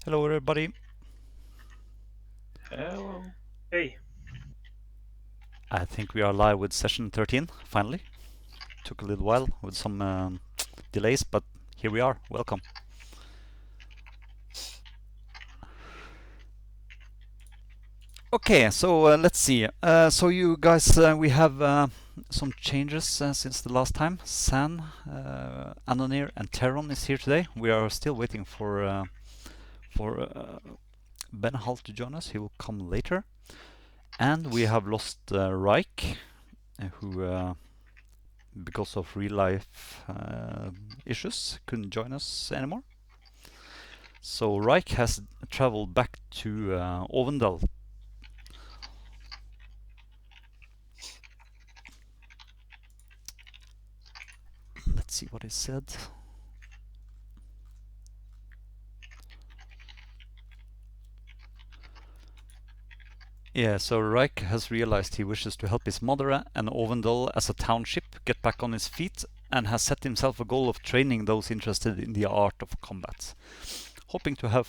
Hello everybody. Hello. Hey. I think we are live with session 13, finally. Took a little while with some delays, but here we are. Welcome. Okay, so let's see. So you guys, we have some changes since the last time. San, Anonir, and Terron is here today. We are still waiting for Ben Hall to join us. He will come later. And we have lost Reich, who because of real life issues couldn't join us anymore. So Reich has traveled back to Ovendal. Let's see what he said. Yeah, so Reich has realized he wishes to help his mother and Ovendal as a township get back on his feet, and has set himself a goal of training those interested in the art of combat, hoping to have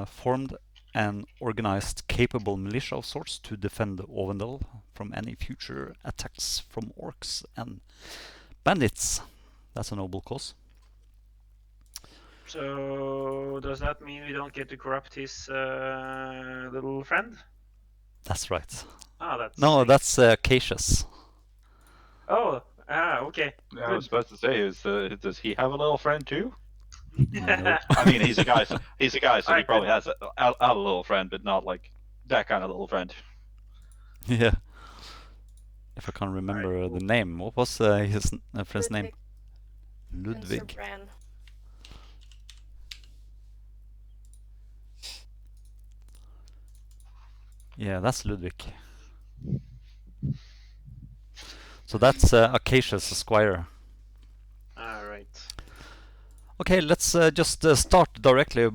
formed an organized, capable militia of sorts to defend Ovendal from any future attacks from orcs and bandits. That's a noble cause. So does that mean we don't get to corrupt his little friend? That's right. Ah, that's No, nice. that's Cassius. Oh, okay. I was supposed to say, does he have a little friend too? Nope. I mean, he's a guy, so he I probably could- has a little friend, but not like that kind of little friend. Yeah. If I can't remember Alright, the cool. name, what was his friend's name? Ludwig. Ludwig. Yeah, that's Ludwig. So that's Acacia's squire. Alright. Okay, let's just start directly,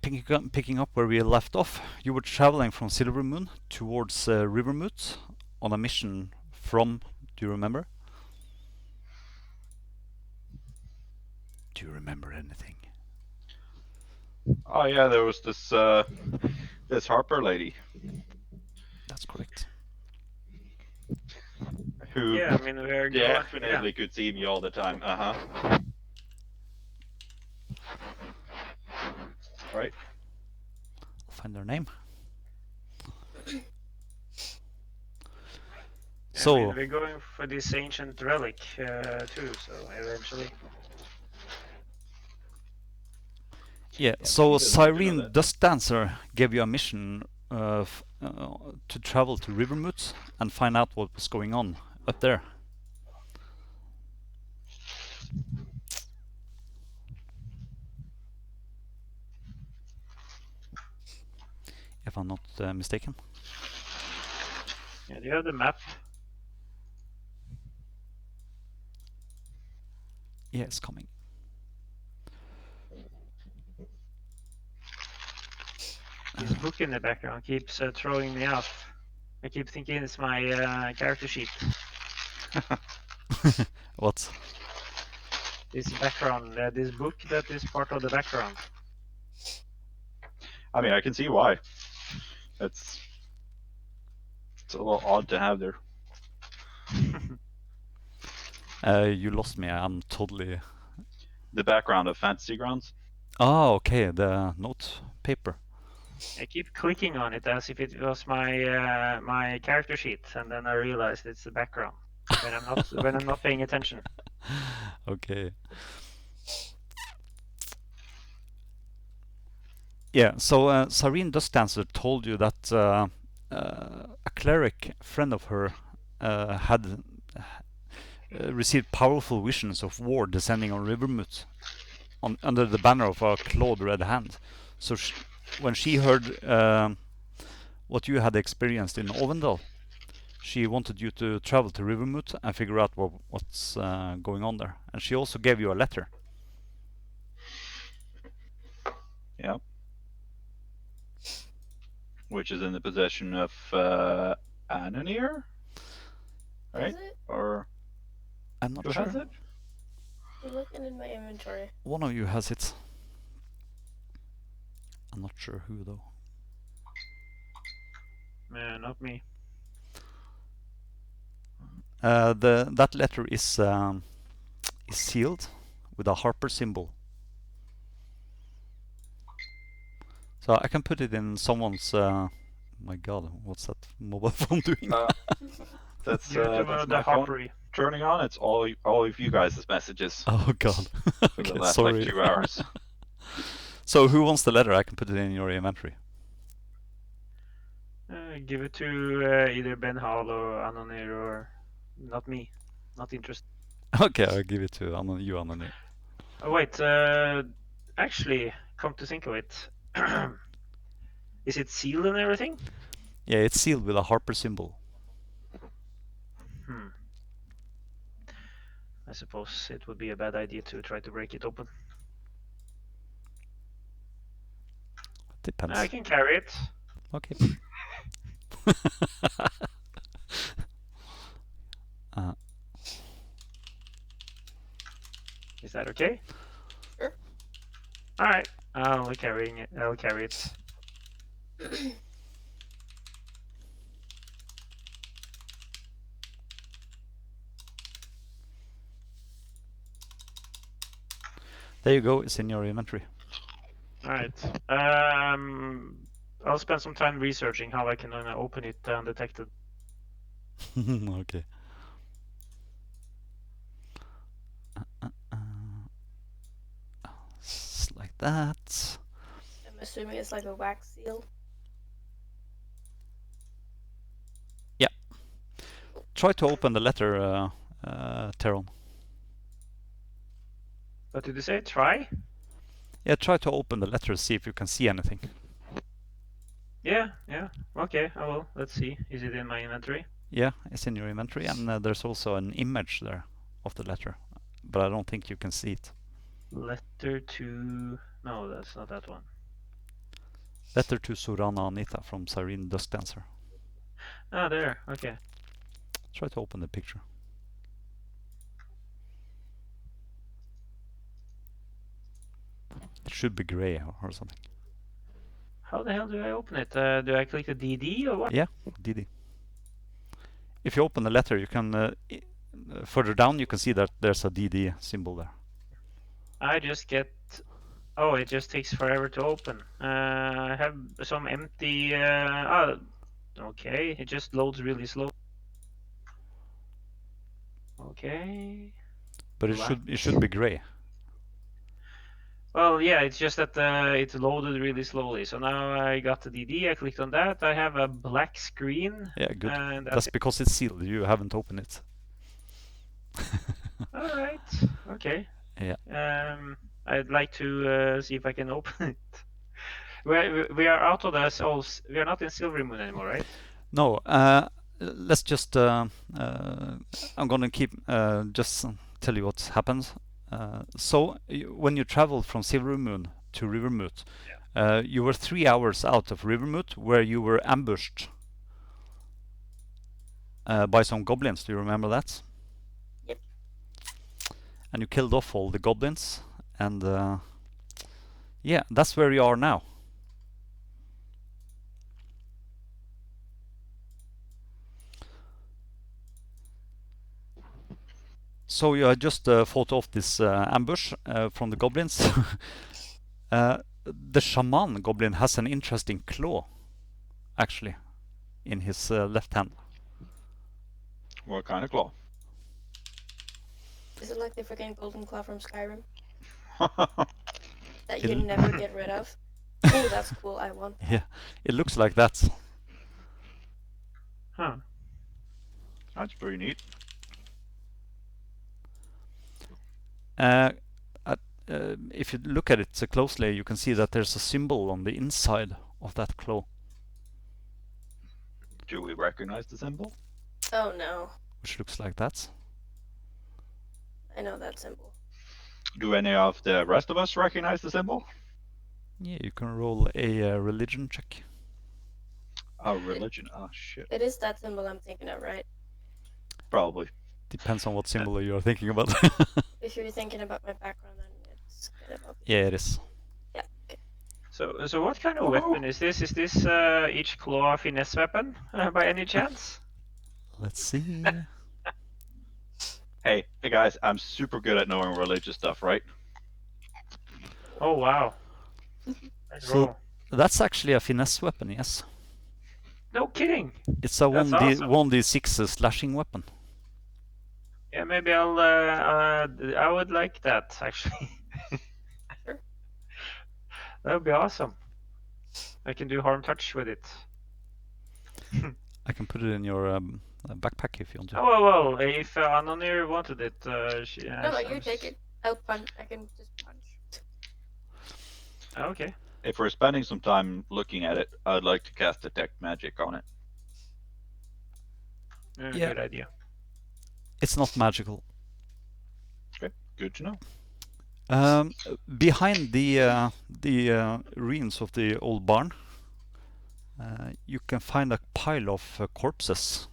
picking up where we left off. You were traveling from Silvermoon towards Rivermoot on a mission from, do you remember? Do you remember anything? Oh yeah, there was this this Harper lady That's correct. who Yeah, I mean we're definitely could see me all the time. Right. I'll find their name. I mean, we're going for this ancient relic too, so eventually. Yeah, Yeah, so he doesn't have to know Cyrene that. Dust Dancer gave you a mission to travel to Rivermoot and find out what was going on up there. If I'm not mistaken. Yeah, do you have the map? Yeah, it's coming. This book in the background keeps throwing me off. I keep thinking it's my character sheet. What? This background, this book that is part of the background. I mean, I can see why. It's a little odd to have there. You lost me. I'm totally. The background of Fantasy Grounds. Oh, okay. The note paper. I keep clicking on it as if it was my my character sheet, and then I realized it's the background when I'm not when I'm not paying attention. Okay. Yeah. So Cyrene Dust Dancer told you that a cleric friend of her had received powerful visions of war descending on Rivermoot under the banner of a clawed red hand. So when she heard what you had experienced in Ovendal, she wanted you to travel to Rivermoot and figure out what's going on there. And she also gave you a letter. Yeah. Which is in the possession of Anonir, right? Is it? Or I'm not who sure. has it? I'm looking in my inventory. One of you has it. I'm not sure who though. Not me. That letter is sealed with a Harper symbol. So I can put it in someone's. My God, what's that mobile phone doing? That's Give it to that's the my phone Harpery. turning on. It's all of you guys' messages Oh God. for the Okay, last sorry. like 2 hours. So who wants the letter? I can put it in your inventory. Give it to either Ben Hall or Anonir or not me. Not interested. Okay, I'll give it to you, Anonir. Oh, wait. Actually, come to think of it, is it sealed and everything? Yeah, it's sealed with a Harper symbol. I suppose it would be a bad idea to try to break it open. Depends. I can carry it. Okay. Is that okay? Sure. All right. I'll carry it. I'll carry it. There you go. It's in your inventory. All right. I'll spend some time researching how I can open it undetected. Okay. It's like that. I'm assuming it's like a wax seal. Try to open the letter, Teron. What did you say? Try? Yeah, try to open the letter, see if you can see anything. Yeah. Okay, I will. Let's see. Is it in my inventory? Yeah, it's in your inventory, and there's also an image there of the letter, but I don't think you can see it. Letter to... No, that's not that one. Letter to Soranna Anitah from Cyrene Dusk Dancer. Ah, there. Okay. Try to open the picture. It should be gray or something. How the hell do I open it? Do I click the DD or what? Yeah, DD. If you open the letter, you can further down you can see that there's a DD symbol there. I just get... Oh, it just takes forever to open. I have some empty... okay, it just loads really slow. Okay. But it should be gray. Well, yeah, it's just that it's loaded really slowly. So now I got the DD, I clicked on that. I have a black screen. Yeah, good. And That's because it's sealed. You haven't opened it. All right. Okay. Yeah. I'd like to see if I can open it. We are out of the souls. We are not in Silvermoot anymore, right? No. Let's just. I'm gonna keep just tell you what's happened. So when you traveled from Silvermoot to Rivermoot, you were 3 hours out of Rivermoot, where you were ambushed by some goblins. Do you remember that? Yep. And you killed off all the goblins, and yeah, that's where you are now. So you just fought off this ambush from the goblins. The shaman goblin has an interesting claw, actually, in his left hand. What kind of claw? Is it like the freaking golden claw from Skyrim That's that you never get rid of? Oh, that's cool. I want. Yeah, it looks like that. Huh. pretty neat. If you look at it closely, you can see that there's a symbol on the inside of that claw. Do we recognize the symbol? Oh no. Which looks like that. I know that symbol. Do any of the rest of us recognize the symbol? Yeah, you can roll a religion check. Oh, religion. Oh, shit. It is that symbol I'm thinking of, right? Probably. Depends on what symbol you're thinking about. If you're thinking about my background, then it's kind of obvious. Yeah, it is. Yeah. Okay. So what kind of weapon is this? Is this each claw a finesse weapon by any chance? Let's see. Hey guys, I'm super good at knowing religious stuff, right? Oh wow. Let's So- roll. That's actually a finesse weapon, yes. No kidding. It's a That's 1d awesome. 1d6 slashing weapon. Yeah, maybe I'll. I would like that actually. Sure. That would be awesome. I can do harm touch with it. I can put it in your backpack if you want to. Oh well, if Anonir wanted it, she. No, you take it. I'll punch. I can just punch. Okay. If we're spending some time looking at it, I'd like to cast detect magic on it. Yeah. Good idea. It's not magical. Good to know. Behind the ruins of the old barn, you can find a pile of corpses.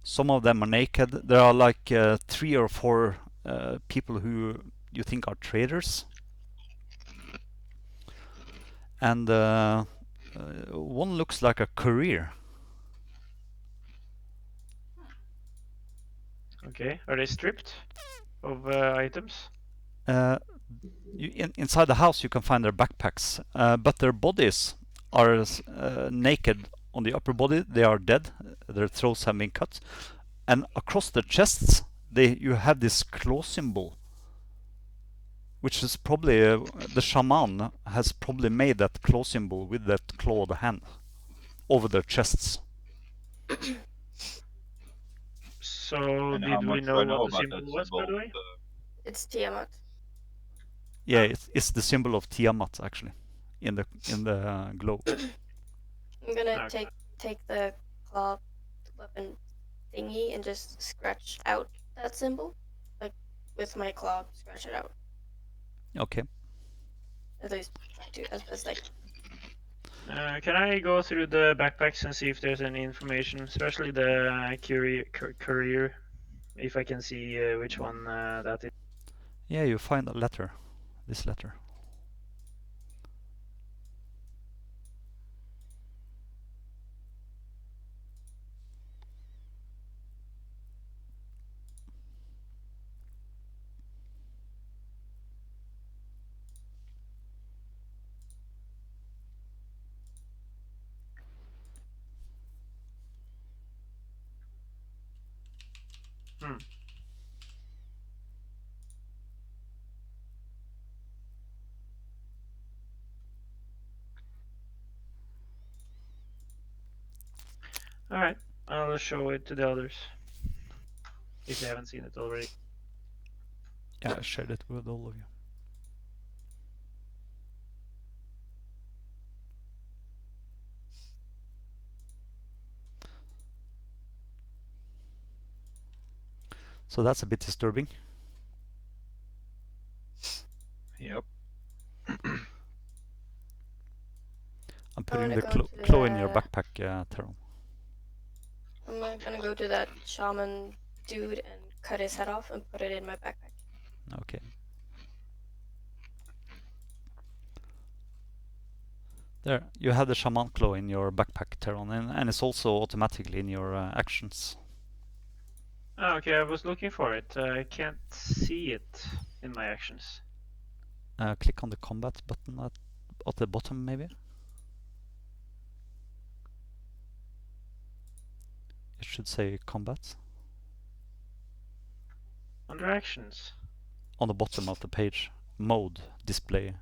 Some of them are naked. There are like 3 or 4 people who you think are traders. And one looks like a courier. Okay. Are they stripped of items? Inside the house you can find their backpacks, but their bodies are naked. On the upper body they are dead, their throats have been cut, and across their chests you have this claw symbol, which is probably the shaman has probably made that claw symbol with that clawed hand over their chests. So And how did we much do know I know what the about symbol that was, by the way? It's Tiamat. Yeah, it's the symbol of Tiamat actually in the glow. I'm gonna Okay. take the claw weapon thingy and just scratch out that symbol, like with my claw, scratch it out. Okay. At least try to, as best I can. Can I go through the backpacks and see if there's any information, especially the courier, if I can see which one that is? Yeah, you find a letter. This letter. All right, I'll show it to the others if they haven't seen it already. Yeah, I shared it with all of you. So that's a bit disturbing. Yep. I'm putting gonna the go to claw in your the- backpack, Teron. I'm gonna go to that shaman dude and cut his head off and put it in my backpack. Okay. There, you have the shaman claw in your backpack, Teron, and it's also automatically in your actions. Oh, okay, I was looking for it. I can't see it in my actions. Click on the combat button at the bottom, maybe. It should say combat Under actions. on the bottom of the page. Mode display.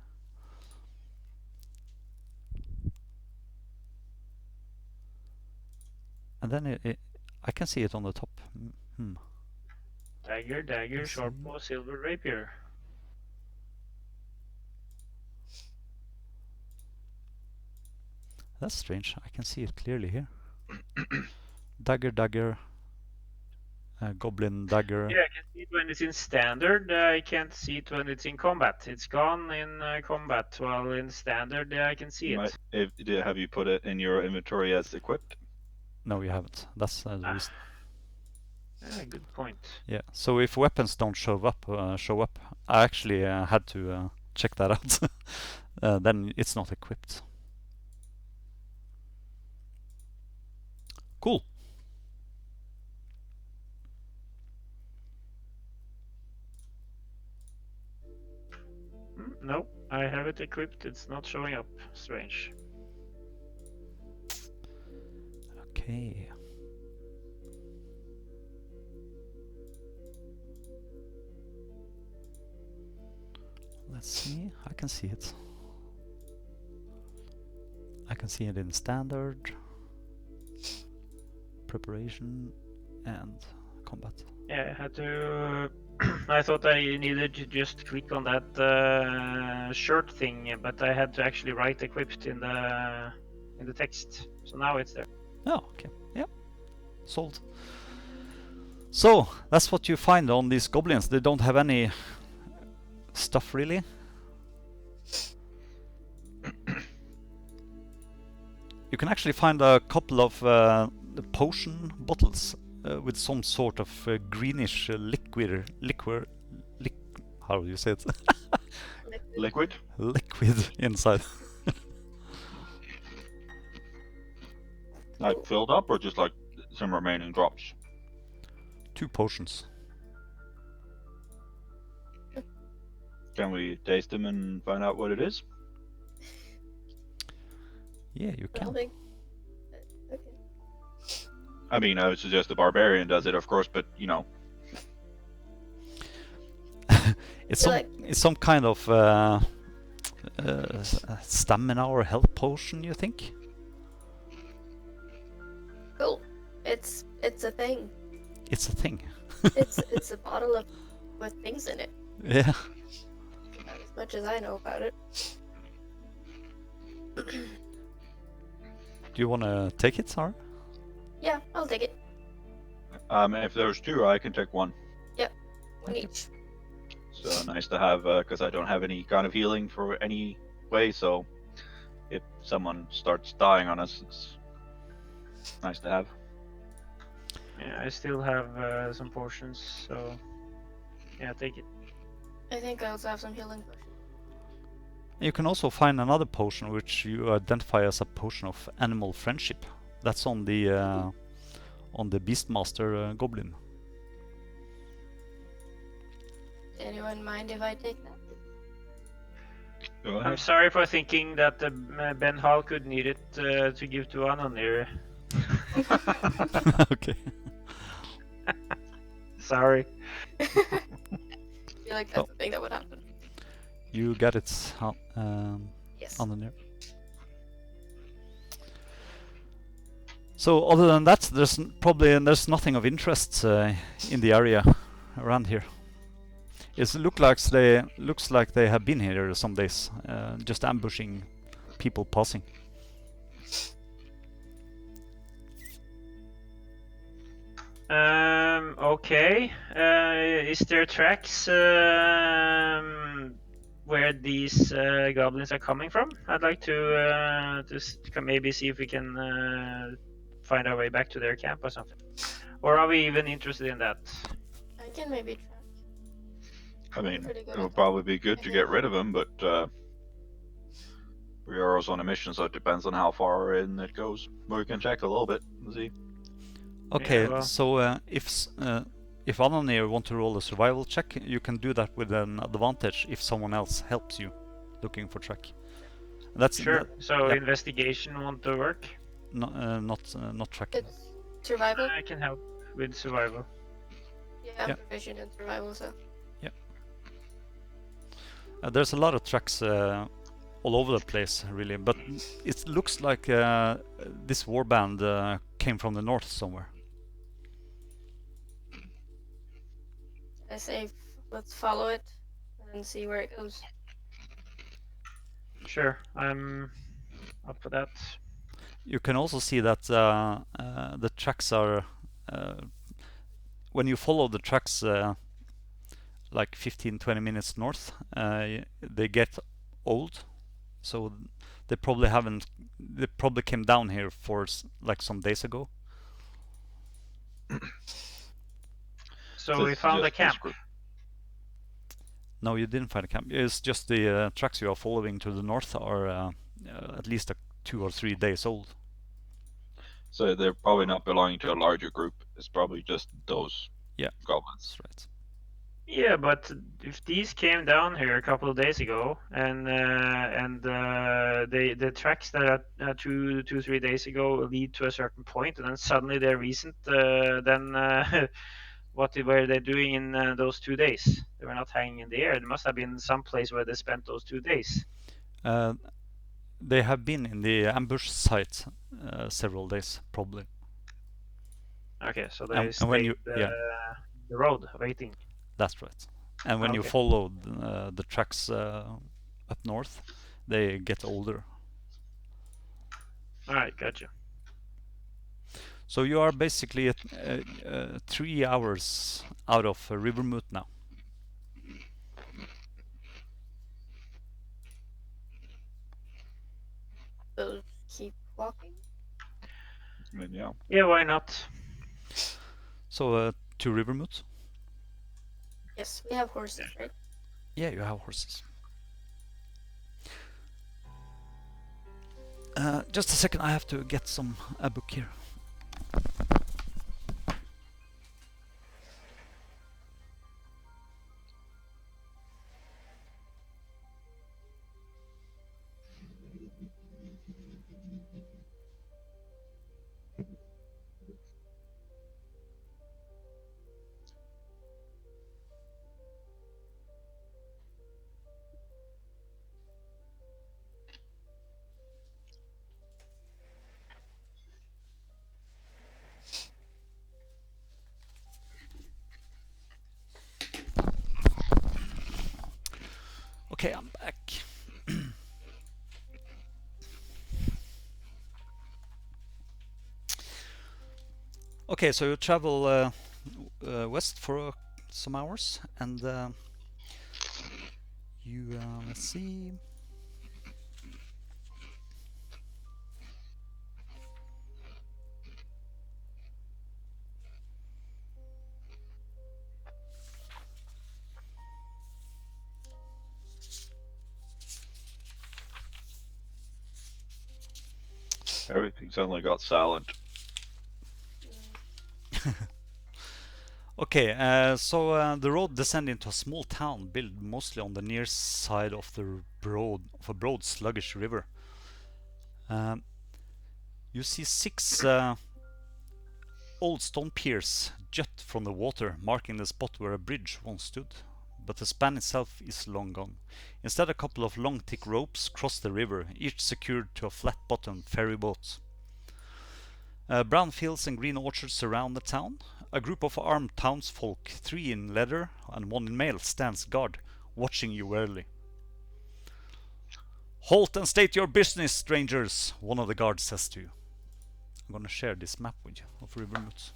And then I can see it on the top. Dagger, Let's sharp see. bow, silver rapier. That's strange. I can see it clearly here. Dagger, goblin dagger. Yeah, I can see it when it's in standard. I can't see it when it's in combat. It's gone in combat, while in standard I can see it. Have you put it in your inventory as equipped? No, you haven't. That's the reason. Good point. Yeah. So if weapons don't show up, I actually had to check that out. then it's not equipped. Cool. Nope, I have it equipped. It's not showing up. Strange. Okay. Let's see. I can see it. I can see it in standard, preparation, and combat. Yeah, I had to. I thought I needed to just click on that shirt thing, but I had to actually write equipped in the text. So now it's there. Oh, okay. Yeah. Sold. So, that's what you find on these goblins. They don't have any stuff really. You can actually find a couple of potion bottles with some sort of greenish liquor. How do you say it? Liquid? Liquid inside. Like filled up or just like some remaining drops? 2 potions. Can we taste them and find out what it is? Yeah, you I can. don't think. Okay. I mean, I would suggest the barbarian does it, of course, but you know. It's Feel some kind of stamina or health potion, you think? Cool. It's a thing. It's a thing. It's a bottle with things in it. Yeah. As much as I know about it. Do you want to take it, Sarah? Yeah, I'll take it. If there's 2, I can take 1. One each. So nice to have, because I don't have any kind of healing for any way, so if someone starts dying on us, it's nice to have. Yeah, I still have some potions, so yeah, take it. I think I also have some healing potions. You can also find another potion which you identify as a potion of animal friendship. That's on the Beastmaster goblin. Anyone mind if I take that? Go I'm ahead. sorry for thinking that Ben Hall could need it to give to Anonir. Okay. Sorry. I feel like that's the thing that would happen. You get it Yes. on the near. So other than that, there's nothing of interest in the area around here. It looks like they have been here some days, just ambushing people passing. Okay. Is there tracks where these goblins are coming from? I'd like to maybe see if we can find our way back to their camp or something. Or are we even interested in that? I can maybe track. I mean, Pretty good it would at probably be good to get rid of him, but we are also on a mission, so it depends on how far in it goes. But we can check a little bit and see. Okay, Yeah, well. so if Anonir want to roll a survival check, you can do that with an advantage if someone else helps you looking for track. That's Sure. So yeah. investigation want to work? not tracking. It's survival. I can help with survival. Yeah, I'm Yeah. proficient in survival, so. There's a lot of tracks all over the place, really, but it looks like this warband came from the north somewhere. I say let's follow it and see where it goes. Sure, I'm up for that. You can also see that the tracks are when you follow the tracks like 15-20 minutes north, they get old, so they probably came down here for like some days ago. So we found a just this camp. group. No, you didn't find a camp. It's just the tracks you are following to the north are at least 2 or 3 days old. So they're probably not belonging to a larger group. It's probably just those goblins. That's right. Yeah, but if these came down here a couple of days ago, and the tracks that are 3 days ago lead to a certain point, and then suddenly they're recent, then what were they doing in those 2 days? They were not hanging in the air. There must have been some place where they spent those 2 days. They have been in the ambush site several days, probably. Okay, so they And stayed when you- the road waiting. That's right. And when you Okay. follow the tracks up north, they get older. All right, gotcha. So you are basically 3 hours out of Rivermoot now. So keep walking. I mean, yeah. Yeah, why not? So to Rivermoot? Yes, we have horses, right? Yeah, you have horses. Just a second, I have to get a book here. Okay, I'm back. Okay, so you travel west for some hours, and you let's see. Everything suddenly got silent. Okay, so the road descends into a small town built mostly on the near side of a broad, sluggish river. You see 6 old stone piers jut from the water, marking the spot where a bridge once stood. But the span itself is long gone. Instead, a couple of long, thick ropes cross the river, each secured to a flat-bottomed ferry boat. Brown fields and green orchards surround the town. A group of armed townsfolk, 3 in leather and 1 in mail, stands guard, watching you warily. "Halt and state your business, strangers," one of the guards says to you. I'm gonna share this map with you of Rivermoot.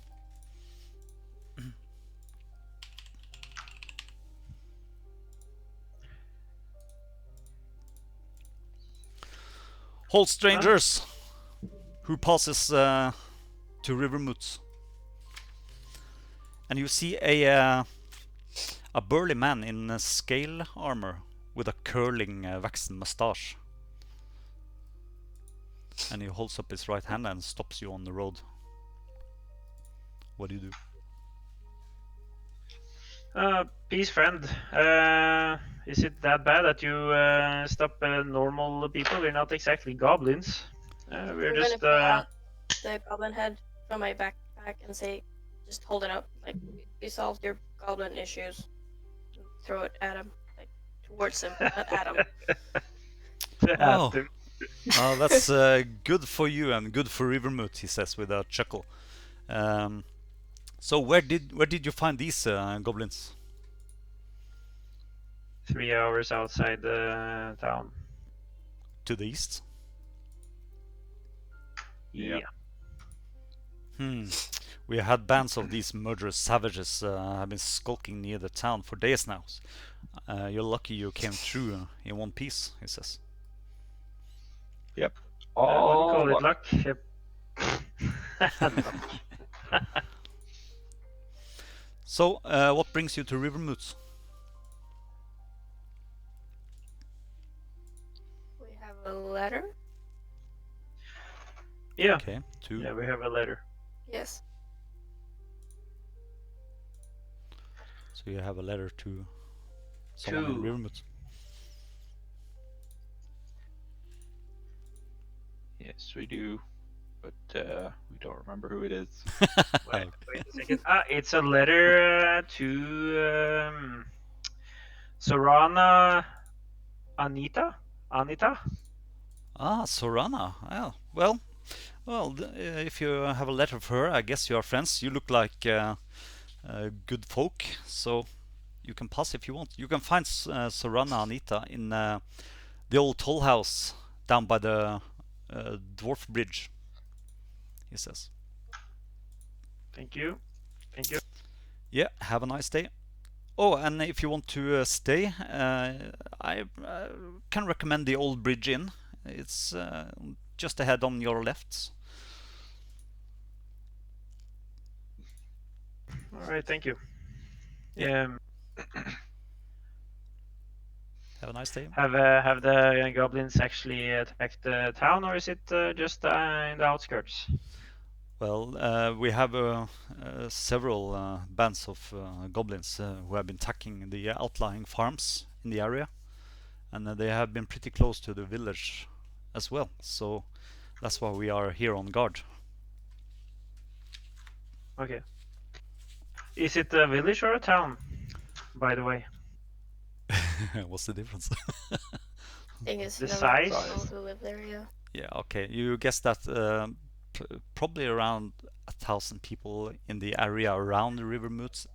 "Halt, strangers! Who passes to Rivermoot?" And you see a burly man in scale armor with a curling waxen mustache. And he holds up his right hand and stops you on the road. What do you do? Peace, friend. Is it that bad that you stop normal people? We're not exactly goblins. We're I'm just. gonna pull out the goblin head from my backpack and say, just hold it up, like we solved your goblin issues. Throw it at him, like towards him, not at him. Oh. That's good for you and good for Rivermoot, he says with a chuckle. So where did you find these goblins? 3 hours outside the town. To the east? Yeah. We had bands of these murderous savages have been skulking near the town for days now. You're lucky you came through in one piece, he says. Yep. What do you call Oh, it? Luck? Yep. So, what brings you to Rivermoot? a letter? Yeah. Okay, 2. Yeah, we have a letter. Yes. So you have a letter to someone in 2. Rivermoot. Yes, we do, but we don't remember who it is. Wait a second. It's a letter to Soranna, Anitah. Soranna. Well, if you have a letter for her, I guess you are friends. You look like good folk, so you can pass if you want. You can find Soranna Anitah in the old toll house down by the dwarf bridge, he says. Thank you. Yeah, have a nice day. Oh, and if you want to stay, I can recommend the Old Bridge Inn. It's just ahead on your left. All right, thank you. Yeah. Have a nice day. Have the goblins actually attacked the town, or is it just in the outskirts? Well, we have several bands of goblins who have been attacking the outlying farms in the area, and they have been pretty close to the village as well. So that's why we are here on guard. Okay. Is it a village or a town, by the way? What's the difference? Thing is, The none of size? us know who live there, yeah. Yeah, okay. You guess that probably around 1,000 people in the area around the Rivermoot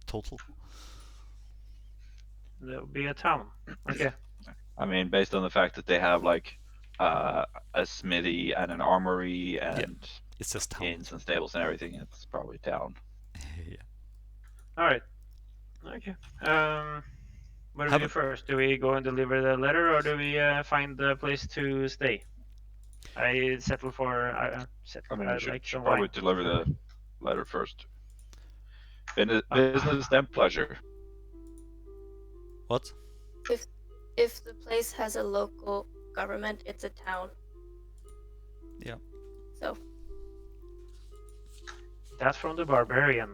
total. There will be a town. Okay. I mean, based on the fact that they have like a smithy and an armory and It's just town. inns and stables and everything, it's probably town. Yeah. All right. Okay. What do we do first? Do we go and deliver the letter, or do we find a place to stay? I settle for. I mean, we I'd should, like should some probably wine. deliver the letter first. Business then pleasure. What? If the place has a local government, it's a town. Yeah. So That's from the barbarian.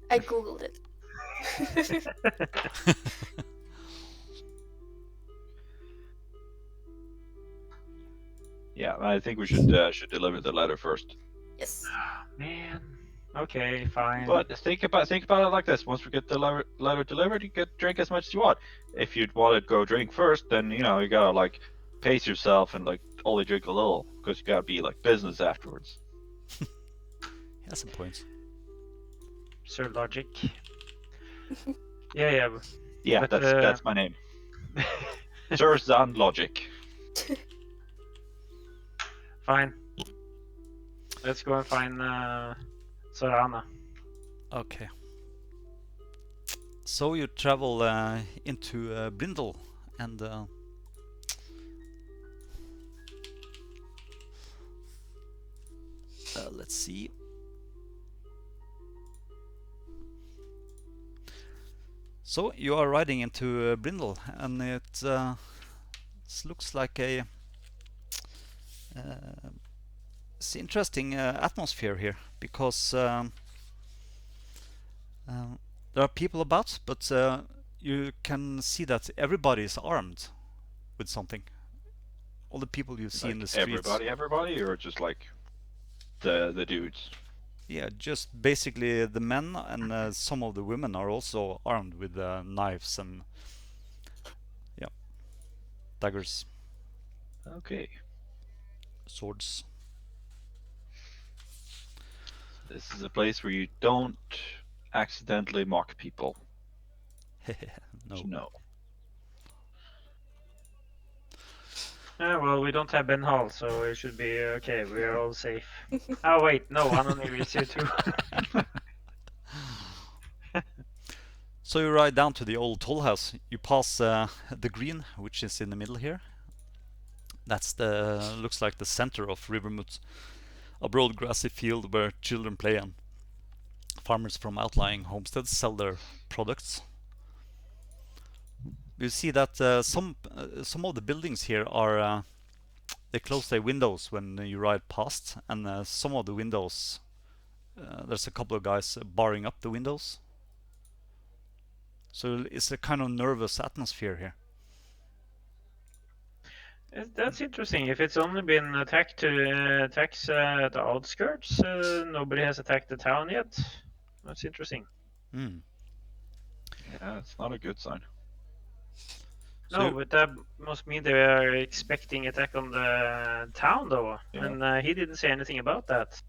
I googled it. Yeah, I think we should deliver the letter first. Yes. Man. Okay, fine. But think about it like this: once we get the letter delivered, you can drink as much as you want. If you'd want to go drink first, then you gotta like pace yourself and like only drink a little, because you gotta be like business afterwards. He has some points. Sir Logic. Yeah. Yeah, But, that's my name. Sir Zan Logic. Fine. Let's go and find Soranna. Okay. So you travel into Brindle, and let's see. So you are riding into Brindle, and it looks like a it's interesting atmosphere here, because there are people about, but you can see that everybody is armed with something. All the people you see Like in the streets. everybody, or just like the dudes. Yeah, just basically the men, and some of the women are also armed with knives and daggers, Okay. swords. This is a place where you don't accidentally mock people. No. No. Well, we don't have Ben Hall, so it should be okay. We are all safe. Oh wait, no, Anonymous is here too. So you ride down to the old toll house. You pass the green, which is in the middle here. That's looks like the center of Rivermoot, a broad grassy field where children play and farmers from outlying homesteads sell their products. you see that some of the buildings here are they close their windows when you ride past, and some of the windows there's a couple of guys barring up the windows. So it's a kind of nervous atmosphere here. That's interesting. If it's only been attacks at the outskirts, nobody has attacked the town yet. That's interesting. Mm. Yeah, it's not a good sign. No, but that must mean they are expecting attack on the town, though, Yeah. and he didn't say anything about that.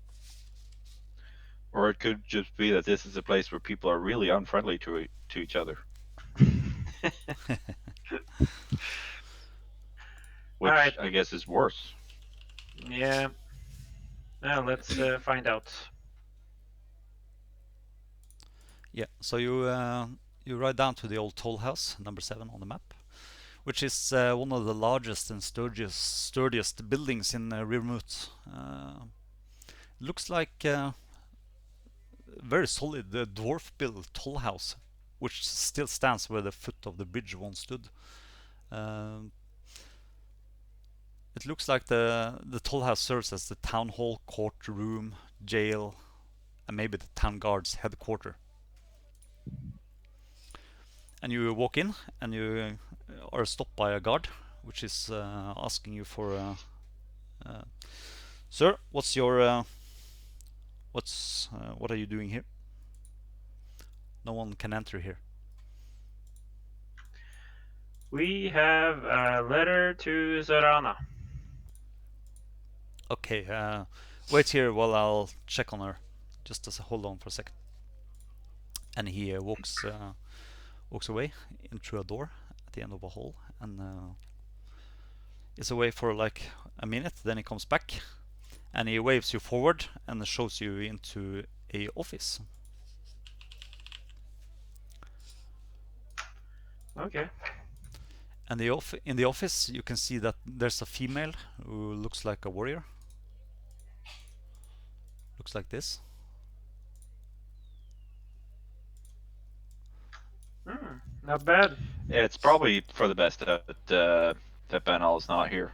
Or it could just be that this is a place where people are really unfriendly to each other. Which Alright. I guess is worse. Yeah. Well, let's find out. Yeah, so you ride down to the old toll house, number 7 on the map, which is one of the largest and sturdiest buildings in Rivermoot. Looks like a very solid dwarf-built toll house, which still stands where the foot of the bridge once stood. It looks like the toll house serves as the town hall, courtroom, jail, and maybe the town guard's headquarters. And you walk in, and you are stopped by a guard, which is asking you for, sir, what's your, what are you doing here? No one can enter here. We have a letter to Soranna. Okay, wait here while I'll check on her. Just hold on for a second. And he walks away in through a door at the end of a hall, and is away for like a minute. Then he comes back, and he waves you forward and shows you into a office. Okay. And in the office, you can see that there's a female who looks like a warrior. Looks like this. Not bad. It's probably for the best that Benal is not here.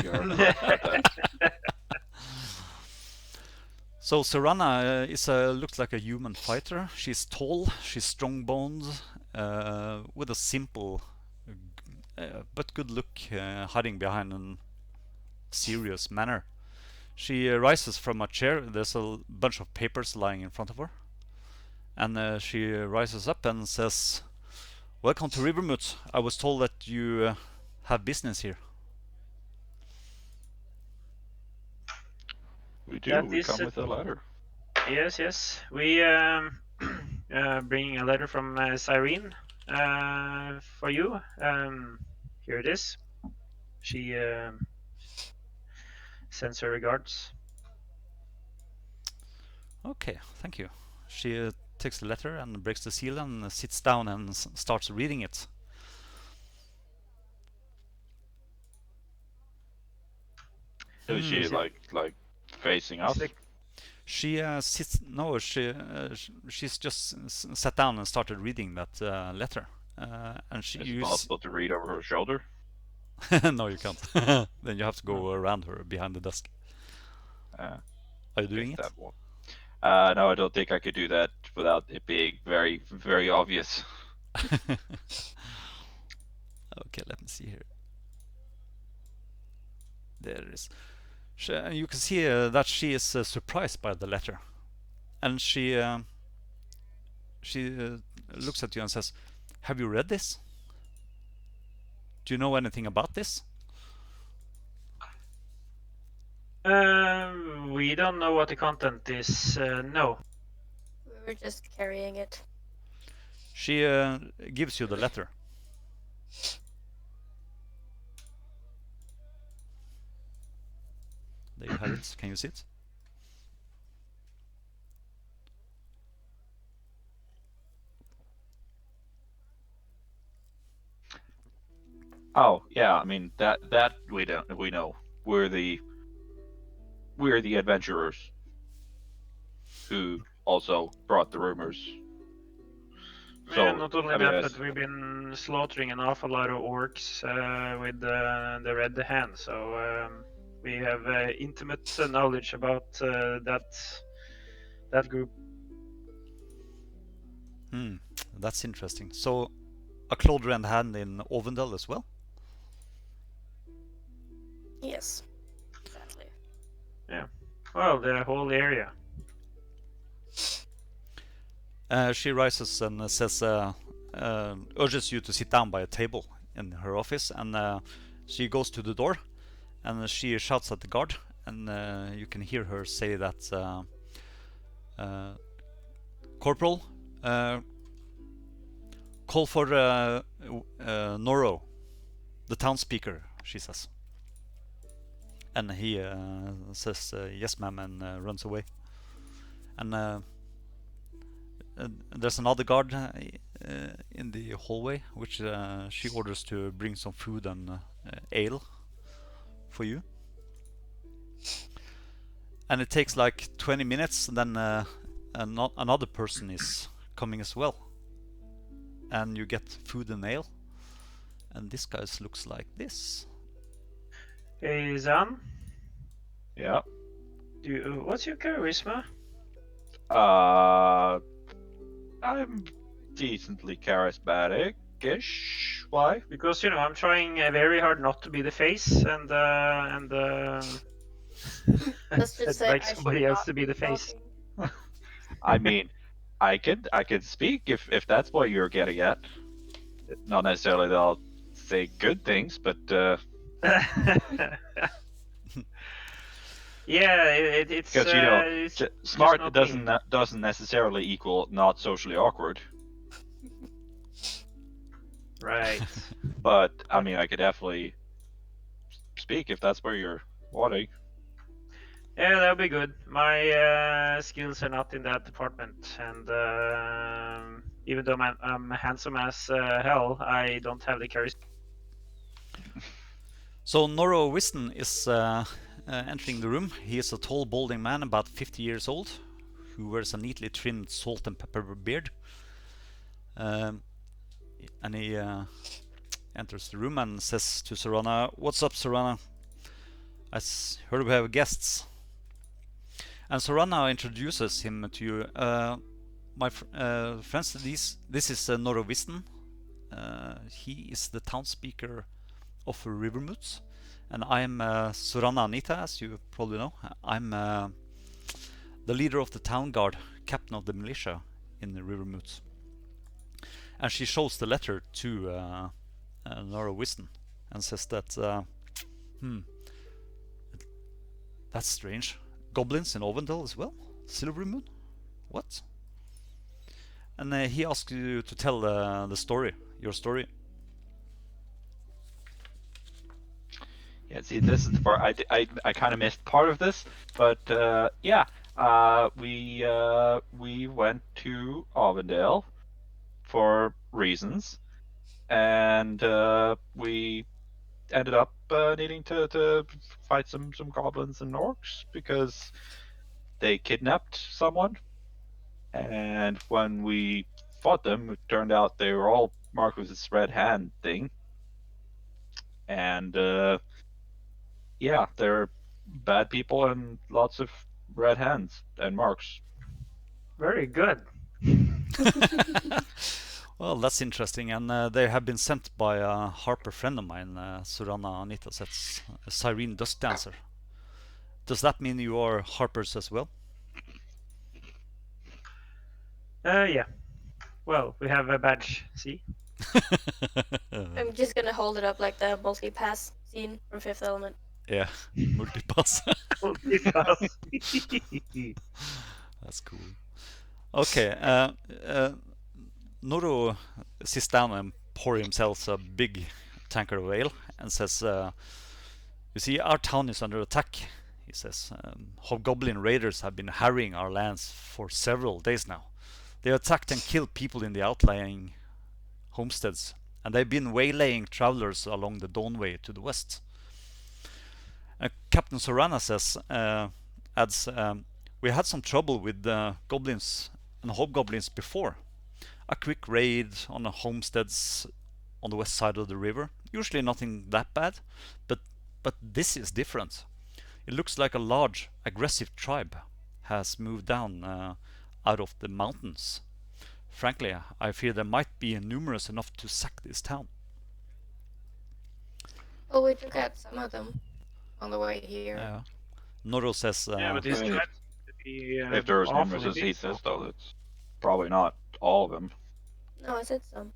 You're right about that. So Soranna looks like a human fighter. She's tall, she's strong-boned, with a simple but good look, hiding behind a serious manner. She rises from a chair. There's a bunch of papers lying in front of her, and she rises up and says, "Welcome to Rivermoot. I was told that you have business here." We do. That We is come a- with a letter. Yes. We bring a letter from Cyrene for you. Here it is. She sends her regards. Okay, thank you. She takes the letter and breaks the seal and sits down and starts reading it. Is she like facing us? She sits. No, she's just sat down and started reading that letter. And Is it possible to read over her shoulder? no, you can't. Then you have to go around her behind the desk. Are you doing it? That one. No, I don't think I could do that without it being very, very obvious. Okay, let me see here. There it is. You can see that she is surprised by the letter, and she looks at you and says, "Have you read this? Do you know anything about this?" We don't know what the content is. No. We were just carrying it. She gives you the letter. There you have it. Can you see it? Oh yeah, I mean that we know. We're the adventurers who also brought the rumors. So, yeah, not only I mean, that, but we've been slaughtering an awful lot of orcs with the Red Hand, so we have intimate knowledge about that group. That's interesting. So, a Claude Red Hand in Ovendale as well? Yes. Sadly. Yeah. Well, the whole area. She rises and says, urges you to sit down by a table in her office, and she goes to the door, and she shouts at the guard, and you can hear her say that, Corporal, call for Norro, the town speaker, she says. And he says, yes ma'am, and runs away. And there's another guard in the hallway, which she orders to bring some food and ale for you. And it takes like 20 minutes, and then another person is coming as well. And you get food and ale. And this guy looks like this. Hey, Zan, yeah. what's your charisma? I'm decently charismatic-ish. Why? Because I'm trying very hard not to be the face, and Let's just I'd say like I should somebody else not to be the face. talking. I mean, I could speak if that's what you're getting at. Not necessarily that I'll say good things, but yeah, it's because it's smart not doesn't necessarily equal not socially awkward. right. But I mean, I could definitely speak if that's where you're wanting. Yeah, that'll be good. My skills are not in that department, and even though I'm handsome as hell, I don't have the charisma. So Norro Wiston is entering the room. He is a tall, balding man, about 50 years old, who wears a neatly trimmed salt and pepper beard. And he enters the room and says to Soranna, "What's up, Soranna? I heard we have guests." And Soranna introduces him to you. My friends, this is Norro Wiston. He is the town speaker of Rivermoot, and I'm Soranna Anitah, as you probably know. I'm the leader of the town guard, captain of the militia in Rivermoot. And she shows the letter to Norro Wiston and says that, that's strange. Goblins in Ovendale as well? Silver Moon? What? And he asks you to tell the story, your story. Yeah, see, this is the part I kind of missed part of this, but yeah, we went to Avondale for reasons, and we ended up needing to fight some goblins and orcs because they kidnapped someone, and when we fought them, it turned out they were all marked with this red hand thing, and yeah, they're bad people and lots of red hands and marks. Very good. Well, that's interesting, and they have been sent by a Harper friend of mine, Soranna Anitah, that's a Siren Dust Dancer. Does that mean you are Harpers as well? Yeah. Well, we have a badge. See. I'm just gonna hold it up like the multi-pass scene from Fifth Element. Yeah, multipass. That's cool. Okay, Norro sits down and pours himself a big tankard of ale and says, "You see, our town is under attack," he says. "Hobgoblin raiders have been harrying our lands for several days now. They attacked and killed people in the outlying homesteads, and they've been waylaying travelers along the Dawnway to the west." Captain Soranna says, adds, "We had some trouble with goblins and hobgoblins before. a quick raid on the homesteads on the west side of the river. Usually nothing that bad, but this is different. It looks like a large, aggressive tribe has moved down out of the mountains. Frankly, I fear they might be numerous enough to sack this town. Well, we took out some of them on the way here. Norro says, Yeah, but these I mean, tribes seem to be if they're as numerous awfully as he big. says, though, that's probably not all of them. No, I said some.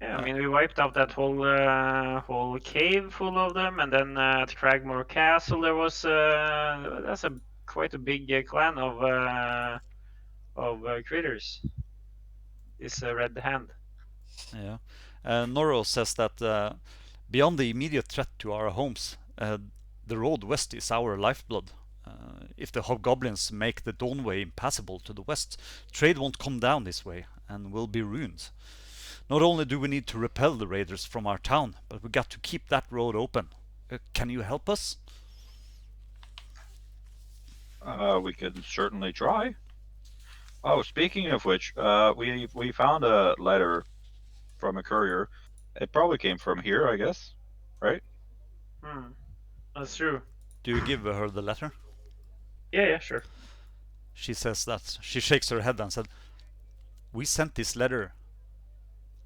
Yeah, I mean, we wiped out that whole cave full of them, and then at Cragmore Castle there was that's quite a big clan of critters. This Red Hand. yeah. Norro says that beyond the immediate threat to our homes, the road west is our lifeblood. If the hobgoblins make the Dawnway impassable to the west, trade won't come down this way and will be ruined. Not only do we need to repel the raiders from our town, but we got to keep that road open. Can you help us? We could certainly try. Oh, speaking of which, we found a letter from a courier. It probably came from here, I guess, right? That's true. Do you give her the letter? Yeah, sure. She says that. She shakes her head and said, "We sent this letter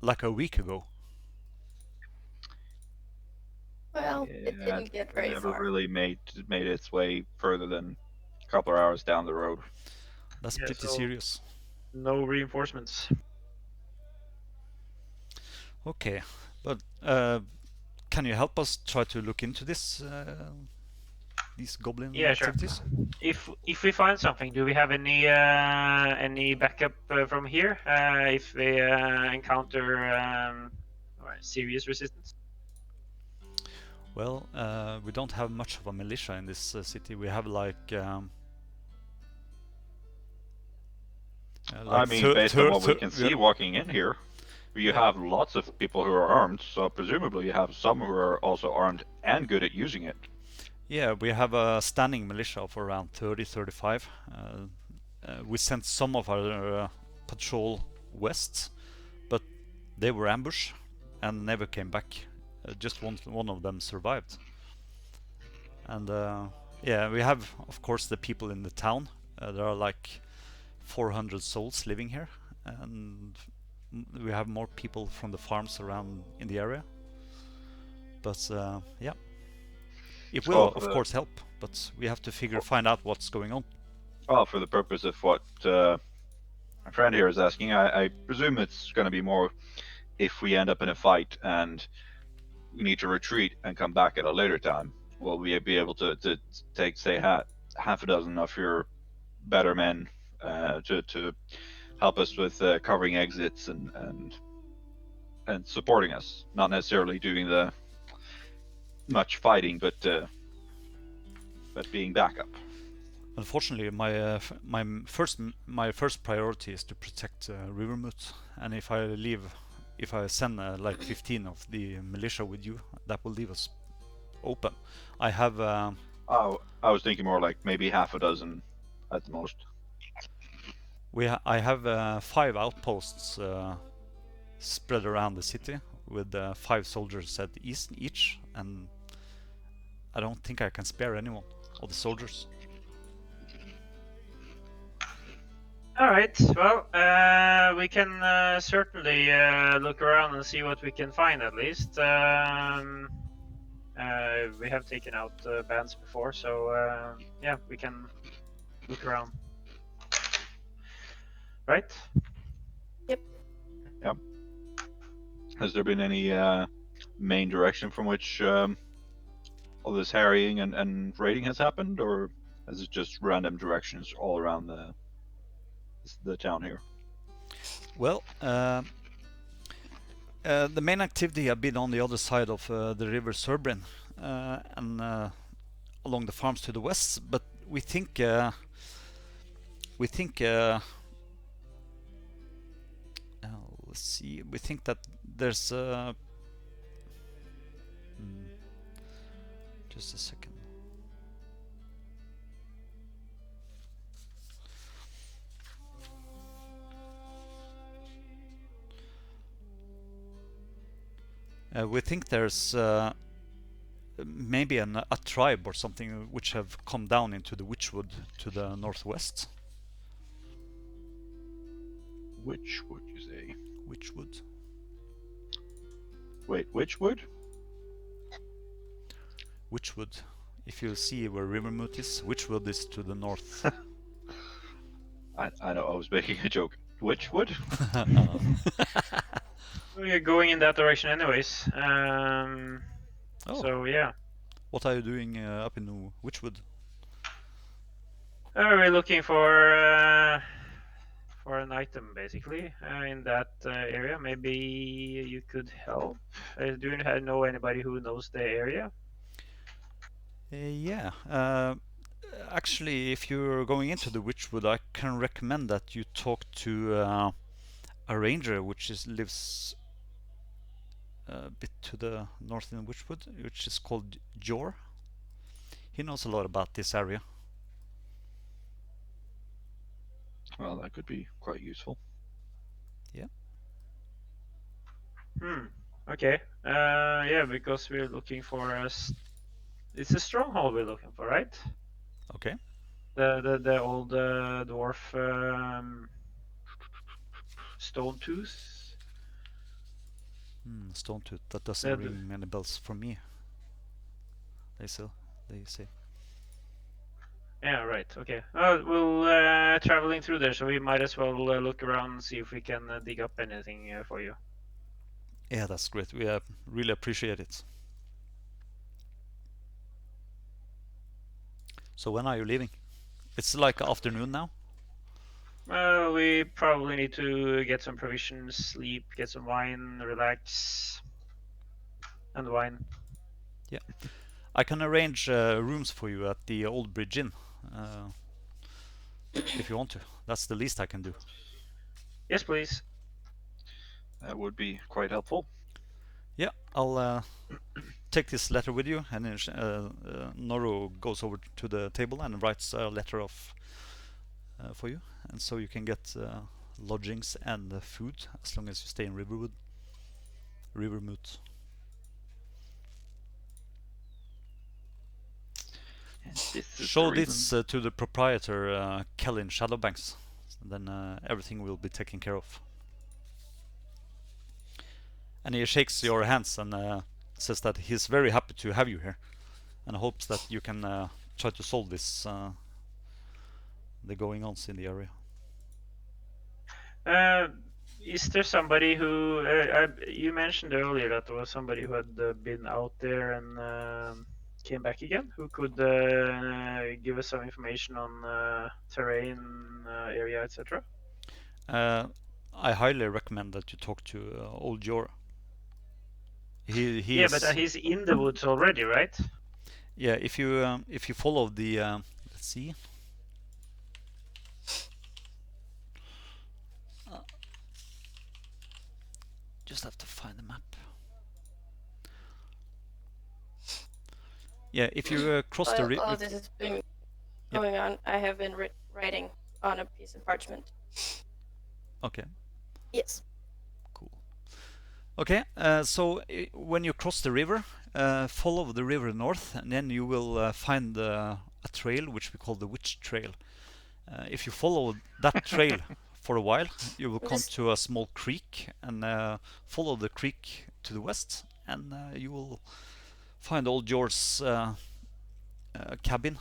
like a week ago." Well, it didn't get very never far. really made its way further than a couple of hours down the road. That's Yeah, pretty so- serious. No reinforcements. Okay, but can you help us try to look into this? These goblin Yeah, sure. activities? If we find something, do we have any backup from here if we encounter serious resistance? Well, we don't have much of a militia in this city. We have like I mean, based on what we can see walking in here, you have lots of people who are armed, so presumably you have some who are also armed and good at using it. Yeah, we have a standing militia of around 30-35. We sent some of our patrol west, but they were ambushed and never came back. Just one of them survived. And yeah, we have, of course, the people in the town. There are like 400 souls living here, and we have more people from the farms around in the area. But yeah, it will of course help, but we have to find out what's going on. Well, for the purpose of what my friend here is asking, I presume it's going to be more if we end up in a fight and we need to retreat and come back at a later time. Will we be able to take, say, half a dozen of your better men to help us with covering exits and supporting us, not necessarily doing the much fighting, but being backup. Unfortunately, my first priority is to protect Rivermoot, and if I send like 15 of the militia with you, that will leave us open. I have. I was thinking more like maybe half a dozen at the most. I have 5 outposts spread around the city with 5 soldiers at each, and I don't think I can spare anyone of the soldiers. All right. Well, we can certainly look around and see what we can find at least. We have taken out bands before, so yeah, we can look around. Right? Yep. Yep. Has there been any main direction from which all this harrying and raiding has happened, or is it just random directions all around the town here? Well, the main activity have been on the other side of the river Serbrin and along the farms to the west, but we think let's see, we think that there's just a second. We think there's maybe a tribe or something which have come down into the Witchwood to the northwest. Which would you say? Witchwood. Wait, Witchwood? Witchwood. If you see where Rivermoot is, Witchwood is to the north. I know, I was making a joke. Witchwood? We're going in that direction anyways. Oh. So yeah. What are you doing up in Witchwood? We're looking for an item basically in that area. Maybe you could help. Do you know anybody who knows the area? Yeah. Actually, if you're going into the Witchwood, I can recommend that you talk to a ranger which lives a bit to the north in Witchwood, which is called Jor. He knows a lot about this area. Well, that could be quite useful. Okay. Yeah, because we're looking for it's a stronghold we're looking for, right? Okay. The old dwarf stone tooth. Stone Tooth. That doesn't ring many bells for me. They say. Yeah, right. Okay. We'll traveling through there, so we might as well look around and see if we can dig up anything for you. Yeah, that's great. We really appreciate it. So when are you leaving? It's like afternoon now. We probably need to get some provisions, sleep, get some wine, relax, and wine. Yeah, I can arrange rooms for you at the Old Bridge Inn, if you want to. That's the least I can do. Yes, please. That would be quite helpful. Yeah, I'll take this letter with you, and then Norro goes over to the table and writes a letter for you, and so you can get lodgings and food as long as you stay in Rivermoot. Show this to the proprietor, Kellin Shadowbanks, then everything will be taken care of. And he shakes your hands and says that he's very happy to have you here, and hopes that you can try to solve this the going-ons in the area. Is there somebody who you mentioned earlier that there was somebody who had been out there and came back again, who could give us some information on terrain, area, etc.? I highly recommend that you talk to Old Jor. He yeah, is, but he's in the woods already, right? Yeah, if you follow the let's see. Just have to find the map. Yeah, if you cross the river. While this has been going on, I have been writing on a piece of parchment. Okay. Yes. Cool. Okay, so when you cross the river, follow the river north, and then you will find a trail which we call the Witch Trail. If you follow that trail for a while, you will come to a small creek, and follow the creek to the west, and you will find Old Jor's cabin.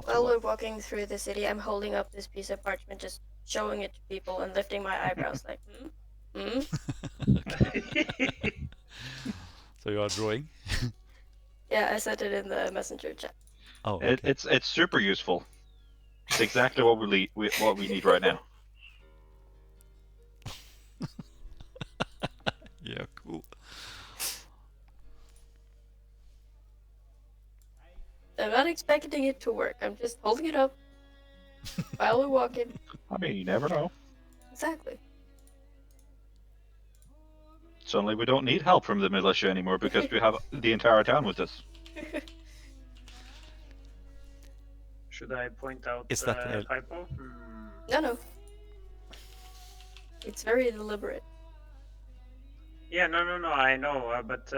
While we're walking through the city, I'm holding up this piece of parchment, just showing it to people and lifting my eyebrows like, So you are drawing? Yeah, I sent it in the messenger chat. Oh, okay. It's super useful. It's exactly what we need right now. Yeah, cool. I'm not expecting it to work. I'm just holding it up while we're walking. I mean, you never know. Exactly. Suddenly we don't need help from the militia anymore because we have the entire town with us. Should I point out Is that a typo? No. It's very deliberate. Yeah, no, I know, but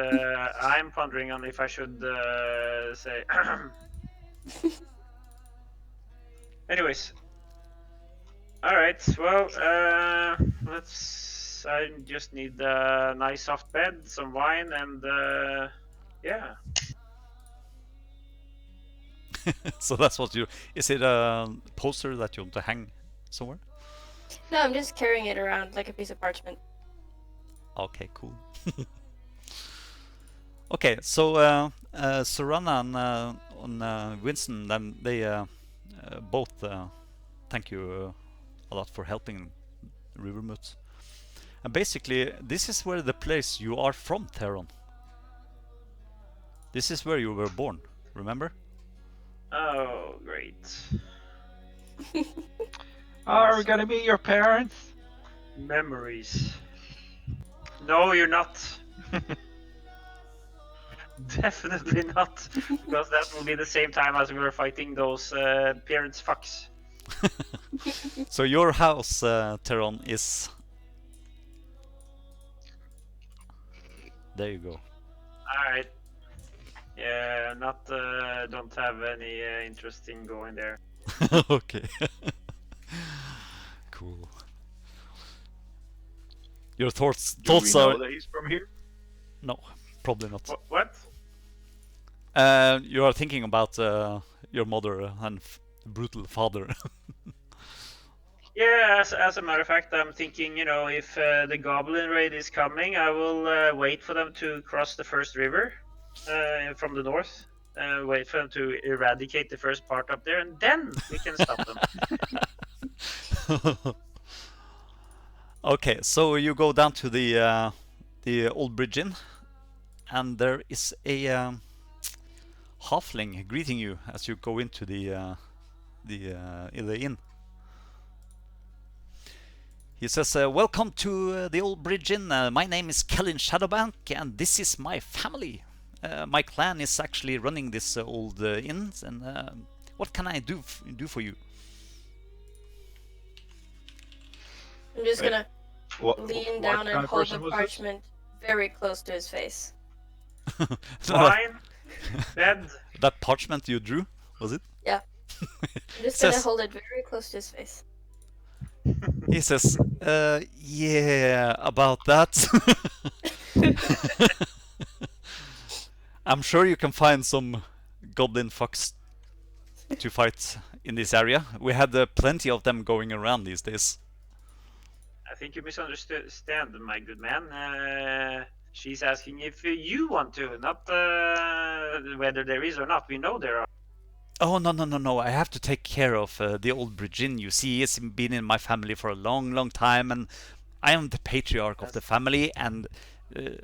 I'm pondering on if I should say. Anyways, all right. Well, let's. I just need a nice soft bed, some wine, and yeah. So that's what you. Is it a poster that you want to hang somewhere? No, I'm just carrying it around like a piece of parchment. Okay, cool. Okay, so Soranna and Winston, then they both thank you a lot for helping Rivermoot. And basically, this is where the place you are from, Theron. This is where you were born, remember? Oh, great. Are we gonna be your parents? Memories. No, you're not. Definitely not, because that will be the same time as we were fighting those parents fucks. So your house, Theron, is... There you go. Alright. Yeah, not don't have any interest in going there. Okay. Cool. Your thoughts Do we know are... that he's from here? No, probably not. What? You are thinking about your mother and brutal father. Yeah, as a matter of fact, I'm thinking, you know, if the goblin raid is coming, I will wait for them to cross the first river from the north. Wait for them to eradicate the first part up there, and then we can stop them. Okay, so you go down to the old bridge inn, and there is a halfling greeting you as you go into the inn. He says, "Welcome to the old bridge inn. My name is Kellin Shadowbank, and this is my family. My clan is actually running this old inn, and what can I do for you?" I'm just Wait, gonna lean down and hold the parchment very close to his face. Wine, bed. That parchment you drew, was it? Yeah. I'm just gonna hold it very close to his face. He says, yeah, about that. I'm sure you can find some goblin fucks to fight in this area. We had plenty of them going around these days. I think you misunderstand, my good man. She's asking if you want to, not whether there is or not. We know there are. Oh, no. I have to take care of the old bridge inn. You see, it's been in my family for a long time, and I am the patriarch of the family, and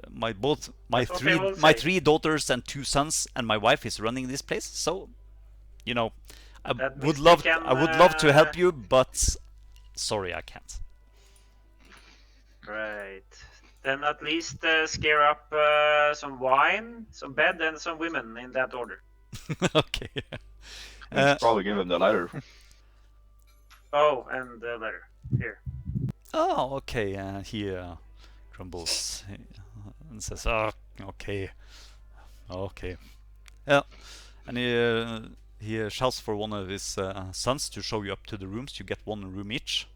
my three daughters and 2 sons, and my wife is running this place. So, you know, I would love to help you, but sorry, I can't. Right. Then at least scare up some wine, some bed, and some women in that order. Okay. Probably give him the letter. Oh, and the letter. Here. Oh, okay. He grumbles and says, "Oh, okay. Yeah." And he shouts for one of his sons to show you up to the rooms. You get 1 room each.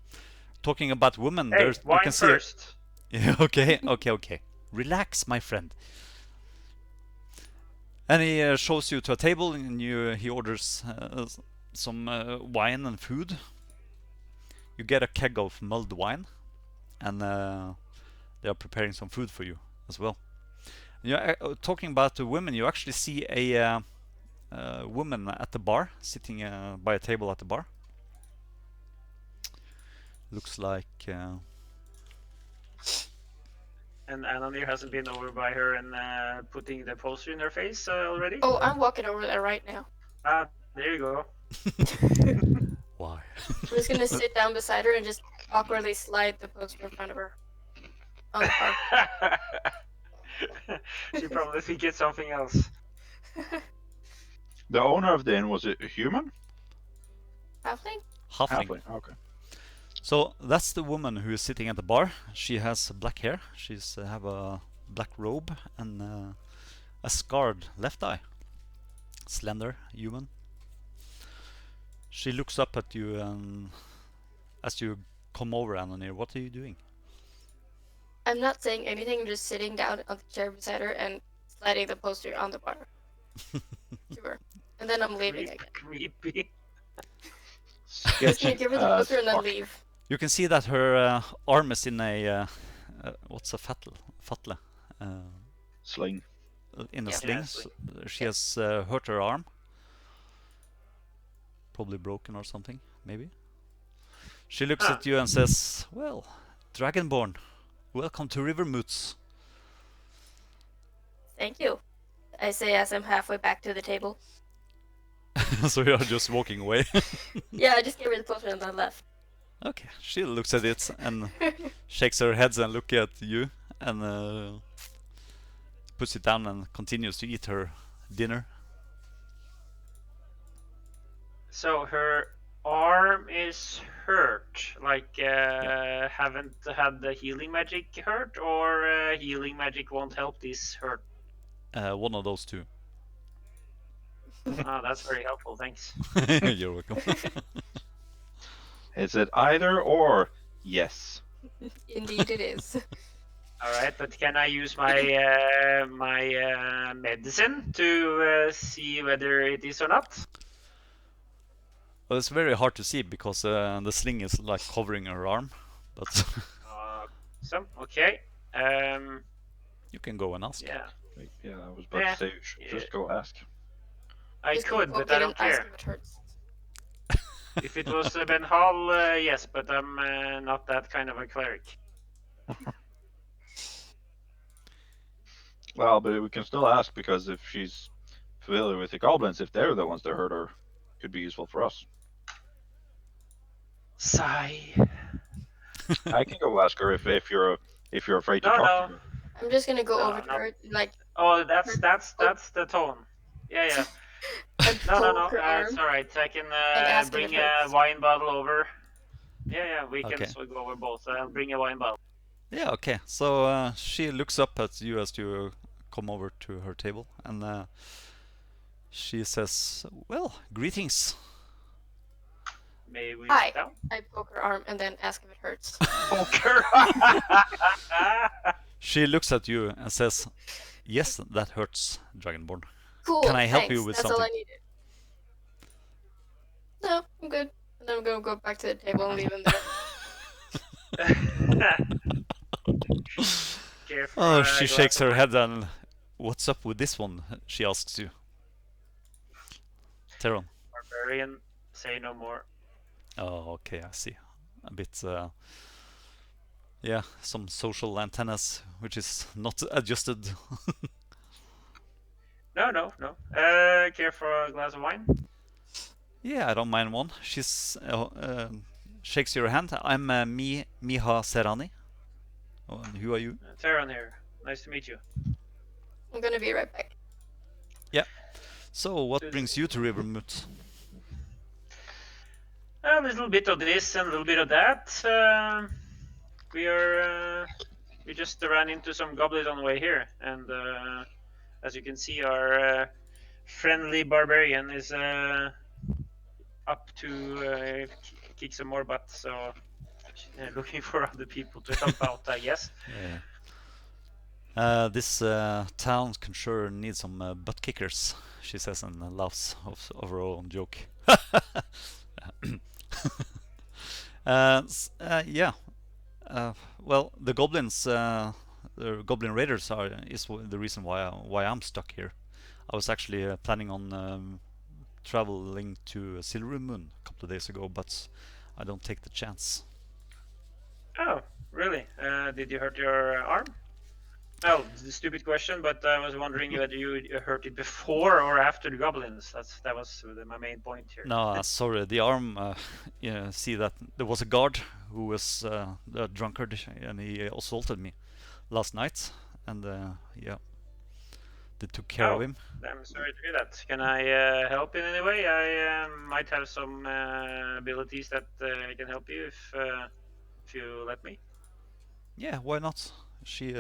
Talking about women, hey, there's wine you can first. Yeah, okay. Relax, my friend. And he shows you to a table, and he orders some wine and food. You get a keg of mulled wine, and they are preparing some food for you as well. You're talking about the women. You actually see a woman at the bar, sitting by a table at the bar. Looks like... And Ananir hasn't been over by her and putting the poster in her face already? Oh, I'm walking over there right now. Ah, there you go. Why? I'm just gonna sit down beside her and just awkwardly slide the poster in front of her. On the bar. She probably think it's something else. The owner of the inn, was it a human? Halfling? Halfling. Okay. So that's the woman who is sitting at the bar. She has black hair. She's have a black robe and a scarred left eye. Slender human. She looks up at you and as you come over, Anonir, what are you doing? I'm not saying anything, I'm just sitting down on the chair beside her and sliding the poster on the bar. To her. And then I'm leaving again. Creepy. Just gonna Sketchy give her the as poster and then fuck. leave. You can see that her arm is in a what's a fatle? Sling. In a Yeah. sling. Yeah, So she has hurt her arm. Probably broken or something, maybe. She looks Ah. at you and says, "Well, Dragonborn, welcome to Rivermoots." Thank you. I say as I'm halfway back to the table. So you're just walking away. Yeah, I just gave her the poster and then left. Okay, she looks at it and shakes her head and looks at you and puts it down and continues to eat her dinner. So her arm is hurt. Like, haven't had the healing magic hurt, or healing magic won't help this hurt? One of those two. Oh, that's very helpful. Thanks. You're welcome. Is it either or? Yes. Indeed it is. All right, but can I use my medicine to see whether it is or not? Well, it's very hard to see because the sling is like covering her arm, but Okay. you can go and ask. Yeah, Wait, yeah, I was about Yeah. to say, you should just go ask. I Just could, poke but I it don't and ask care. if it hurts. If it was Ben Hall, yes, but I'm not that kind of a cleric. Well, but we can still ask because if she's familiar with the goblins, if they're the ones that hurt her, could be useful for us. Sigh. I can go ask her if you're afraid to No, talk no. to her. I'm just gonna go No, over to no. her, like, Oh, that's the tone. Yeah. and No, poke her arm. it's all right. I can ask if bring it a hurts. wine bottle over. Yeah, we can Okay. go over both. I'll bring a wine bottle. Yeah, okay. So she looks up at you as you come over to her table and she says, "Well, greetings." May we Hi. sit down? I poke her arm and then ask if it hurts. Poker. She looks at you and says, "Yes, that hurts, Dragonborn." Cool. Can I help thanks. you with That's all I something? needed. No, I'm good. And then I'm gonna go back to the table and leave him there. Care for Oh, a she glass shakes of her wine? head and, "What's up with this one?" she asks you. Teron. Barbarian, say no more. Oh, okay, I see. A bit, yeah, some social antennas which is not adjusted. No. Care for a glass of wine? Yeah, I don't mind one. She's shakes your hand. I'm Miha Serani. Oh, and who are you? Taron here. Nice to meet you. I'm gonna be right back. So, what brings you to Rivermoot? A little bit of this and a little bit of that. We just ran into some goblins on the way here, and as you can see, our friendly barbarian is up to kick some more butt. So looking for other people to help out, I guess. Yeah. This town can sure need some butt kickers, she says and laughs of her own joke. Yeah. Well, the goblins, the goblin raiders is the reason why I'm stuck here. I was actually planning on traveling to Silver Moon a couple of days ago, but I don't take the chance. Oh, really? Did you hurt your arm? Well, it's a stupid question, but I was wondering whether you hurt it before or after the goblins. That was my main point here. No, sorry, the arm. See that there was a guard who was a drunkard, and he assaulted me last night, and yeah, They took care of Oh. him. I'm sorry to hear that. Can I help in any way? I might have some abilities that can help you if you let me. Yeah, why not? She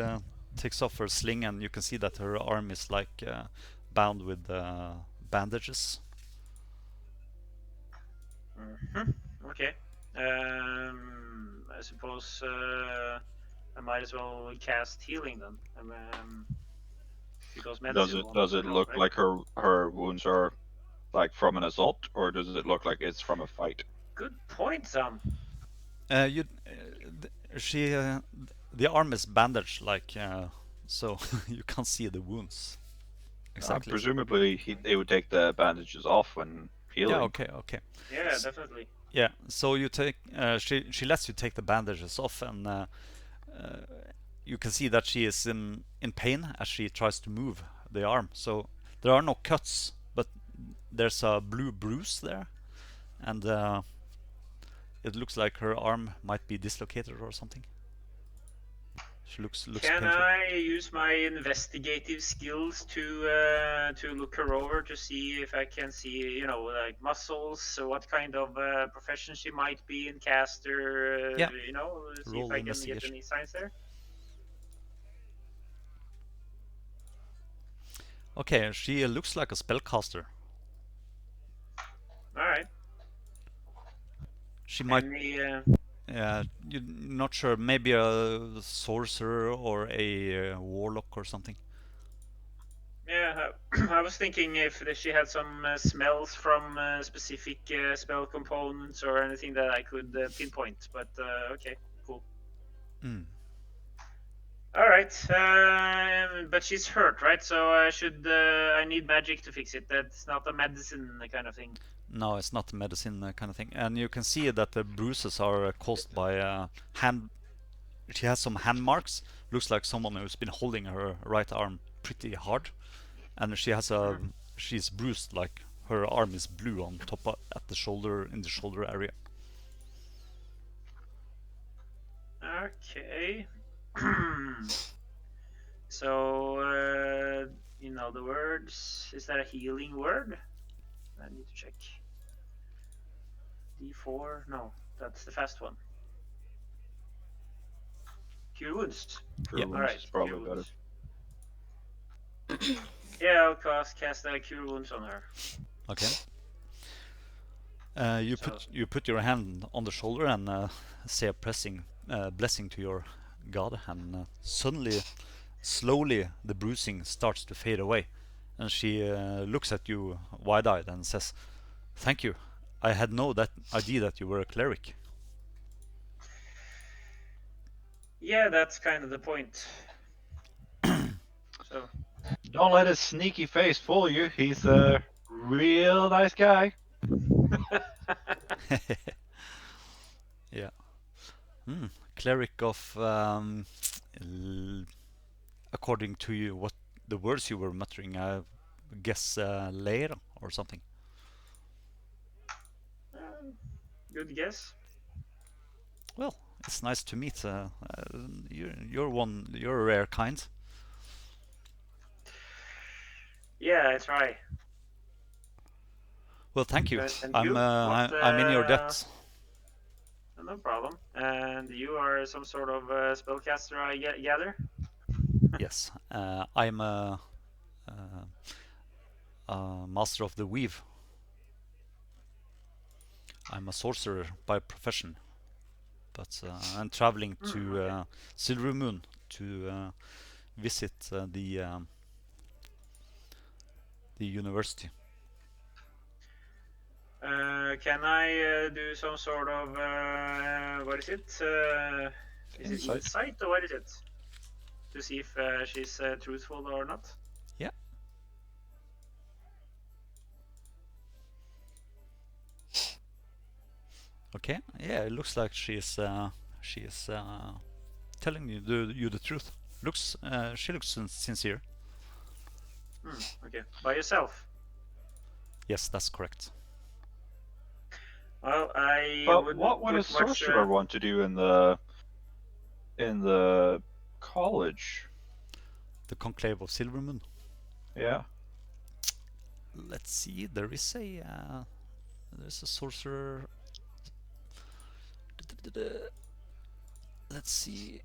takes off her sling, and you can see that her arm is like bound with bandages. Okay. I suppose I might as well cast healing then. Because medicine won't Does it help, look right? like her wounds are like from an assault, or does it look like it's from a fight? Good point, Sam. The arm is bandaged, like so you can't see the wounds exactly. Presumably, they would take the bandages off when healing. Yeah. Okay. Yeah, definitely. Yeah. So you take. She lets you take the bandages off, and you can see that she is in pain as she tries to move the arm. So there are no cuts, but there's a blue bruise there, and it looks like her arm might be dislocated or something. She looks Can painful. I use my investigative skills to look her over to see if I can see, like muscles, what kind of profession she might be in, caster, Yeah. see Roll if I can get investigation. any signs there? Okay, she looks like a spellcaster. All right. She might. Any, You're not sure. Maybe a sorcerer or a warlock or something. yeah, I was thinking if she had some smells from specific spell components or anything that I could pinpoint. But okay, cool. Mm. All right, but she's hurt, right? So I need magic to fix it. That's not a medicine kind of thing. No, it's not medicine kind of thing. And you can see that the bruises are caused by hand. She has some hand marks. Looks like someone who's been holding her right arm pretty hard, and she has a. She's bruised, like her arm is blue on top at the shoulder, in the shoulder area. Okay. So the words. Is that a healing word? I need to check. D4? No, that's the fast one. Cure wounds. Cure wounds is probably better. Yeah, I'll cast cure wounds on her. Okay. You put your hand on the shoulder and say a blessing to your god, and suddenly, slowly, the bruising starts to fade away, and she looks at you wide-eyed and says, "Thank you. I had no idea that you were a cleric." Yeah, that's kind of the point. So. Don't let his sneaky face fool you. He's a real nice guy. Yeah. Cleric of, according to you, what the words you were muttering, I guess Leir or something. Good guess. Well, it's nice to meet. You're a rare kind. Yeah, I try. Well, thank you. And I'm you? I'm in your debt. No problem. And you are some sort of spellcaster, I gather? Yes, I'm a master of the weave. I'm a sorcerer by profession, but I'm traveling to Silvermoot to visit the university. Can I do some sort of what is it? Is it insight or what is it? To see if she's truthful or not? Yeah. Okay. Yeah, it looks like she is telling you the truth. She looks sincere. Okay. By yourself? Yes, that's correct. Well, But what would a sorcerer want to do in the college? The Conclave of Silvermoot. Yeah. Let's see. There's a sorcerer. Let's see.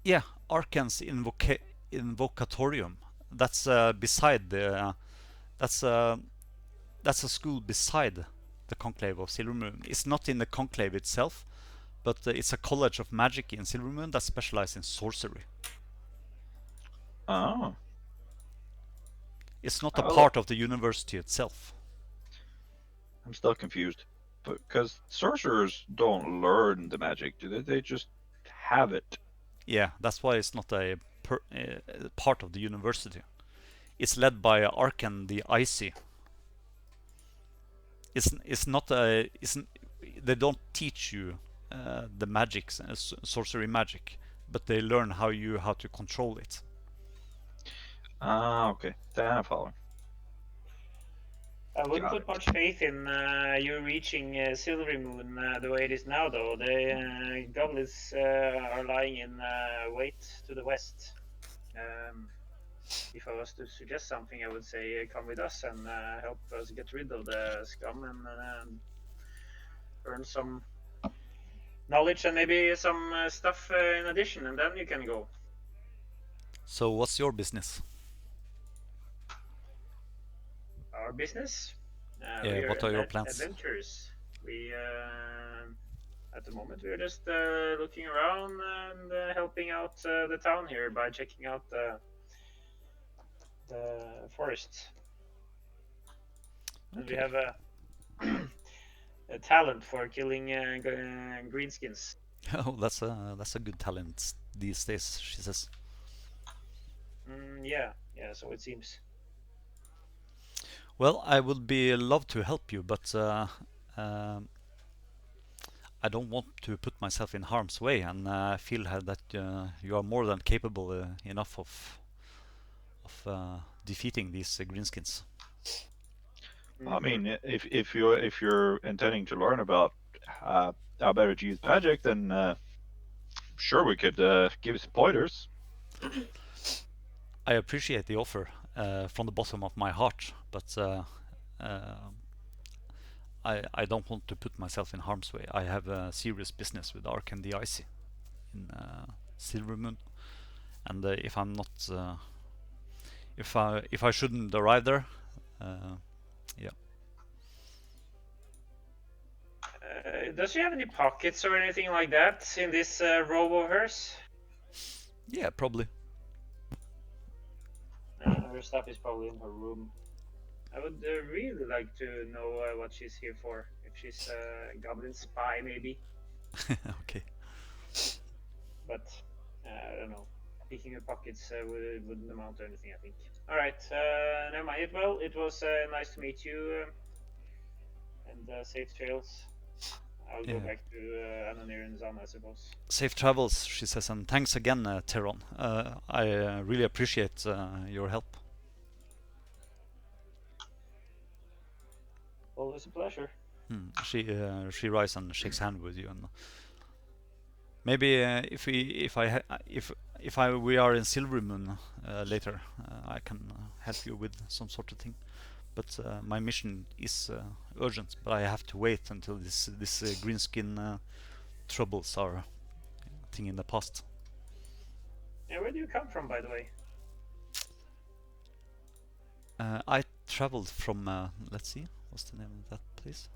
Yeah, Arcan's Invocatorium. That's beside the. That's a school beside the Conclave of Silvermoon. It's not in the Conclave itself, but it's a college of magic in Silvermoon that specializes in sorcery. Oh. It's not a Oh, part of the university itself. I'm still confused. Because sorcerers don't learn the magic, do they? They just have it. Yeah, that's why it's not a part of the university. It's led by Arcan the Icy. It's not a they don't teach you the magics, sorcery magic, but they learn how to control it. Ah, okay. Then I'm following. I wouldn't Got put much faith in you reaching Silvermoon the way it is now, though. The goblins are lying in wait to the west. If I was to suggest something, I would say come with us and help us get rid of the scum and earn some knowledge and maybe some stuff in addition, and then you can go. So what's your business? Our business? Yeah, what are your plans? Adventurers. We at the moment we're just looking around and helping out the town here by checking out the forest. And we Okay. have a talent for killing greenskins. Oh, that's a good talent these days, she says. Yeah, so it seems. Well, I would be love to help you, but I don't want to put myself in harm's way, and I feel that you are more than capable enough of defeating these greenskins. I mean, if you're intending to learn about how better to use magic, then sure we could give you some pointers. I appreciate the offer from the bottom of my heart, but I don't want to put myself in harm's way. I have a serious business with Ark and the Icy in Silvermoon, and if I'm not, if I shouldn't arrive there, yeah. Does she have any pockets or anything like that in this robe of hers? Yeah, probably. Her stuff is probably in her room. I would really like to know what she's here for. If she's a goblin spy, maybe. Okay. But I don't know. Picking her pockets wouldn't amount to anything, I think. All right, never mind. Well, it was nice to meet you, and safe trails. I'll go back to Ananir and Zan, I suppose. Safe travels, she says, and thanks again, Teron. I really appreciate your help. Always a pleasure. She rises and shakes hand with you, and maybe if we are in Silvermoon later, I can help you with some sort of thing. But my mission is urgent. But I have to wait until this greenskin troubles are a thing in the past. Yeah, where do you come from, by the way? I traveled from. Let's see, what's the name of that place?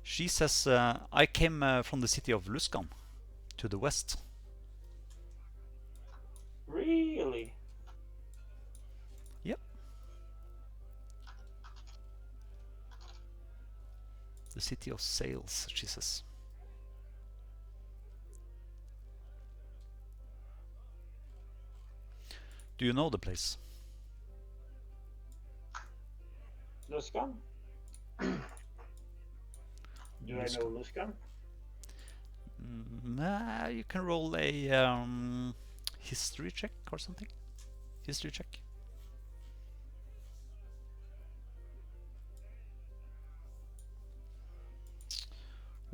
She says I came from the city of Luskan, to the west. Really? Yep. The city of sails, she says. Do you know the place? Luskan? Do I know Luskan? You can roll a history check or something. History check.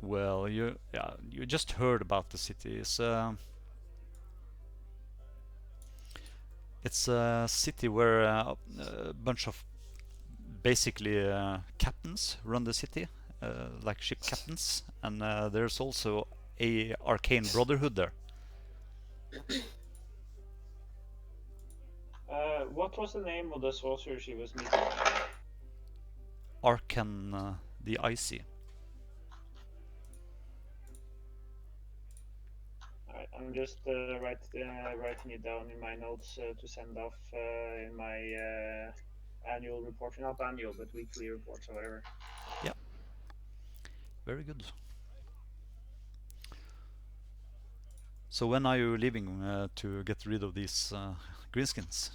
Well, you just heard about the city. It's a city where a bunch of basically captains run the city, like ship captains, and there's also a arcane brotherhood there. What was the name of the sorcerer she was meeting? Arcan the Icy. Alright, I'm just writing it down in my notes to send off in my annual report. Not annual, but weekly reports or whatever. Very good. So when are you leaving to get rid of these greenskins?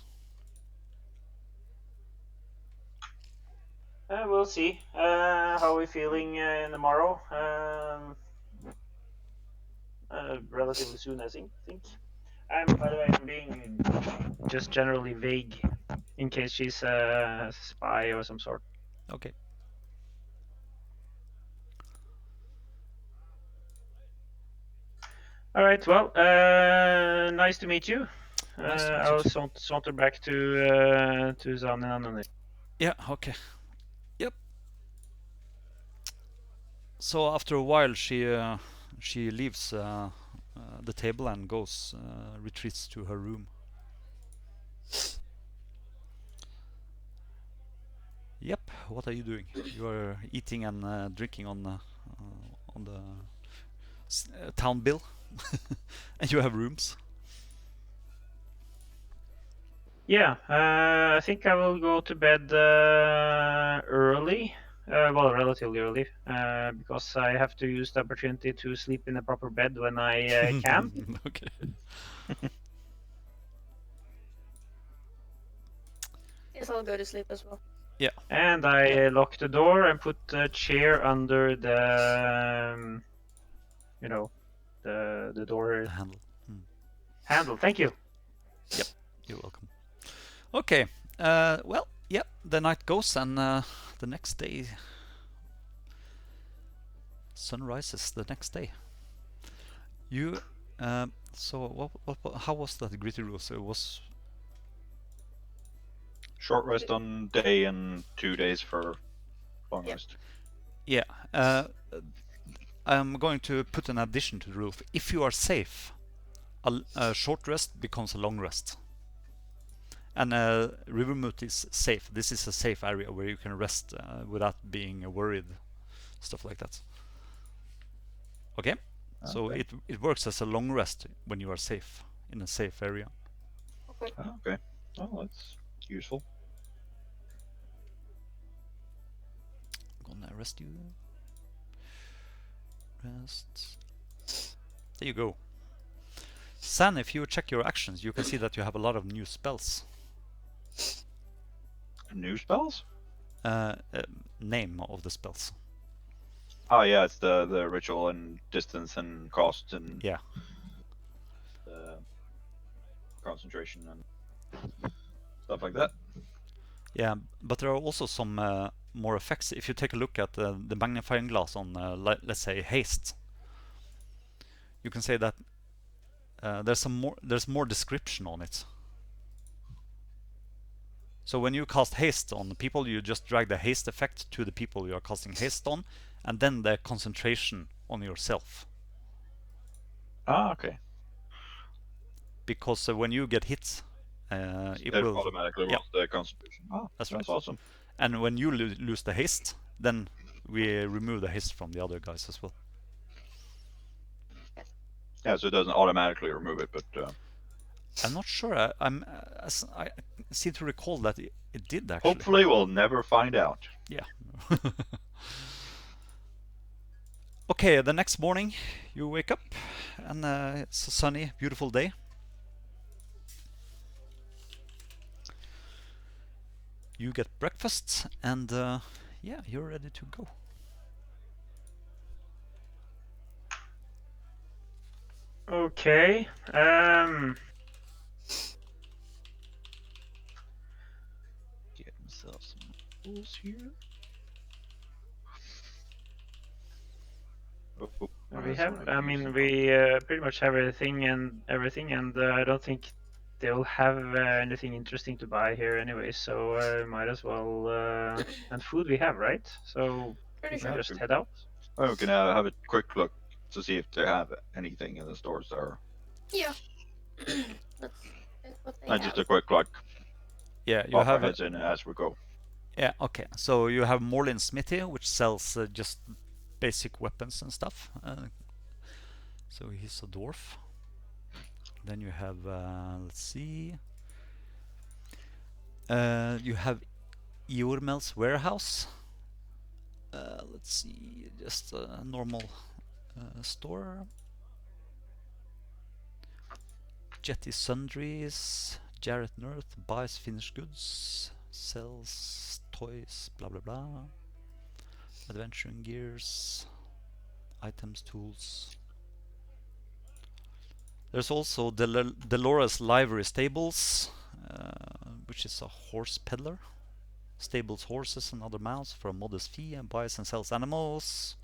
We'll see how we're feeling tomorrow. Relatively soon, I think. By the way, I'm being just generally vague in case she's a spy or some sort. Okay. All right. Well, nice to meet you. Nice to meet you I'll too. saunter back to Soranna. Yeah, okay. Yep. So after a while, she leaves the table and goes retreats to her room. Yep. What are you doing? You are eating and drinking on the town bill, and you have rooms. Yeah, I think I will go to bed early. Well, relatively early, because I have to use the opportunity to sleep in a proper bed when I can. Okay. Guess I'll go to sleep as well. And I lock the door and put the chair under the, the door The handle. handle. Thank you. You're welcome. Okay. Well, yep. The night goes, and the next day, sun rises. The next day. You. So how was that gritty rules? It was Short rest on day and 2 days for long Yep. rest. yeah. I'm going to put an addition to the rule. If you are safe, a short rest becomes a long rest. And Rivermoot is safe. This is a safe area where you can rest without being worried, stuff like that. Okay? So Okay. it works as a long rest when you are safe in a safe area. Okay. Okay. Well, that's useful. I'm gonna rest you. Rest. There you go. San, if you check your actions, you can see that you have a lot of new spells. New spells? Name of the spells. Oh yeah, it's the ritual and distance and cost and Yeah. Concentration and stuff like that. Yeah, but there are also some more effects. If you take a look at the magnifying glass on, let's say, haste, you can say that there's more description on it. So when you cast haste on the people, you just drag the haste effect to the people you are casting haste on, and then the concentration on yourself. Ah, okay. Because when you get hit, it It will automatically rolls the concentration. Oh, That's that's right. awesome. And when you lose the haste, then we remove the haste from the other guys as well. Yeah, so it doesn't automatically remove it, but I'm not sure. I seem to recall that it did actually. hopefully we'll never find out. Yeah. Okay, the next morning you wake up and it's a sunny, beautiful day. You get breakfast and yeah, you're ready to go. Okay. Get myself some tools here. Oh, We that's have, only I using mean, one. we pretty much have everything, and I don't think they'll have anything interesting to buy here anyway. So might as well. And food we have, right? So Pretty we can sure. just head out. Oh, we can have a quick look to see if they have anything in the stores there. Yeah. Let's check what they And have. just a quick like Yeah, you pop our have heads in as we go. yeah, okay. So you have Morlin Smithy, which sells just basic weapons and stuff. So he's a dwarf. Then you have, let's see, you have Eormel's warehouse. Let's see, just a normal store. Jetty Sundries, Jarrett North buys finished goods, sells toys, blah blah blah. Adventuring gears, items, tools. There's also Dolores Livery Stables, which is a horse peddler. Stables horses and other mounts for a modest fee and buys and sells animals.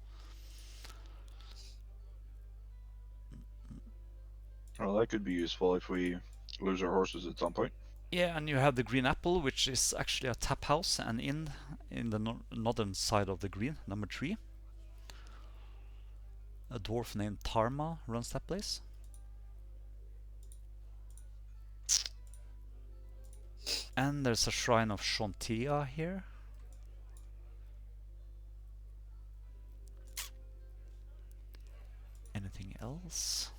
Well, that could be useful if we lose our horses at some point. Yeah, and you have the Green Apple, which is actually a tap house and inn in the northern side of the green, number 3. A dwarf named Tarma runs that place. And there's a shrine of Shontia here. Anything else?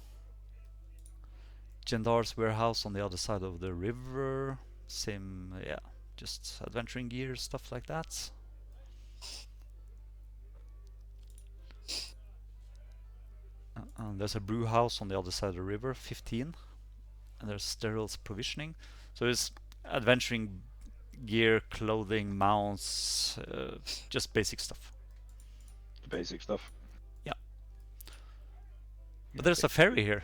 Jendar's warehouse on the other side of the river. Same, yeah, just adventuring gear, stuff like that. There's a brew house on the other side of the river, 15. And there's Steril's provisioning. So it's adventuring gear, clothing, mounts, just basic stuff. The basic stuff. Yeah. But there's a ferry here.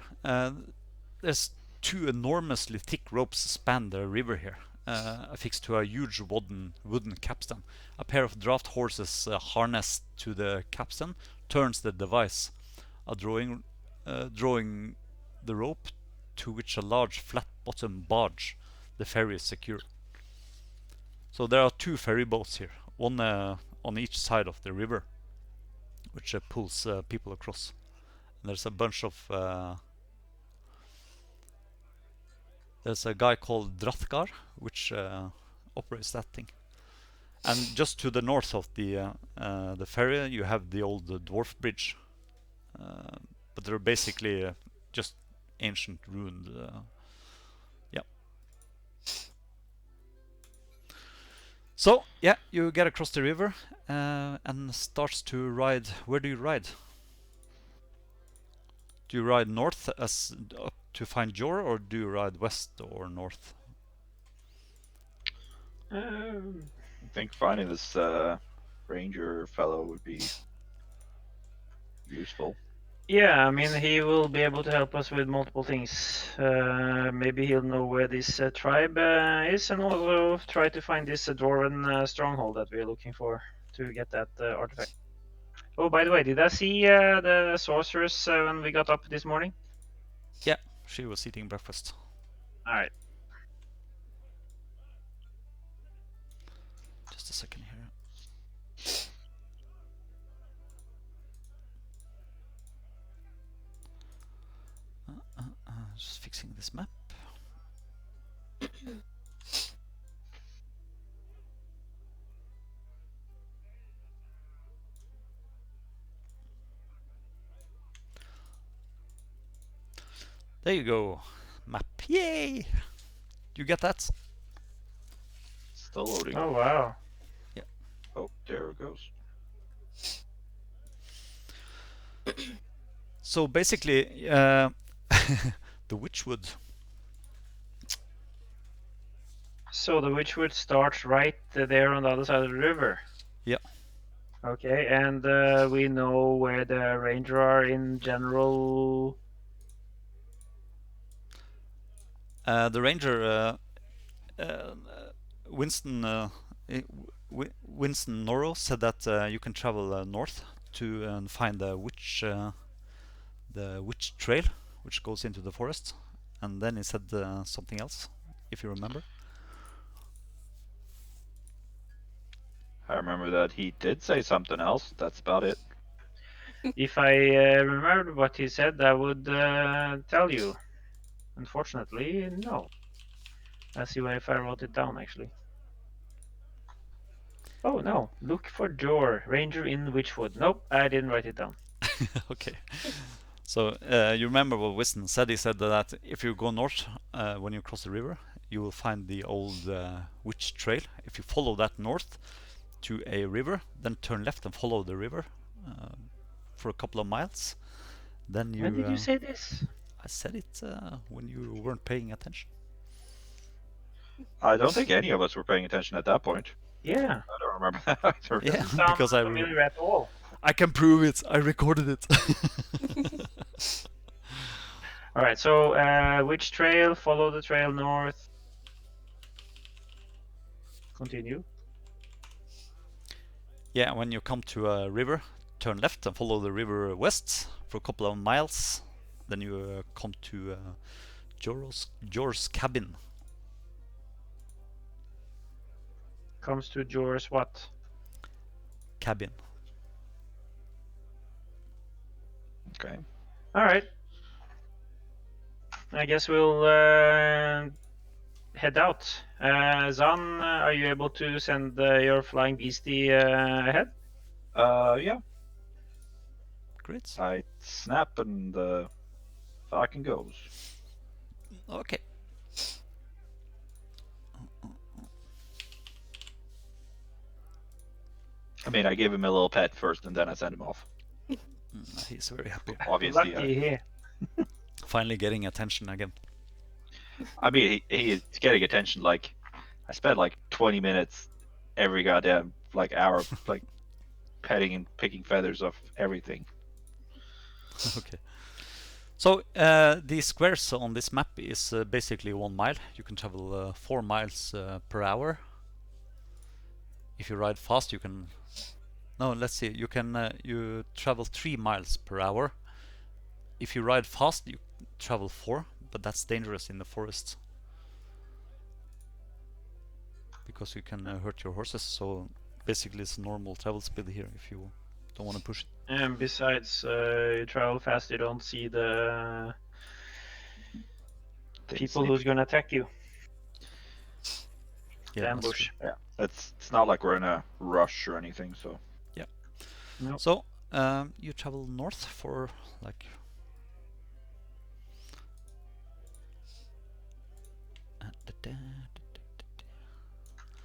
There's 2 enormously thick ropes span the river here, affixed to a huge wooden capstan. A pair of draft horses harnessed to the capstan turns the device, drawing the rope to which a large flat-bottomed barge the ferry is secured. So there are 2 ferry boats here, one on each side of the river, which pulls people across. And there's a bunch of there's a guy called Drathgar, which operates that thing. And just to the north of the ferry, you have the old dwarf bridge. But they're basically just ancient ruined. Yeah. So yeah, you get across the river and starts to ride. Where do you ride? Do you ride north as up to find Jor, or do you ride west or north? I think finding this ranger fellow would be useful. Yeah, I mean, he will be able to help us with multiple things. Maybe he'll know where this tribe is, and also try to find this dwarven stronghold that we're looking for to get that artifact. Oh, by the way, did I see the sorceress when we got up this morning? Yeah, she was eating breakfast. All right. Just a second here. Just fixing this map. There you go. Map. Yay! You get that? Still loading. Oh wow. Oh, there it goes. So basically, the Witchwood. So the Witchwood starts right there on the other side of the river. Yeah. Okay, and we know where the ranger are in general. The ranger, Winston, Winston Norro said that you can travel north to find the witch trail, which goes into the forest, and then he said something else, if you remember. I remember that he did say something else. That's about it. If I remembered what he said, I would tell you. Unfortunately, no. Let's see if I wrote it down, actually. Oh, no. Look for Jor, ranger in Witchwood. Nope, I didn't write it down. Okay. So you remember what Wiston said? He said that if you go north when you cross the river, you will find the old witch trail. If you follow that north to a river, then turn left and follow the river for a couple of miles. Then you. When did you say this? I said it when you weren't paying attention. I don't think any of us were paying attention at that point. Yeah. I don't remember that either. Yeah, Doesn't sound because I familiar at all. I can prove it. I recorded it. All right, so which trail? Follow the trail north. Continue. Yeah, when you come to a river, turn left and follow the river west for a couple of miles. Then you come to Jor's cabin. Comes to Jor's what? Cabin. Okay. All right. I guess we'll head out. Zan, are you able to send your flying beastie ahead? Yeah. Great. I snap and the falcon goes. Okay. I mean, I give him a little pet first, and then I send him off. He's very happy. Obviously, Lucky here. Finally getting attention again. I mean, he's getting attention. Like, I spent like 20 minutes every goddamn like hour, like petting and picking feathers off everything. Okay. So the squares on this map is basically 1 mile. You can travel 4 miles per hour. If you ride fast, you can. No, let's see. You can you travel 3 miles per hour. If you ride fast, you travel 4, but that's dangerous in the forest because you can hurt your horses. So basically, it's normal travel speed here if you don't want to push it. And besides, you travel fast, you don't see the people who's gonna attack you. Yeah, The that's ambush. true. Yeah, it's not like we're in a rush or anything. So Nope. So you travel north for like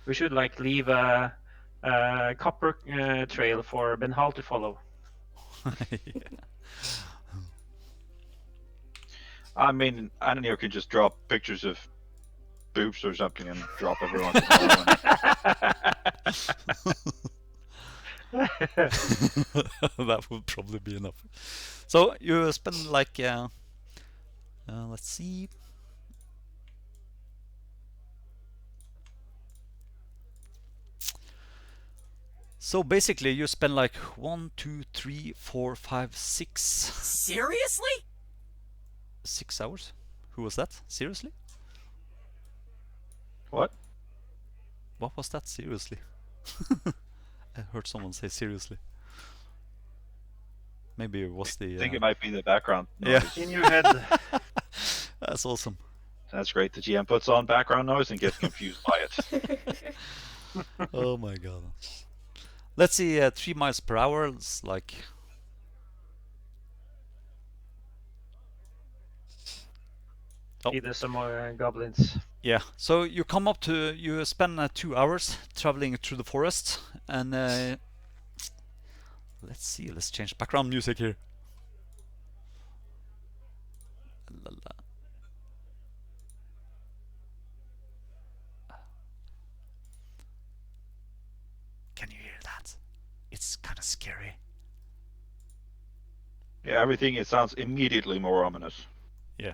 We should like leave a copper trail for Ben Hall to follow. I mean, Anitah can just drop pictures of boobs or something and drop everyone. In that would probably be enough. So you spend like let's see. So basically, you spend like 1, 2, 3, 4, 5, 6. Seriously? 6 hours? Who was that? Seriously? What? What was that? Seriously? I heard someone say seriously. Maybe it was the. I think it might be the background Yeah. noise. In your head. That's awesome. That's great. The GM puts on background noise and gets confused by it. Oh my god. Let's see, 3 miles per hour. It's like. Oh. Either some more goblins. Yeah, so you come up to, you spend 2 hours traveling through the forest, and let's see, let's change background music here. La la. Can you hear that? It's kind of scary. Yeah, everything, it sounds immediately more ominous. Yeah.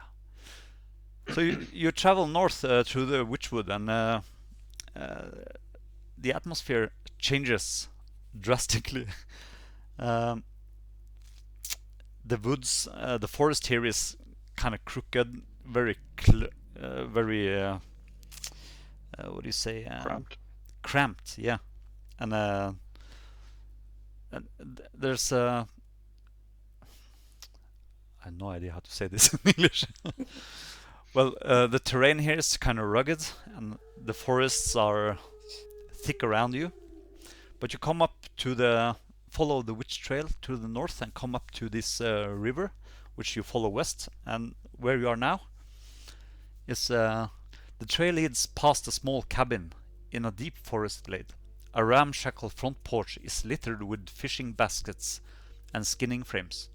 So you travel north through the Witchwood, and the atmosphere changes drastically. Um, the woods, the forest here is kind of crooked, very, what do you say? Cramped. Cramped, yeah. And there's I have no idea how to say this in English. Well, the terrain here is kind of rugged, and the forests are thick around you. But you come up to follow the witch trail to the north and come up to this river, which you follow west. And where you are now is the trail leads past a small cabin in a deep forest glade. A ramshackle front porch is littered with fishing baskets and skinning frames.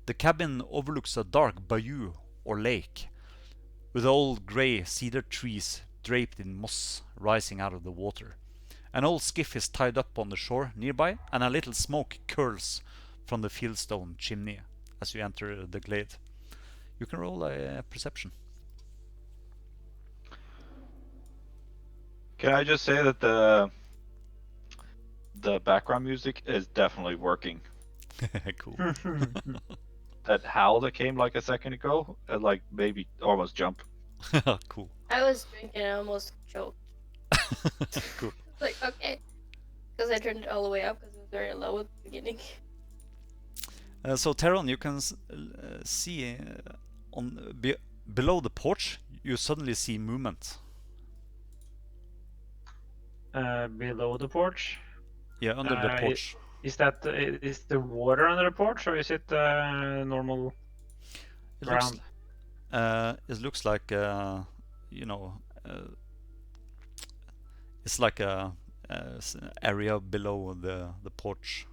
The cabin overlooks a dark bayou or lake, with old grey cedar trees draped in moss rising out of the water. An old skiff is tied up on the shore nearby, and a little smoke curls from the fieldstone chimney as you enter the glade. You can roll a perception. Can I just say that the background music is definitely working. Cool. That howl that came like a second ago, like maybe almost jump. Cool. I was drinking and I almost choked. Cool. Like, okay. Because I turned it all the way up because it was very low at the beginning. So Teron, you can see below the porch, you suddenly see movement. Below the porch. Yeah, under the porch. Is the water under the porch, or is it normal It ground? looks like it's like a area below the porch,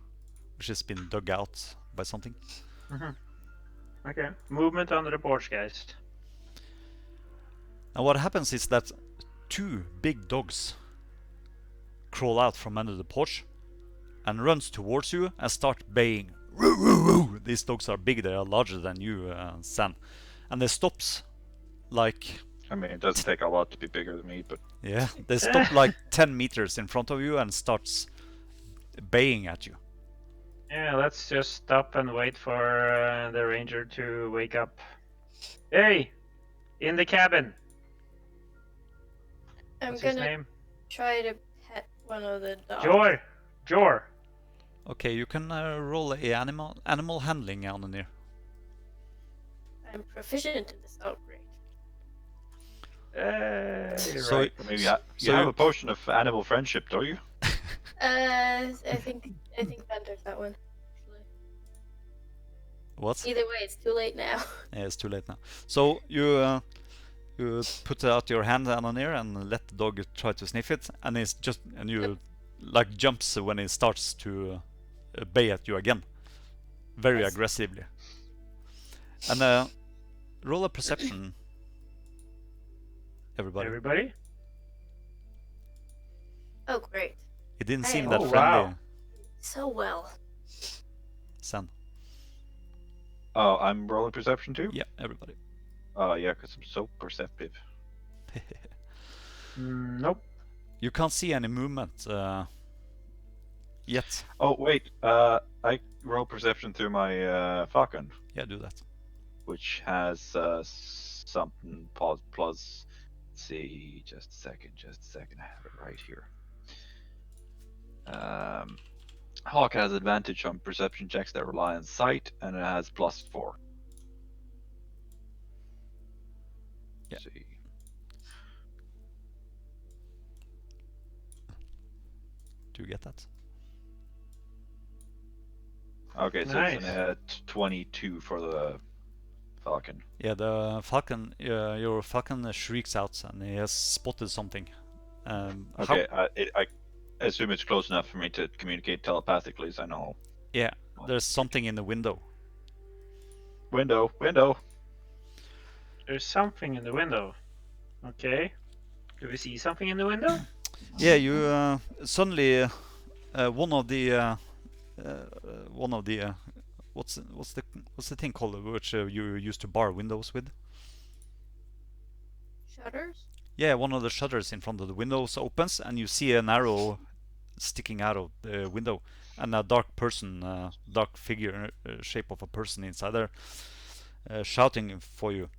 which has been dug out by something. Okay, movement under the porch, guys. And what happens is that two big dogs crawl out from under the porch and runs towards you and start baying. Roo, roo, roo. These dogs are big, they are larger than you, San. And they stops like... I mean, it doesn't take a lot to be bigger than me, but Yeah, they stop like 10 meters in front of you and starts baying at you. Yeah, let's just stop and wait for the ranger to wake up. Hey, in the cabin. I'm What's his gonna name? try to pet one of the dogs. Jor. Okay, you can roll a animal handling on here. I'm proficient in this. Oh, great. You're So- right. maybe you have a potion of animal friendship, don't you? I think Ben took that one. Actually. What? Either way, it's too late now. Yeah, it's too late now. So you put out your hand on here and let the dog try to sniff it, and you like jumps when it starts to bay at you again, very Yes. aggressively. And roll a perception, everybody. Everybody? Oh, great. It didn't Hey. seem that Oh, friendly, wow. So well. San. Oh, I'm rolling perception too? Yeah, everybody. Oh, yeah, because I'm so perceptive. Nope. You can't see any movement yet. Oh, wait, I roll perception through my falcon, Yeah, do that. which has something plus. Let's see, just a second. I have it right here. Hawk has advantage on perception checks that rely on sight, and it has +4. Yeah. Let's see. Do you get that? Okay, so Nice. it's an 22 for the falcon. Yeah, the falcon, your falcon shrieks out, and he has spotted something. Okay, I assume it's close enough for me to communicate telepathically, so I know. Yeah, there's something in the window. Window. There's something in the window. Okay. Do we see something in the window? Yeah, you suddenly one of the what's the thing called which you used to bar windows with? Shutters? Yeah, one of the shutters in front of the windows opens, and you see an arrow sticking out of the window, and a dark person, dark figure, shape of a person inside there, shouting for you.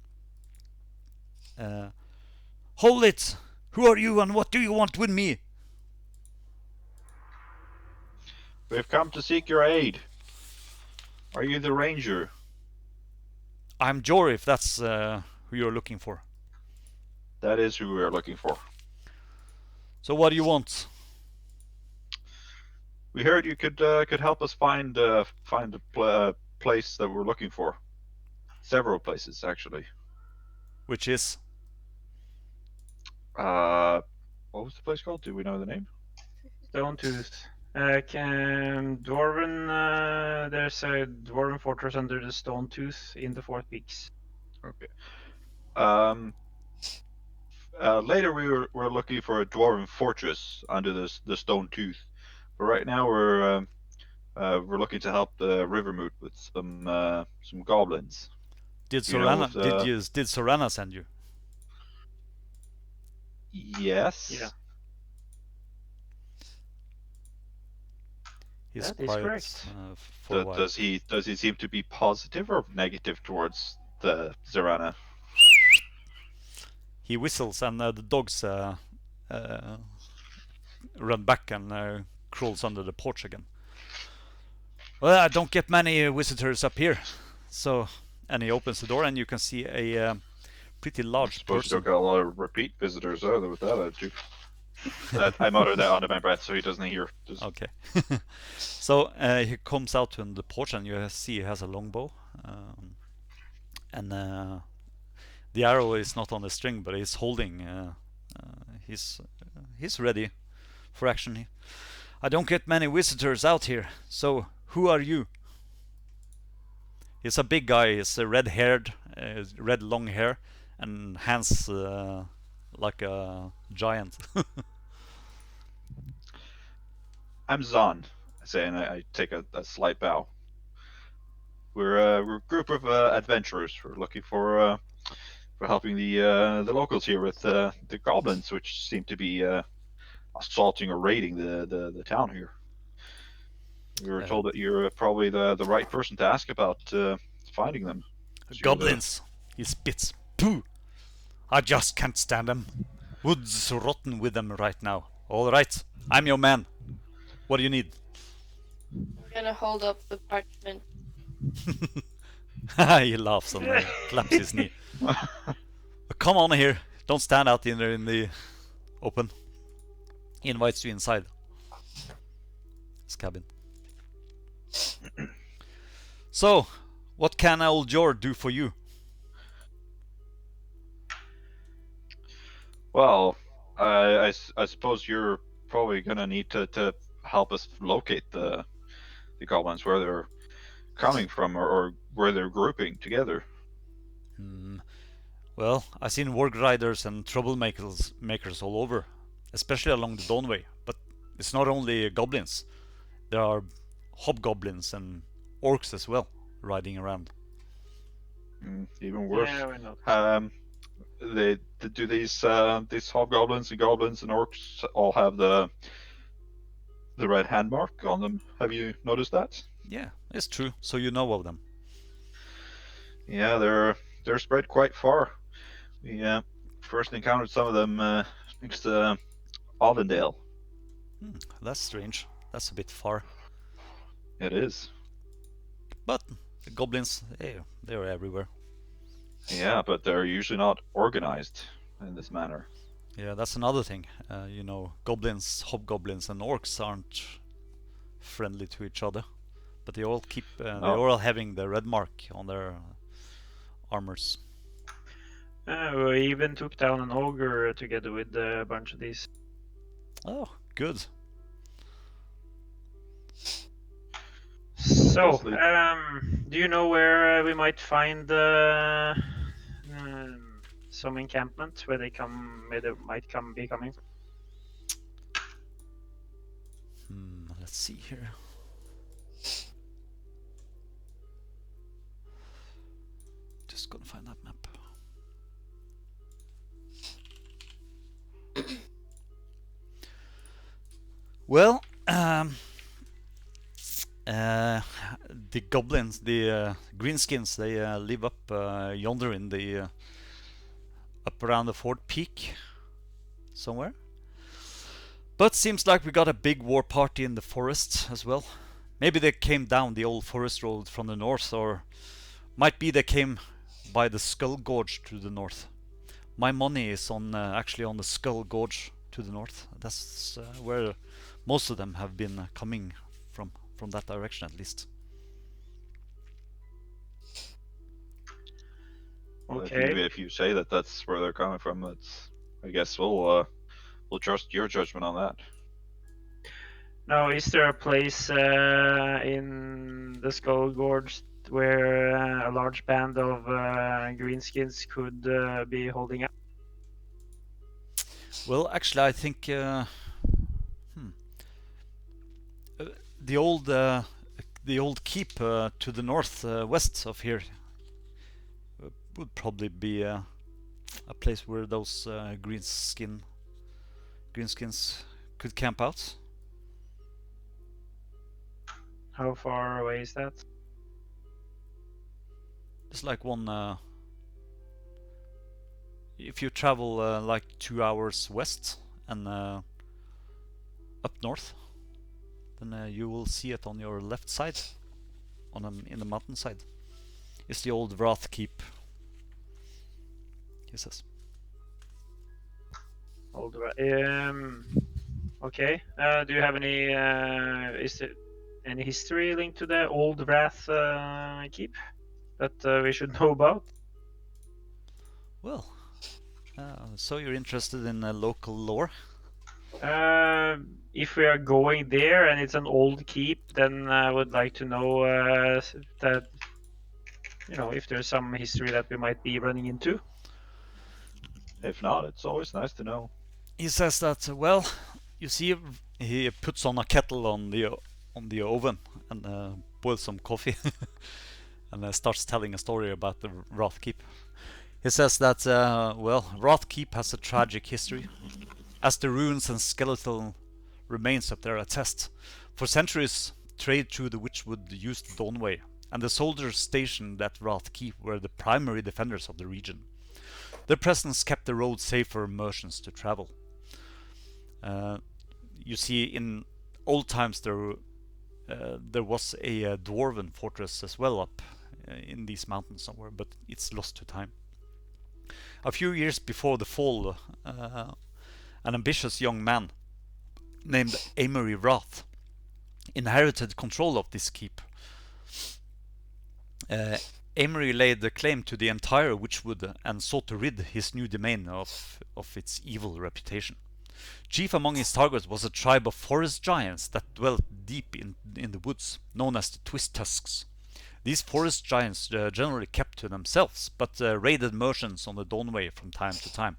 Hold it! Who are you and what do you want with me? We've come to seek your aid. Are you the ranger? I'm Jor, if that's who you're looking for. That is who we are looking for. So what do you want? We heard you could help us find a place that we're looking for. Several places, actually. Which is? What was the place called? Do we know the name? Stone Tooth. Dwarven. There's a dwarven fortress under the Stone Tooth in the Fourth Peaks. Okay. Later we were looking for a dwarven fortress under the Stone Tooth, but right now we're looking to help the Rivermoot with some goblins. Did You know, Soranna did Soranna send you? Yes. Yeah. He's That is quiet correct. for a while. Does he seem to be positive or negative towards the Soranna? He whistles and the dogs run back and crawls under the porch again. Well, I don't get many visitors up here, so. And he opens the door and you can see a pretty large I suppose you person. don't get a lot of repeat visitors either with that attitude. I muttered that under my breath so he doesn't hear. Just... Okay. So he comes out on the porch and you see he has a longbow. And the arrow is not on the string, but he's holding. He's ready for action. I don't get many visitors out here, so who are you? He's a big guy. He's red-haired, red long hair, and hands like a giant. I'm Zahn, I say, and I take a slight bow. We're a group of adventurers. We're looking for helping the locals here with the goblins, which seem to be assaulting or raiding the town here. We were told that you're probably the right person to ask about finding them. Goblins! He spits. Pooh! I just can't stand them. Wood's rotten with them right now. Alright, I'm your man. What do you need? We're gonna hold up the parchment. He laughs and claps his knee. Come on here. Don't stand out in there in the open. He invites you inside his cabin. So, what can old Jor do for you? Well, I suppose you're probably gonna need to help us locate the goblins, where they're coming from or where they're grouping together. Well, I've seen warg riders and troublemakers all over, especially along the Dawnway. But it's not only goblins. There are hobgoblins and orcs as well riding around. Even worse. Yeah, why not? Do these hobgoblins and goblins and orcs all have the red hand mark on them? Have you noticed that? Yeah, it's true. So you know of them. Yeah, they're spread quite far. We first encountered some of them next to Avondale. That's strange. That's a bit far. It is. But the goblins, they're everywhere. Yeah, but they're usually not organized in this manner. Yeah, that's another thing. Goblins, hobgoblins, and orcs aren't friendly to each other, but they all keep. They're all having the red mark on their armors. We even took down an ogre together with a bunch of these. Oh, good. So, do you know where we might find some encampment where they might be coming from? Let's see here. Just gonna find that map. Well, the goblins, the greenskins, they live up yonder in the up around the fort peak somewhere. But seems like we got a big war party in the forest as well. Maybe they came down the old forest road from the north, or might be they came by the Skull Gorge to the north. My money is on actually on the Skull Gorge to the north. That's where most of them have been coming from that direction at least. Well, Okay. if you say that that's where they're coming from, I guess we'll trust your judgment on that. Now, is there a place in the Skull Gorge where a large band of greenskins could be holding out? Well, actually, I think the old keep to the north west of here would probably be a place where those greenskins could camp out. How far away is that? It's like one. If you travel like 2 hours west and up north, then you will see it on your left side, in the mountainside. It's the old Wrath Keep, he says. Okay. Do you have any? Is there any history linked to the old Wrath keep that we should know about? Well, so you're interested in local lore? If we are going there and it's an old keep, then I would like to know that if there's some history that we might be running into. If not, it's always nice to know. He says that, well, you see, he puts on a kettle on the oven and boils some coffee and starts telling a story about the Wrath Keep. He says that, well, Wrath Keep has a tragic history, as the ruins and skeletal remains up there attest. For centuries, trade through the Witchwood used the Dawnway, and the soldiers stationed at Wrath Keep were the primary defenders of the region. Their presence kept the road safe for merchants to travel. You see, in old times there was a dwarven fortress as well up in these mountains somewhere, but it's lost to time. A few years before the fall, an ambitious young man named Amory Wrath inherited control of this keep. Amory laid the claim to the entire Witchwood and sought to rid his new domain of its evil reputation. Chief among his targets was a tribe of forest giants that dwelt deep in the woods, known as the Twist Tusks. These forest giants generally kept to themselves, but raided merchants on the Dawnway from time to time.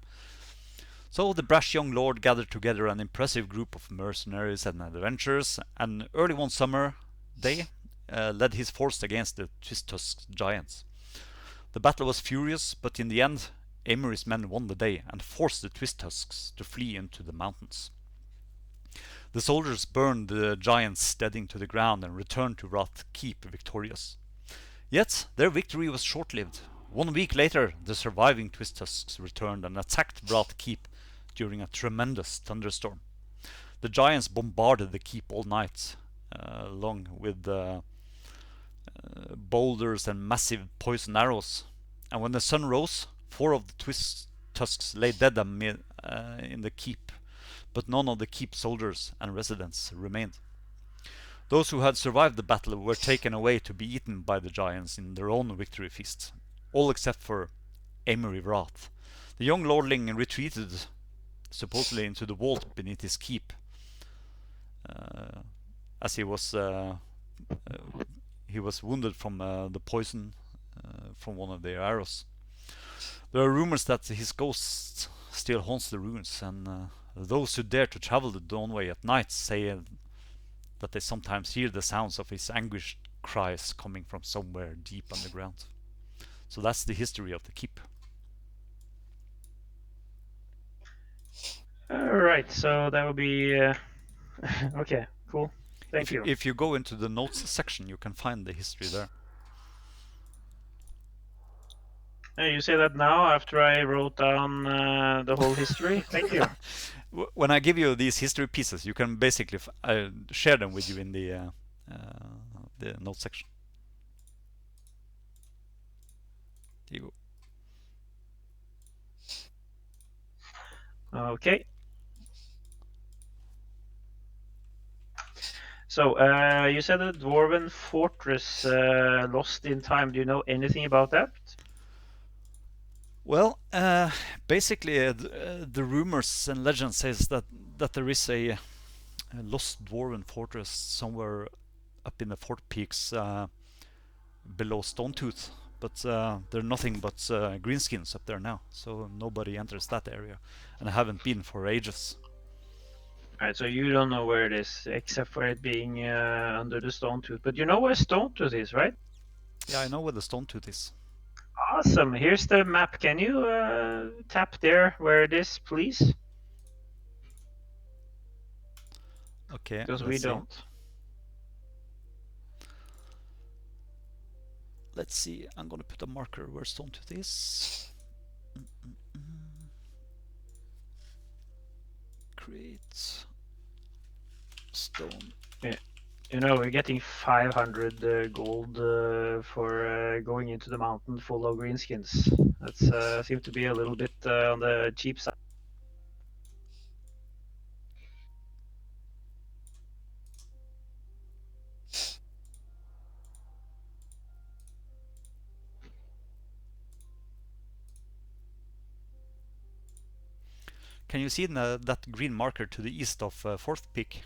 So the brash young lord gathered together an impressive group of mercenaries and adventurers, and early one summer day led his force against the Twist Tusk giants. The battle was furious, but in the end, Amory's men won the day and forced the Twist Tusks to flee into the mountains. The soldiers burned the giants steading to the ground and returned to Wrath Keep victorious. Yet their victory was short-lived. 1 week later, the surviving Twist Tusks returned and attacked Wrath Keep during a tremendous thunderstorm. The giants bombarded the keep all night long with boulders and massive poison arrows. And when the sun rose, 4 of the Twist Tusks lay dead in the keep, but none of the keep soldiers and residents remained. Those who had survived the battle were taken away to be eaten by the giants in their own victory feast, all except for Amory Wrath. The young lordling retreated, supposedly into the vault beneath his keep, as he was wounded from the poison from one of their arrows. There are rumors that his ghost still haunts the ruins, and those who dare to travel the Dawnway at night say that they sometimes hear the sounds of his anguished cries coming from somewhere deep underground. So that's the history of the keep. Alright, so that would be... okay, cool. Thank you. If you go into the notes section, you can find the history there. You say that now after I wrote down the whole history. Thank you. When I give you these history pieces, you can basically share them with you in the notes section. Here you go. Okay. So you said the dwarven fortress lost in time. Do you know anything about that? Well, basically, the rumors and legends says that there is a lost dwarven fortress somewhere up in the Fort Peaks below Stonetooth, but there are nothing but greenskins up there now, so nobody enters that area, and I haven't been for ages. Alright, so you don't know where it is, except for it being under the Stonetooth. But you know where Stonetooth is, right? Yeah, I know where the Stonetooth is. Awesome. Here's the map. Can you tap there where it is, please? Okay, Because we let's see. don't. Let's see, I'm gonna put a marker where Stonetooth is. Create stone. You know, we're getting 500 gold for going into the mountain full of greenskins. That's seems to be a little bit on the cheap side. Can you see that green marker to the east of Fourth Peak?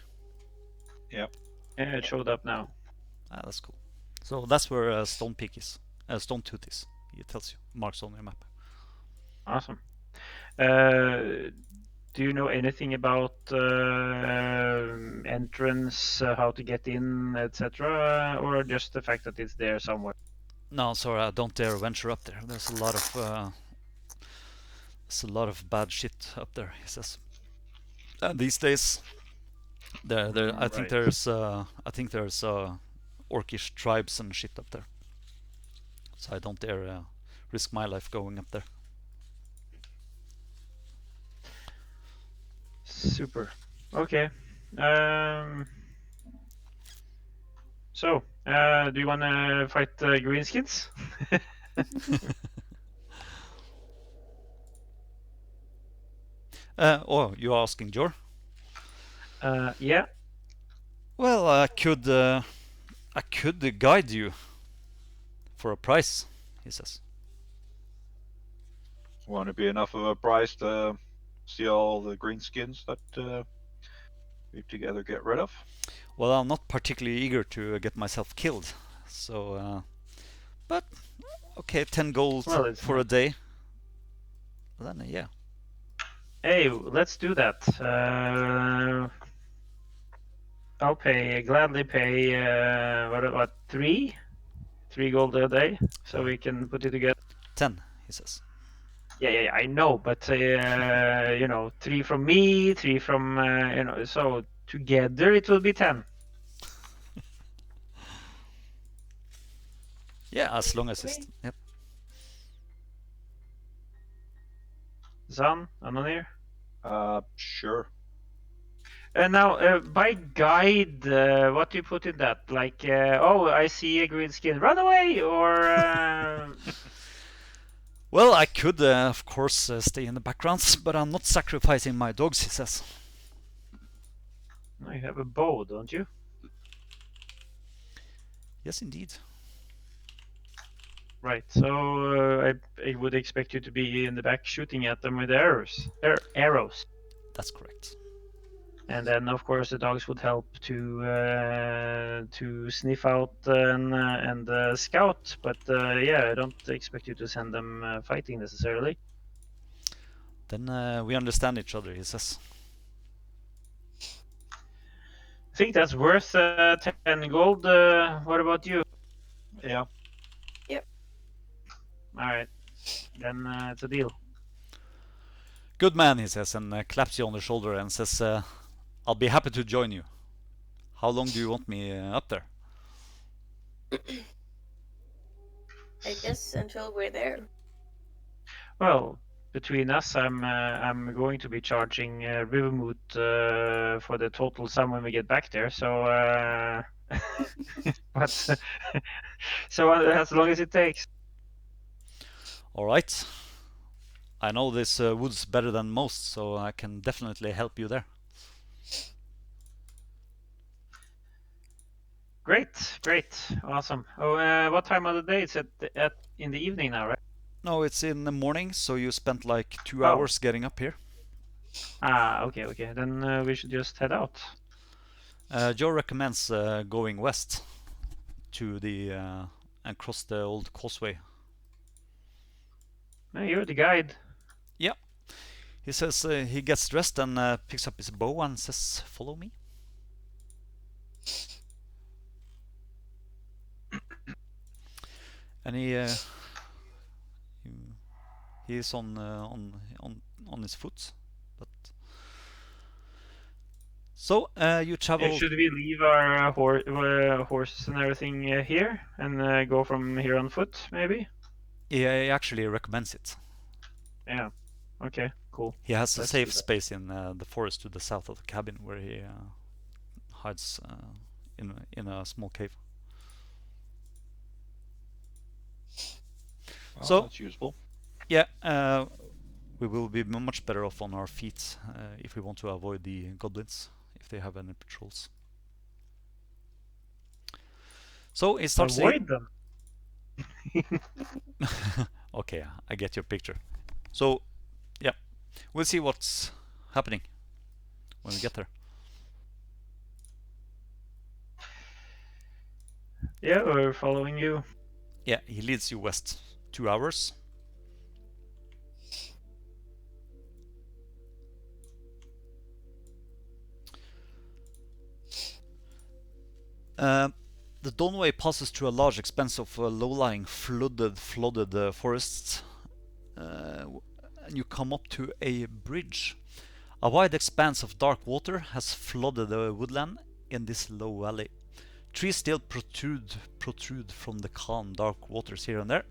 Yep. Yeah, it showed up now. Ah, that's cool. So that's where Stone Peak is. Stonetooth is. It tells you, marks on your map. Awesome. Do you know anything about entrance, how to get in, etc., or just the fact that it's there somewhere? No, sorry, I don't dare venture up there. There's a lot of bad shit up there, he says. These days, I think there's orcish tribes and shit up there. So I don't dare risk my life going up there. Super. Okay. So, do you want to fight greenskins? Oh, you're asking Jor? Yeah. Well, I could guide you for a price, he says. Want to be enough of a price to see all the greenskins that we together get rid of? Well, I'm not particularly eager to get myself killed, so but okay, 10 gold for a day. Then yeah. Hey, let's do that. I'll gladly pay what 3 gold a day, so we can put it together. 10, he says. Yeah, I know, but you know, 3 from me, 3 from you know, so together it will be 10. Yeah, as long as it's yep. Zan, Anonir? Sure. Now, by guide, what do you put in that? Like, oh, I see a green skin, run away, or Well, I could, of course, stay in the backgrounds, but I'm not sacrificing my dogs, he says. you have a bow, don't you? Yes, indeed. Right. So I would expect you to be in the back shooting at them with arrows. That's correct. And then, of course, the dogs would help to sniff out and scout. But yeah, I don't expect you to send them fighting necessarily. Then we understand each other, he says. I think that's worth 10 gold. What about you? Yeah. All right, then it's a deal. Good man, he says, and claps you on the shoulder and says, I'll be happy to join you. How long do you want me up there? I guess until we're there. Well, between us, I'm going to be charging Rivermoot for the total sum when we get back there. So, but so as long as it takes. All right. I know this woods better than most, so I can definitely help you there. Great, awesome. Oh, what time of the day? It's at in the evening now, right? No, it's in the morning, so you spent like 2 Oh. hours getting up here. Okay. Then we should just head out. Joe recommends going west to the and cross the old causeway. You're the guide. Yeah. He says he gets dressed and picks up his bow and says, "Follow me." And he is on his foot, but so you travel. Should we leave our horses and everything here and go from here on foot, maybe? He actually recommends it. Yeah. Okay. Cool. He has a Let's safe do that. space in the forest to the south of the cabin, where he hides in a small cave. Well, So- that's useful. Yeah, we will be much better off on our feet if we want to avoid the goblins, if they have any patrols. So it starts. Avoid them. Okay, I get your picture. So, yeah, we'll see what's happening when we get there. Yeah, we're following you. Yeah, he leads you west 2 hours. The Dawnway passes through a large expanse of low-lying, flooded forests, and you come up to a bridge. A wide expanse of dark water has flooded the woodland in this low valley. Trees still protrude from the calm, dark waters here and there,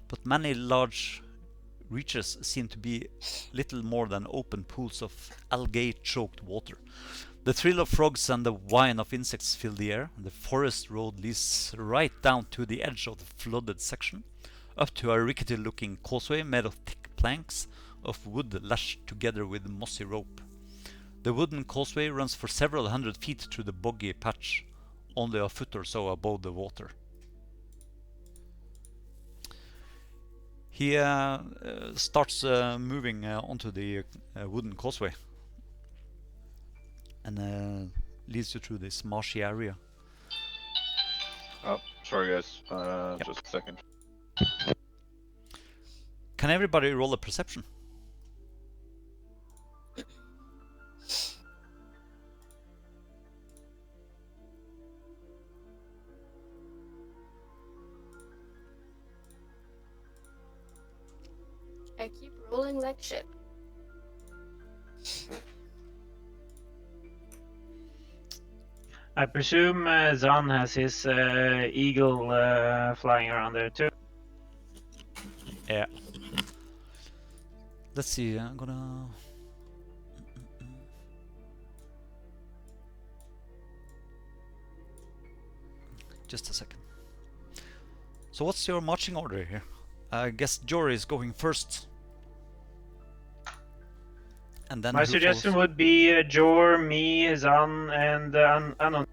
but many large reaches seem to be little more than open pools of algae-choked water. The thrill of frogs and the whine of insects fill the air. The forest road leads right down to the edge of the flooded section, up to a rickety-looking causeway made of thick planks of wood lashed together with mossy rope. The wooden causeway runs for several hundred feet through the boggy patch, only a foot or so above the water. He starts moving onto the wooden causeway and leads you through this marshy area. Oh, sorry guys. Just a second. Can everybody roll a perception? I keep rolling like shit. I presume Zan has his eagle flying around there too. Yeah. Let's see, I'm gonna... Just a second. So what's your marching order here? I guess Jory is going first. And then My who suggestion follows? would be Jor, me, Zan, and Anon.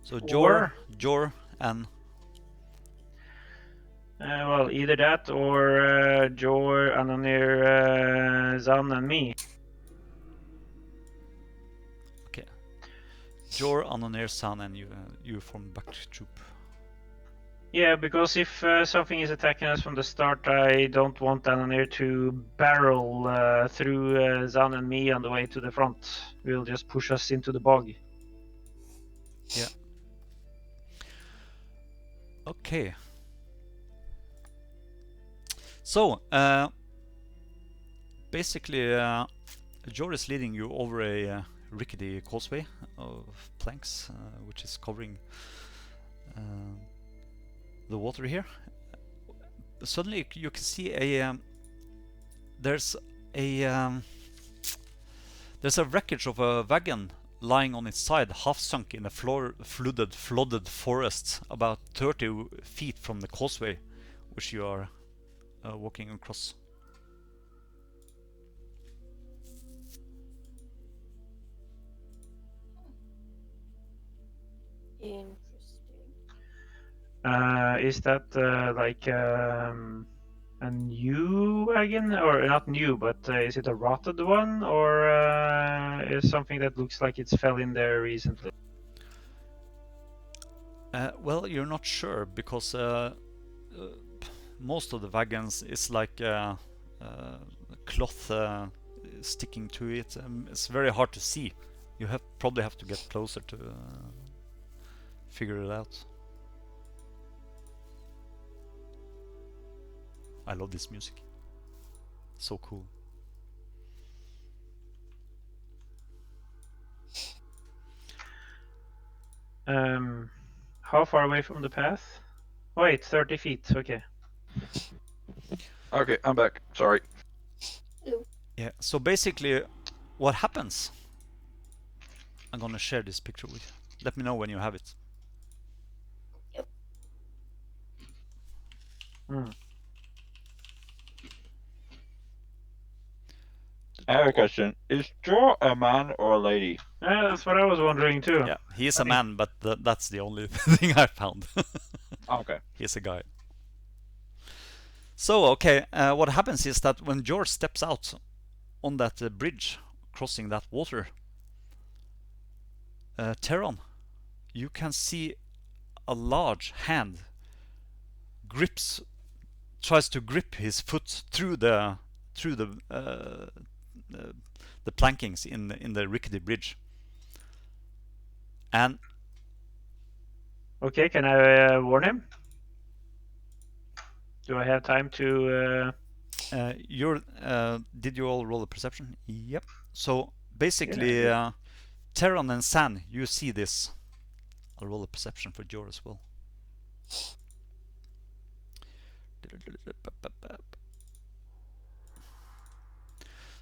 So Or- Jor, and... Well, either that or Jor, Anonir, Zan, and me. Okay. Jor, Anonir, San, and you form back troop. Yeah, because if something is attacking us from the start, I don't want Anonir to barrel through Zan and me on the way to the front. Will just push us into the bog. Okay. So, basically, Jor is leading you over a rickety causeway of planks, which is covering the water here. Suddenly you can see there's a wreckage of a wagon lying on its side, half sunk in a flooded forest, about 30 feet from the causeway which you are walking across. Interesting. Is that like a new wagon, or not new, but is it a rotted one, or is something that looks like it's fell in there recently? Well, you're not sure because most of the wagons is like cloth sticking to it. It's very hard to see. You probably have to get closer to figure it out. I love this music. So cool. How far away from the path? Wait, 30 feet. Okay. Okay, I'm back. Sorry. Yeah, so basically what happens, I'm gonna share this picture with you. Let me know when you have it. Yep. I have a question. Is Joe a man or a lady? That's what I was wondering too. Yeah, he is a man, but that's the only thing I found. Okay. He's a guy. So, okay, what happens is that when George steps out on that bridge, crossing that water, Teron, you can see a large hand tries to grip his foot through the plankings in the rickety bridge. And Okay, can I warn him? Do I have time to? did you all roll a perception? Yep. So basically, Teron and San, you see this. I'll roll a perception for Jor as well.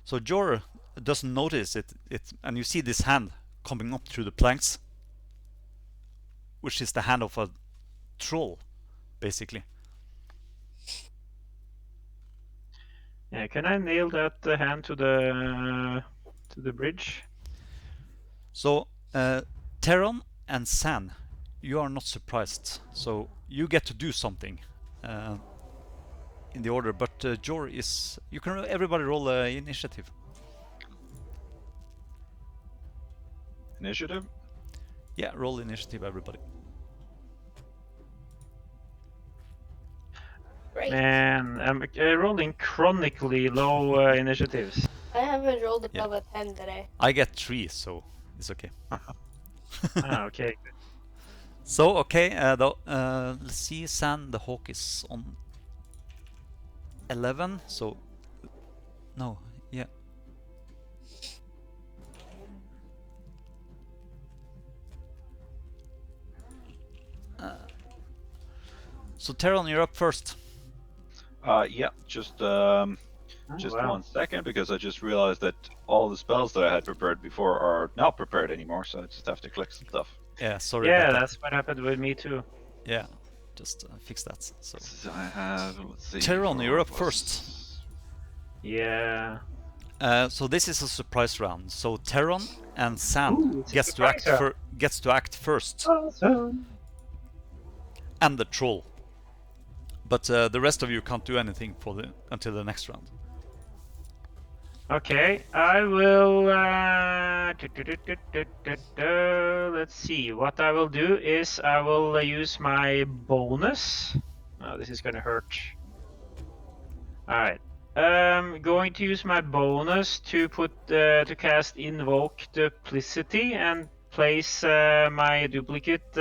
So Jor doesn't notice it, and you see this hand coming up through the planks, which is the hand of a troll, basically. Yeah, can I nail that hand to the bridge? So Teron and San, you are not surprised. So you get to do something in the order, but Jor is. You can everybody roll initiative. Initiative? Yeah, roll initiative, everybody. Great. Man, I'm rolling chronically low initiatives. I haven't rolled Yeah. above a 10 today. I get 3, so it's okay. Okay. So okay, let's see. San the Hawk is on 11. So no, yeah. So Teron, you're up first. Yeah, just Oh, 1 second, because I just realized that all the spells that I had prepared before are not prepared anymore, so I just have to click some stuff. Yeah, sorry. Yeah, about that. that's what happened with me too. Yeah, just fix that. So So I have, let's see. Teron, you're up plus- first. Yeah. So this is a surprise round. So Teron and San Ooh, it's a gets surprise to act first, Awesome. and the troll. But the rest of you can't do anything until the next round. Okay, I will. Let's see. What I will do is I will use my bonus. Oh, this is gonna hurt. All right. Going to use my bonus to to cast Invoke Duplicity and place my duplicate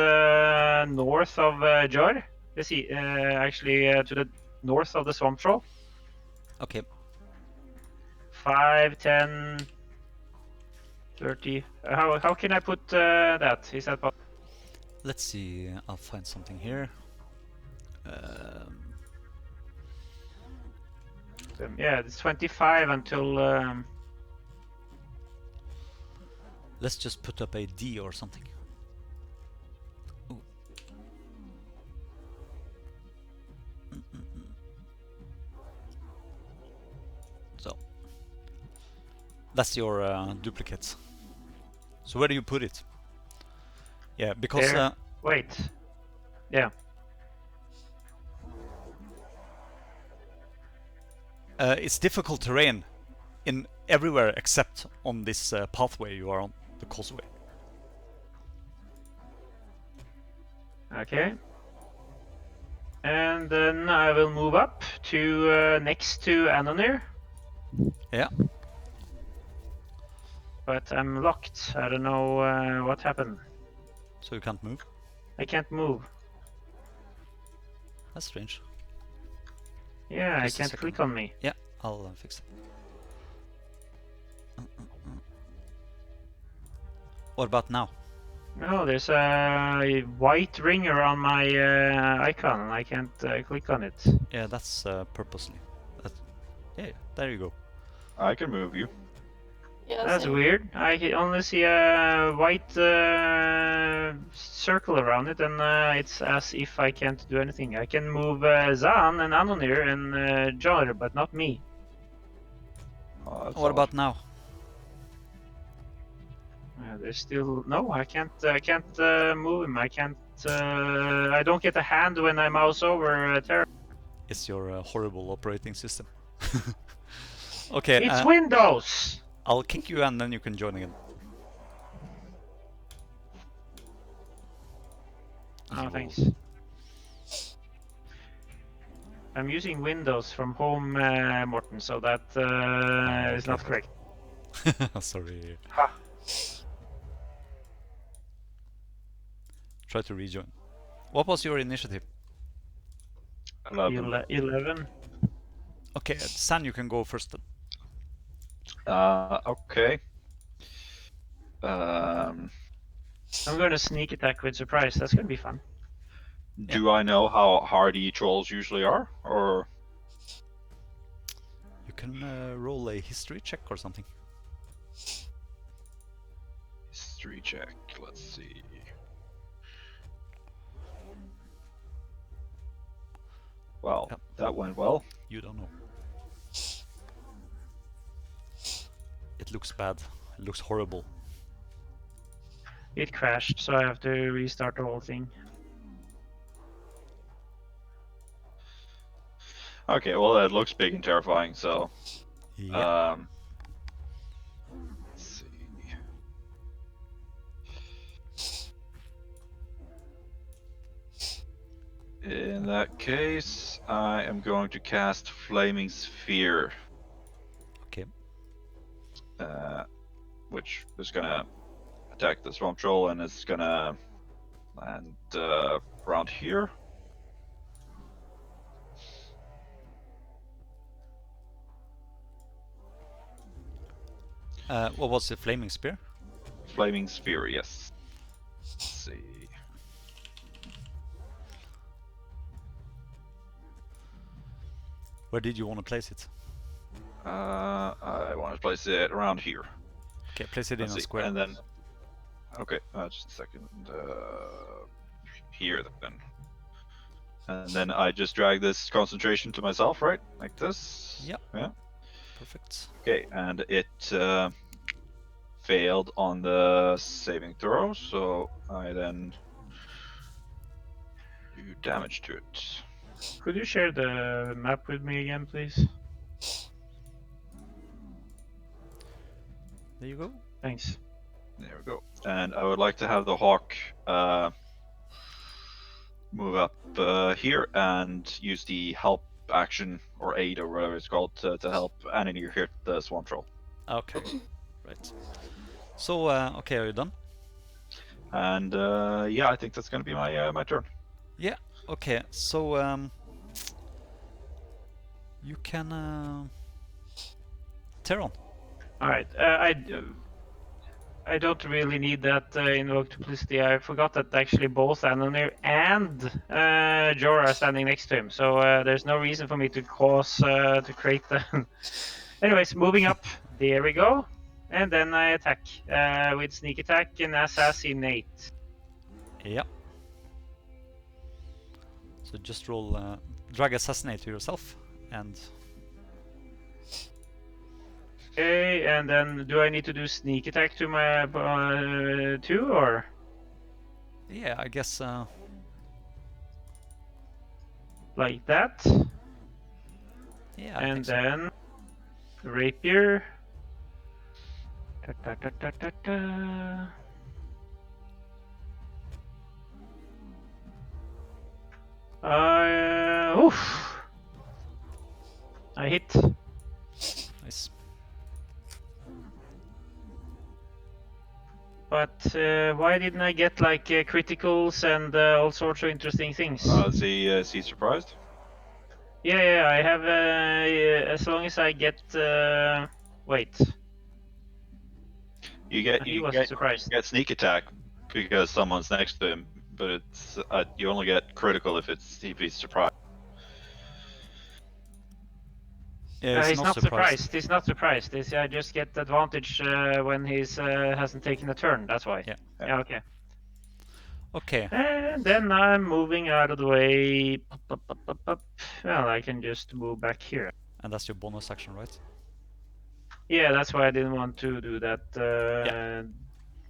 north of Jor. Let's see. Actually, to the north of the swamp troll. Okay. 5, 10, 30. How can I put that? Is that possible? Let's see. I'll find something here. Yeah, it's 25 until. Let's just put up a D or something. Ooh. So that's your duplicate. So where do you put it? Yeah, because There. Wait. Yeah. it's difficult terrain in everywhere except on this pathway you are on, the causeway. Okay. And then I will move up to next to Anonir. Yeah. But I'm locked. I don't know what happened. So you can't move? I can't move. That's strange. Yeah, Just a I can't second. click on me. Yeah, I'll fix it. What about now? No, there's a white ring around my icon and I can't click on it. Yeah, that's purposely. Yeah, there you go. I can move you. Yeah, That's same. weird. I only see a white circle around it, and it's as if I can't do anything. I can move Zan and Anonir and Jar, but not me. Oh, that's What odd. about now? There's still no. I can't. I can't move him. I can't. I don't get a hand when I mouse over Terra. It's your horrible operating system. Okay, It's Windows. I'll kick you and then you can join again. Oh, thanks. I'm using Windows from home, Morten, so that is not correct. Sorry. Ha. Try to rejoin. What was your initiative? 11. 11. Okay, San, you can go first then. Okay. I'm gonna sneak attack with surprise. That's gonna be fun. Do I know how hardy trolls usually are, or You can roll a history check or something. history check? Let's see. Well, Yep. that went well. You don't know. It looks bad. It looks horrible. It crashed, so I have to restart the whole thing. Okay, well, it looks big and terrifying. So, Yeah. let's see. In that case, I am going to cast Flaming Sphere, Okay. which is gonna attack the swamp troll, and it's gonna land around here. What was the flaming spear? Flaming Sphere, yes. Let's see. Where did you want to place it? I want to place it around here. Okay, place it in Let's a see, square. and then. Okay, just a second. Here then. And then I just drag this concentration to myself, right? Like this. Yep. Yeah. Perfect. Okay, and it failed on the saving throw, so I then do damage to it. Could you share the map with me again, please? There you go. Thanks. There we go. And I would like to have the hawk move up here and use the help action or aid or whatever it's called to help Annie hit the swamp troll. Okay. Right. So, okay, are you done? And yeah, I think that's gonna be my my turn. Yeah. Okay. So, you can Teron. All right. I don't really need that invoke duplicity. I forgot that actually both Anonir and Jorah are standing next to him, so there's no reason for me to to create the. Anyways, moving up. There we go. And then I attack with sneak attack and assassinate. Yeah. So just roll drag assassinate to yourself and Okay, and then do I need to do sneak attack to my two or? yeah, I guess Like that? yeah, I And think so. then rapier. Ta ta ta ta ta ta. Oof. I hit. Nice. But why didn't I get like criticals and all sorts of interesting things? Is he surprised? Yeah, I have. As long as I get. Wait. You get He you was get surprised. you get sneak attack because someone's next to him, but it's you only get critical if he's surprised. Yeah, He's not surprised. He's not surprised. I just get advantage when he's hasn't taken a turn. That's why. Yeah. Yeah. Okay. Okay. And then I'm moving out of the way. Well, I can just move back here. And that's your bonus action, right? Yeah, that's why I didn't want to do that Yeah.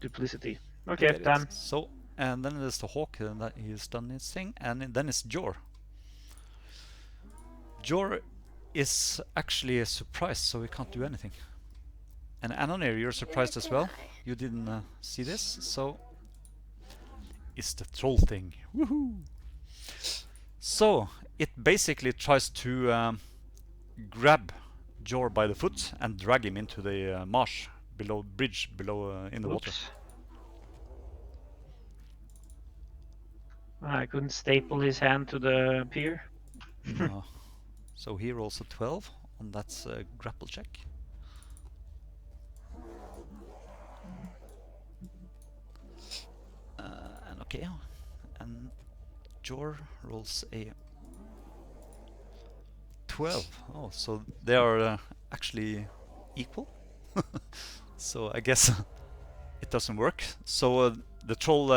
duplicity. I Okay, get it. done. So, and then there's the hawk, and that he's done his thing, and then it's Jor. Jor is actually surprised, so he can't do anything. And Anonir, you're surprised as well. You didn't see this, so it's the troll thing. Woohoo! So it basically tries to grab Jor by the foot and drag him into the marsh bridge below in the water. Oops. I couldn't staple his hand to the pier. No. So he rolls a 12 on that grapple check. And okay, and Jor rolls a 12. Oh, so they are actually equal. So I guess it doesn't work. So the troll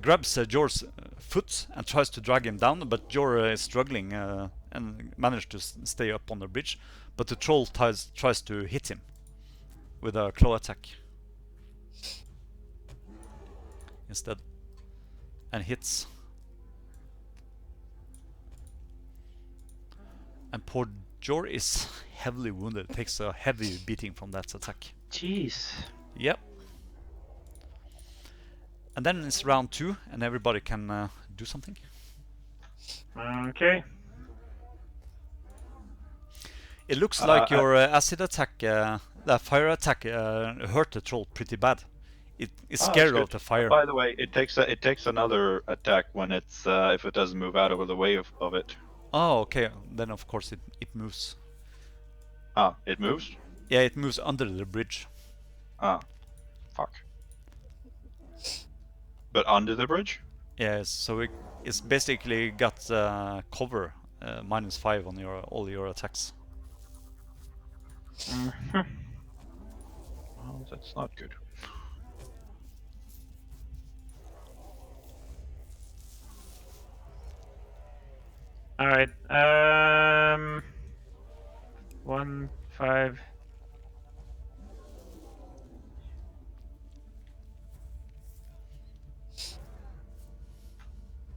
grabs Jor's foot and tries to drag him down, but Jor is struggling and managed to stay up on the bridge. But the troll tries to hit him with a claw attack instead, and hits. And poor Jor is heavily wounded. Takes a heavy beating from that attack. Jeez. Yep. And then it's round 2, and everybody can do something. Okay. It looks like your acid attack, that fire attack, hurt the troll pretty bad. It's scared of the fire. By the way, it takes another attack when it's if it doesn't move out of the way of it. Oh, okay. Then of course it moves. Ah, it moves? Yeah, it moves under the bridge. Ah, fuck. But under the bridge? Yeah, so it's basically got cover -5 on all your attacks. Well, that's not good. All right. 1, 5.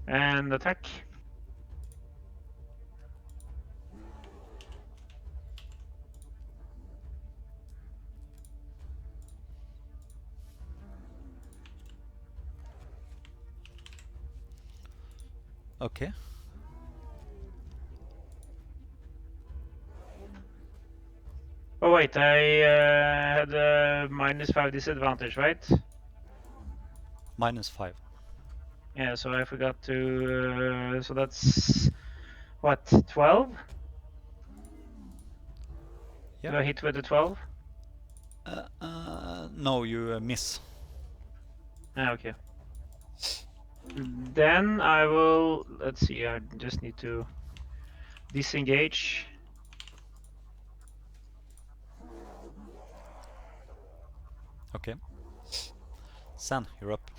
And attack. Okay. Oh wait, I had a -5 disadvantage, right? -5. Yeah, so I forgot to. So that's what, 12? Yeah. Do I hit with the 12? No, you miss. Ah, okay. Then I will. Let's see. I just need to disengage. Okay. San, you're up.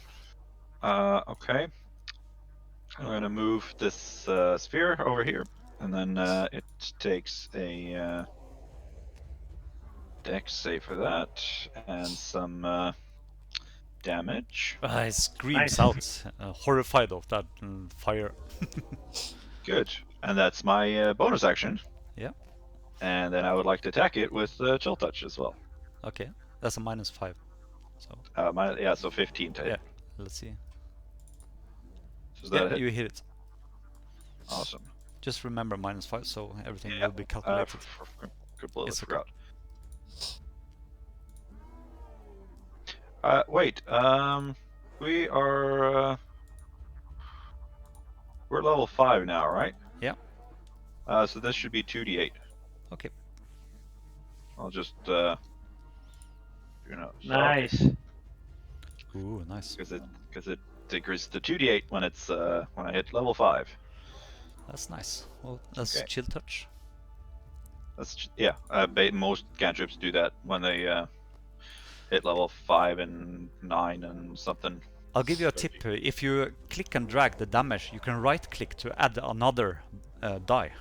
Okay. I'm gonna move this sphere over here, and then it takes a dex save for that, and some damage. He screams Nice. out, horrified of that fire. Good. And that's my bonus action. Yeah. And then I would like to attack it with Chill Touch as well. Okay, that's a -5. So So 15 to hit. yeah, let's see. So is that a Yeah, hit? you hit it. Awesome. Just remember -5, so everything Yeah, will be calculated. Completely It's okay. forgot. Wait. We are. We're level 5 now, right? Yeah. So this should be 2d8. Okay. I'll just Nice. Ooh, nice. because it decreases to 2d8 when it's when I hit level 5. That's nice. Well, that's Okay. chill touch. That's yeah. Most cantrips do that when they hit level 5 and 9 and something. I'll give you a tip. If you click and drag the damage, you can right click to add another die.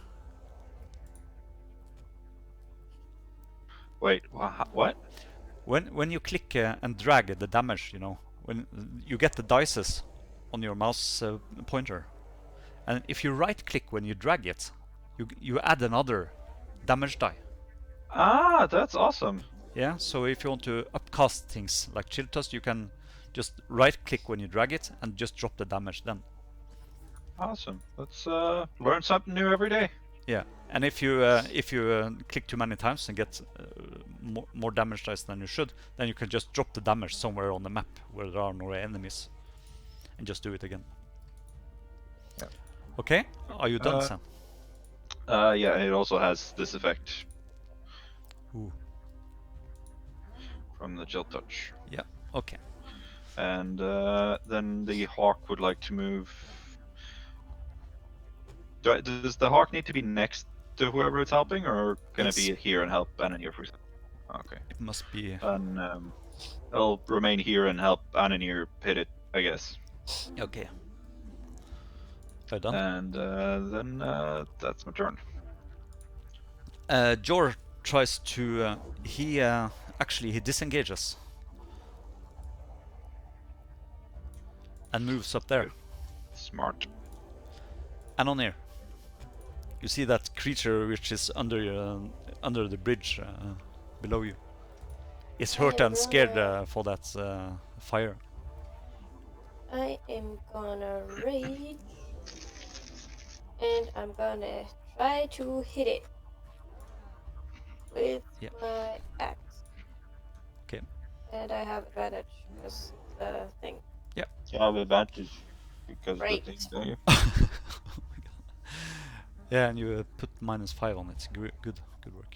Wait, what? When you click and drag the damage, you know, when you get the dices on your mouse pointer, and if you right click when you drag it, you add another damage die. Ah, that's awesome. Yeah, so if you want to upcast things like chill touch, you can just right click when you drag it and just drop the damage then. Awesome. Let's learn something new every day. Yeah, and if you click too many times and get more damage dice than you should, then you can just drop the damage somewhere on the map where there are no enemies, and just do it again. Yeah. Okay, are you done, Sam? Yeah, it also has this effect Ooh. from the Chill Touch. Yeah. Okay. And then the hawk would like to move. Does the hawk need to be next to whoever it's helping, or can it be here and help Anna here, for example? Okay. It must be. And I'll remain here and help Ananir hit it, I guess. Okay. Are you done? And then that's my turn. Jor tries to. He actually disengages and moves up there. Smart. And on here, you see that creature which is under the bridge below you. Is hurt and scared for that fire. I am gonna rage, and I'm gonna try to hit it with my axe. Okay. And I have advantage because the thing. You have advantage because Right. of the thing, don't you? Oh my god. Yeah, and you put -5 on it. Good work.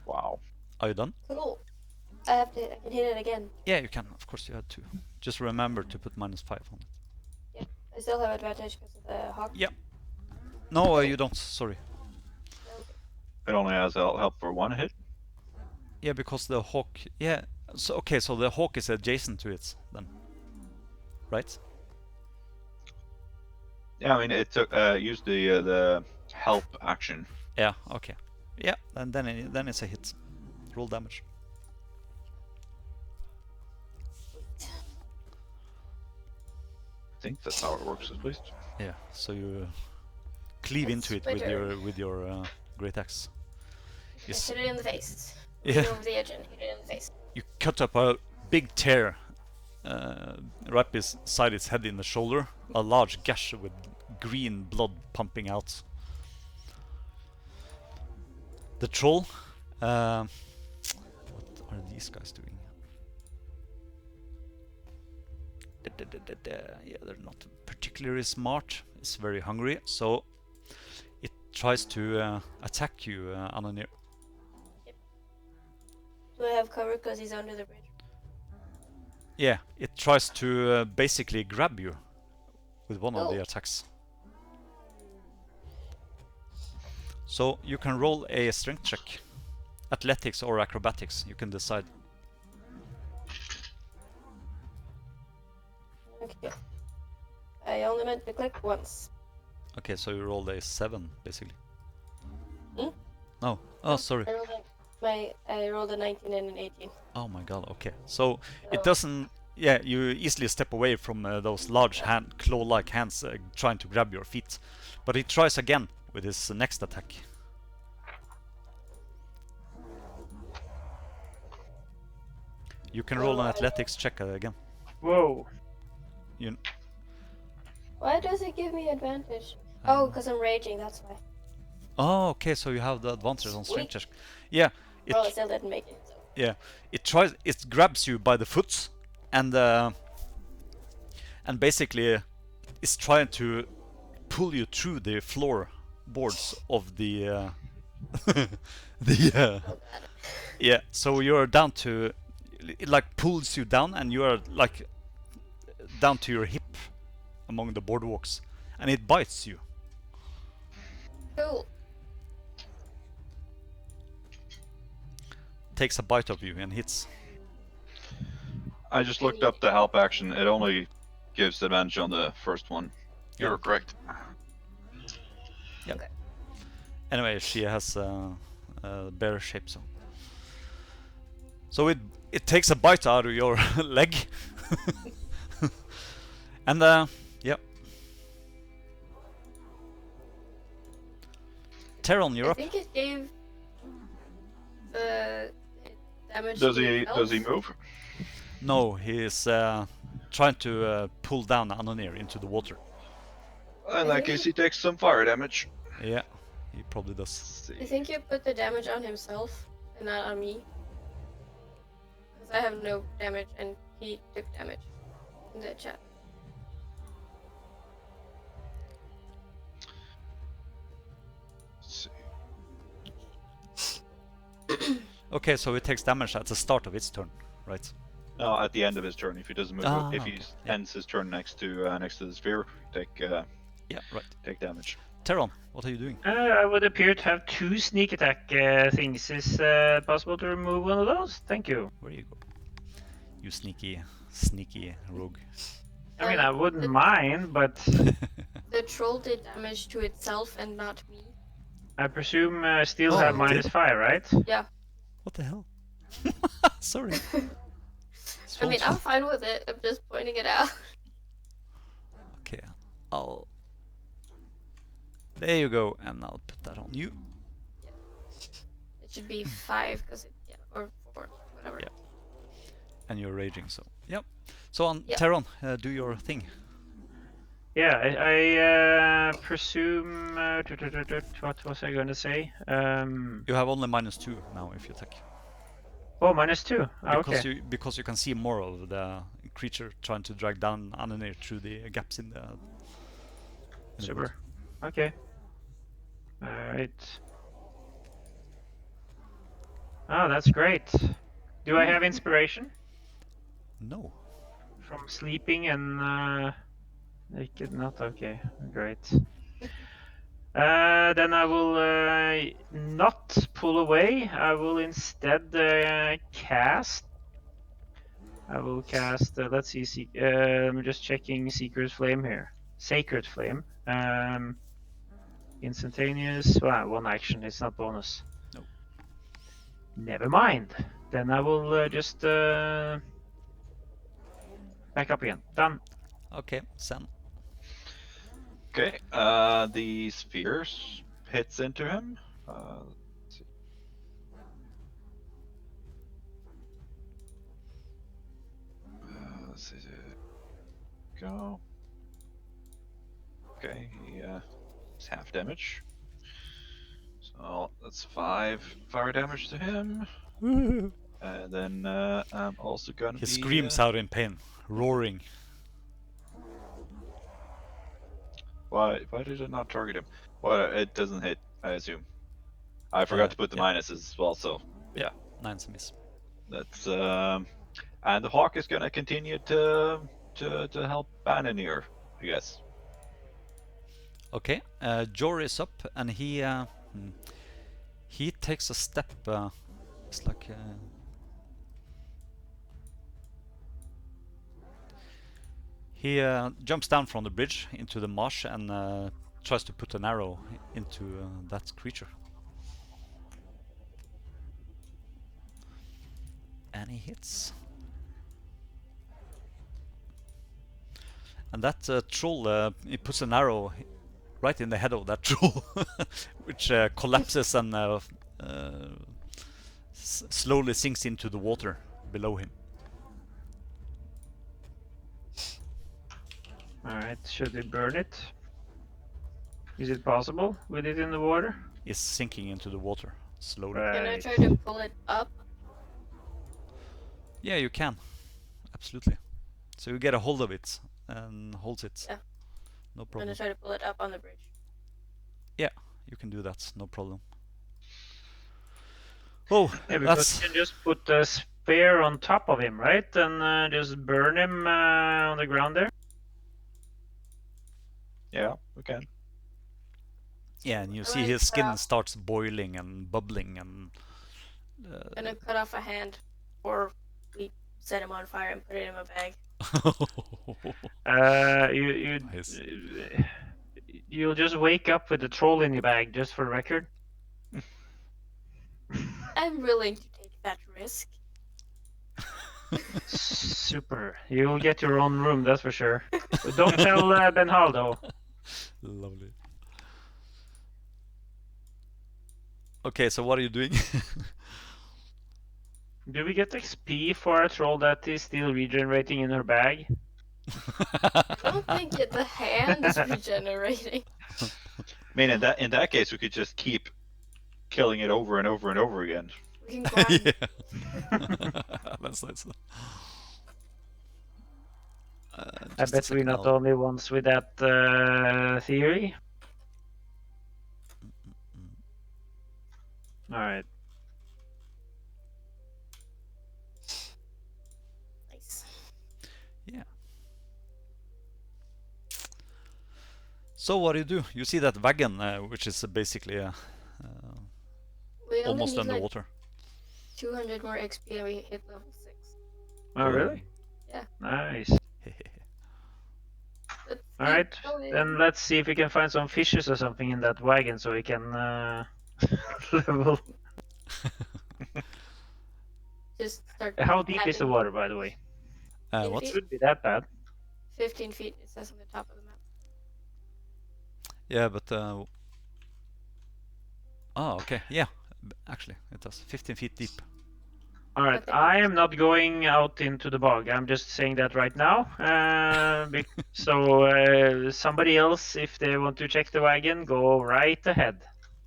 Wow. Are you done? Cool. I can hit it again. Yeah, you can. Of course, you had to. Just remember to put -5 on it. I still have advantage because of the hawk. Yeah. No, you don't. Sorry. It only has help for one hit. Yeah, because the hawk. Yeah. So okay, so the hawk is adjacent to it then, right? Yeah, I mean it took used the help action. Yeah. Okay. Yeah. And then it's a hit. Roll damage. I think that's how it works at least. Yeah. So you cleave It's into it my with turn. your great axe. You Just s- hit it in the face. Yeah. Lean over the edge and hit it in the face. You cut up a big tear right beside its head in the shoulder, a large gash with green blood pumping out. The troll, what are these guys doing? Yeah, they're not particularly smart. It's very hungry, so it tries to attack you, Ananir. Do I have cover because he's under the bridge? Yeah, it tries to basically grab you with one of the Oh. attacks. So you can roll a strength check. Athletics or acrobatics, you can decide. Okay. I only meant to click once. Okay, so you rolled a 7, basically. Hmm? No. Oh, sorry. I rolled a 19 and an 18. Oh my god, okay. So it Oh. doesn't... Yeah, you easily step away from those large claw-like hands trying to grab your feet. But he tries again with his next attack. You can roll an athletics check again. Whoa. You... Why does it give me advantage? Oh, because I'm raging, that's why. Oh, okay, so you have the advantage on strength check. Yeah, Well, I still didn't make it, so. yeah. It grabs you by the foot and basically is trying to pull you through the floorboards of the yeah. So you're down to... It like pulls you down and you are like down to your hip among the boardwalks, and it bites you. Cool. Takes a bite of you and hits. I just looked up the help action. It only gives advantage on the first one. You're correct. Yeah. Anyway, she has bear shape, so it takes a bite out of your leg, and yeah. Teron, you're I up. think it gave damage. Does to he itself. move? No, he is trying to pull down Anonir into the water. In that case, he takes some fire damage. Yeah, he probably Let's does. I see. think you put the damage on himself and not on me. Because I have no damage and he took damage in the chat. Let's see. Okay, so it takes damage at the start of its turn, right? No, at the end of his turn, if he doesn't move, if he okay. Yeah. ends his turn next to the sphere, Yeah, right. take damage. Teron, what are you doing? I would appear to have 2 sneak attack things. Is possible to remove one of those? Thank you. Where you go? You sneaky rogue. I mean, I wouldn't mind, but The troll did damage to itself and not me. I presume still Oh, have it did? -5, right? Yeah. What the hell? Sorry. I mean, I'm fine with it. I'm just pointing it out. Okay, there you go, and I'll put that on you. It should be 5 because or 4, whatever. Yeah. And you're raging, so yep. So on Yep. Teron, do your thing. Yeah, I presume. What was I going to say? You have only -2 now if you attack. Oh, -2. Ah, okay. Because you can see more of the creature trying to drag down Ananir through the gaps in the Super. wood. Okay. Alright. Oh, that's great. Do I have inspiration No. from sleeping and naked? Not okay. Great. Then I will not pull away. I will instead cast. I will cast. Let's see. I'm just checking Seeker's Flame here. Sacred Flame. Instantaneous. Wow, 1 action. It's not bonus. No. Never mind. Then I will just back up again. Done. Okay, Sen. Okay, the spheres hits into him. Let's see. Let's see. Go. Okay, he is half damage. So that's 5 fire damage to him. And then I'm also gonna He be, screams out in pain, roaring. Why did it not target him? Well, it doesn't hit, I assume. I forgot to put the yeah. minuses as well, so Yeah, 9's a miss. that's And the hawk is gonna continue to help Bannoneer, I guess. Okay, Jor is up, and he takes a step. It's like he jumps down from the bridge into the marsh and tries to put an arrow into that creature. And he hits. And that troll, he puts an arrow right in the head of that troll, which collapses and slowly sinks into the water below him. Alright, should we burn it? Is it possible with it in the water? Is sinking into the water slowly. Can I Right. try to pull it up? Yeah, you can. Absolutely. So you get a hold of it and holds it. Yeah. No I'm problem. gonna try to pull it up on the bridge. Yeah, you can do that. No problem. Oh, Yeah, because that's... you can just put a spear on top of him, right? And just burn him on the ground there. Yeah, we can. Yeah, and you I see like his skin that. starts boiling and bubbling and... I'm gonna cut off a hand, or we set him on fire and put it in a bag. Nice. You'll just wake up with a troll in your bag, just for the record. I'm willing to take that risk. Super. You'll get your own room, that's for sure. But don't tell Benhaldo. Lovely. Okay, so what are you doing? Do we get XP for a troll that is still regenerating in her bag? I don't think the hand is regenerating. I mean, in that case, we could just keep killing it over and over and over again. We can grab Yeah. That's nice. I bet we're not the only ones with that theory. Alright. Nice. Yeah. So what do? You see that wagon, which is basically We only almost need like underwater. 200 more XP and we hit level 6. Oh, really? Yeah. Nice. Let's Alright, keep going. then let's see if we can find some fishes or something in that wagon so we can level. Just start. How deep is the adding. water, by the way? What? It shouldn't be that bad. 15 feet, it says on the top of the map. Yeah, but... Oh, okay. Yeah, actually, it does. 15 feet deep. Alright, Okay. I am not going out into the bog. I'm just saying that right now. So somebody else, if they want to check the wagon, go right ahead.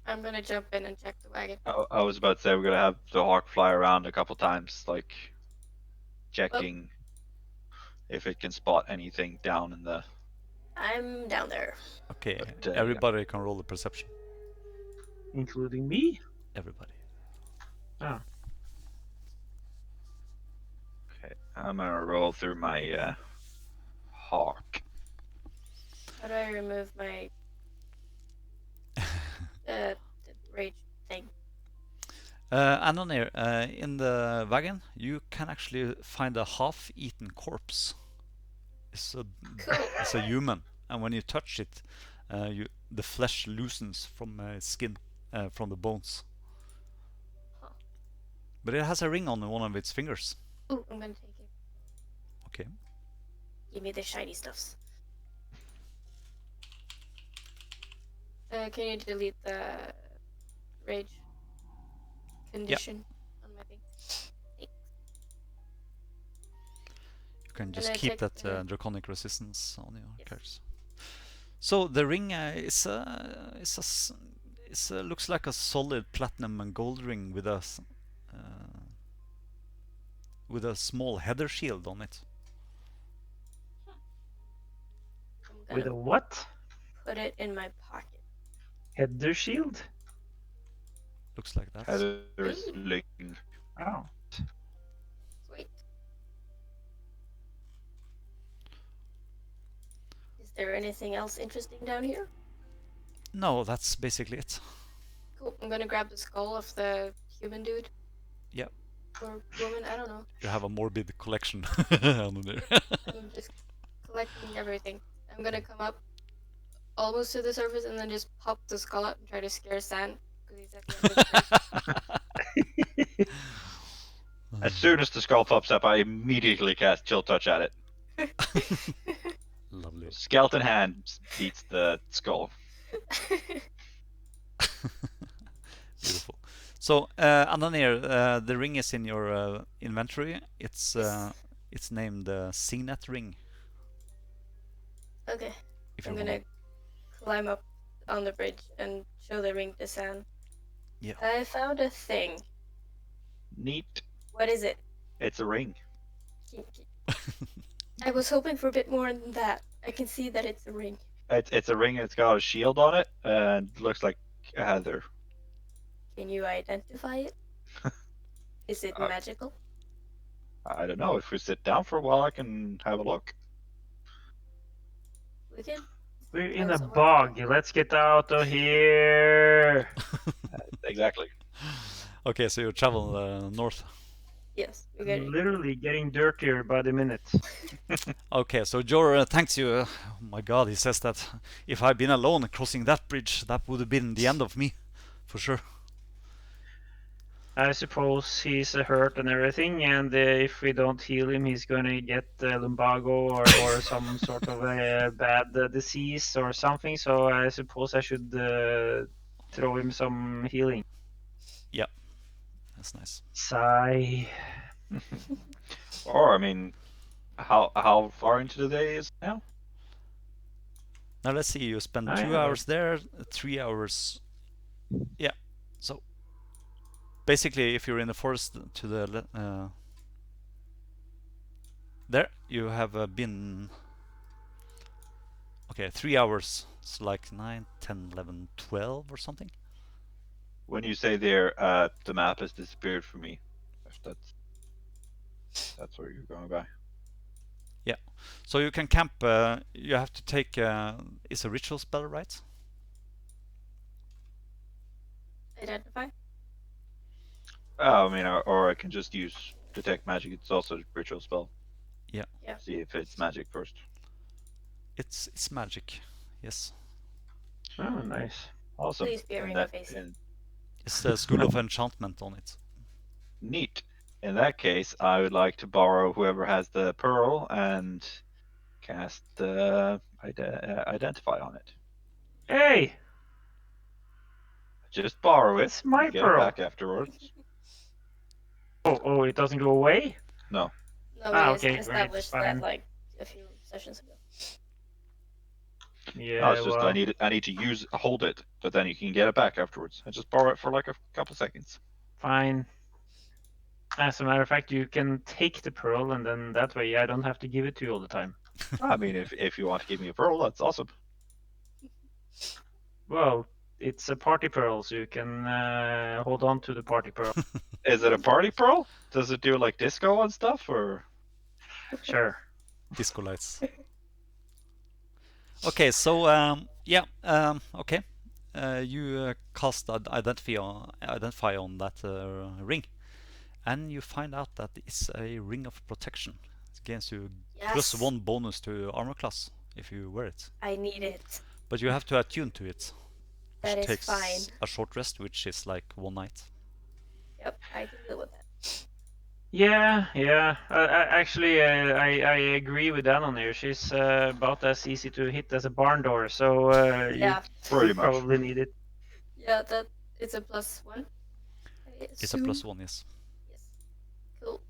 I'm gonna jump in and check the wagon. I was about to say we're gonna have the hawk fly around a couple times, like checking if it can spot anything down in the. I'm down there. Okay, But, everybody can roll the perception. Including me? Everybody. Oh. Okay, I'm gonna roll through my hawk. How do I remove my the rage thing? Anonir, in the wagon, you can actually find a half-eaten corpse. It's a human, and when you touch it, the flesh loosens from its skin, from the bones. Huh. But it has a ring on one of its fingers. Ooh, I'm gonna take it. Okay. Give me the shiny stuffs. Can you delete the rage condition on my thing? You can just I keep check that the- draconic resistance on your Yes. characters. So the ring looks like a solid platinum and gold ring with a small header shield on it. I'm With gonna a what? put it in my pocket. Header shield? Looks like that. Heather's looking. Oh. Sweet. there anything else interesting down here? No, that's basically it. Cool. I'm gonna grab the skull of the human dude. Yep. Or woman, I don't know. You have a morbid collection on there. I'm just collecting everything. I'm gonna come up almost to the surface and then just pop the skull up and try to scare Sand. Because he's at the end of the As soon as the skull pops up, I immediately cast Chill Touch at it. Lovely. Skeleton hand beats the skull. Beautiful. So, Ananir, the ring is in your inventory. It's named Signet Ring. Okay. If I'm you gonna want. climb up on the bridge and show the ring to Sand. Yeah. I found a thing. Neat. What is it? It's a ring. I was hoping for a bit more than that. I can see that it's a ring. It's a ring. It's got a shield on it, and looks like a heather. Can you identify it? Is it magical? I don't know. If we sit down for a while, I can have a look. We can. We're in Oh, a somewhere. bog. Let's get out of here. Exactly. Okay, so you travel north. Yes, we got it. Literally getting dirtier by the minute. Okay, so Jor thanks you. Oh my God, he says that if I'd been alone crossing that bridge, that would have been the end of me, for sure. I suppose he's hurt and everything, and if we don't heal him, he's gonna get lumbago or some sort of a bad disease or something. So I suppose I should throw him some healing. That's nice. Sigh. Or I mean, how far into the day is it now? Now let's see. You spend I 2 have hours there, 3 hours. Yeah. So basically, if you're in the forest to the there, you have been. Okay, 3 hours. It's like 9, 10, 11, 12 or something. When you say there, the map has disappeared for me. If that's where you're going by. So you can camp. You have to take. It's a ritual spell, right? Identify? I mean, or I can just use detect magic. It's also a ritual spell. Yeah. Yeah. See if it's magic first. It's magic. Yes. Oh, nice. Awesome. Please be a In ring that- of AC. in- It's the School of Enchantment on it. Neat. In that case, I would like to borrow whoever has the pearl and cast identify on it. Hey, Just borrow it. it's my Get pearl. it back afterwards. Oh, it doesn't go away? No. No, we okay, great, established that fine. like a few sessions ago. Yeah, No, it's just well, I need to hold it, but then you can get it back afterwards. I just borrow it for like a couple seconds. fine. As a matter of fact, you can take the pearl, and then that way I don't have to give it to you all the time. I mean, if you want to give me a pearl, that's awesome. Well, it's a party pearl, so you can hold on to the party pearl. Is it a party pearl? Does it do like disco and stuff, or? Sure. Disco lights. Okay, so yeah, okay. You cast identify on that ring, and you find out that it's a ring of protection. It gives you Yes, +1 bonus to armor class if you wear it. I need it. But you have to attune to it, which That is takes fine. a short rest, which is like 1 night. Yep, I can deal with that. Yeah. Actually, I agree with Danon here. She's about as easy to hit as a barn door, so Yeah, Pretty you much. probably need it. yeah, that it's a +1. It's a +1, yes. Yes. Cool.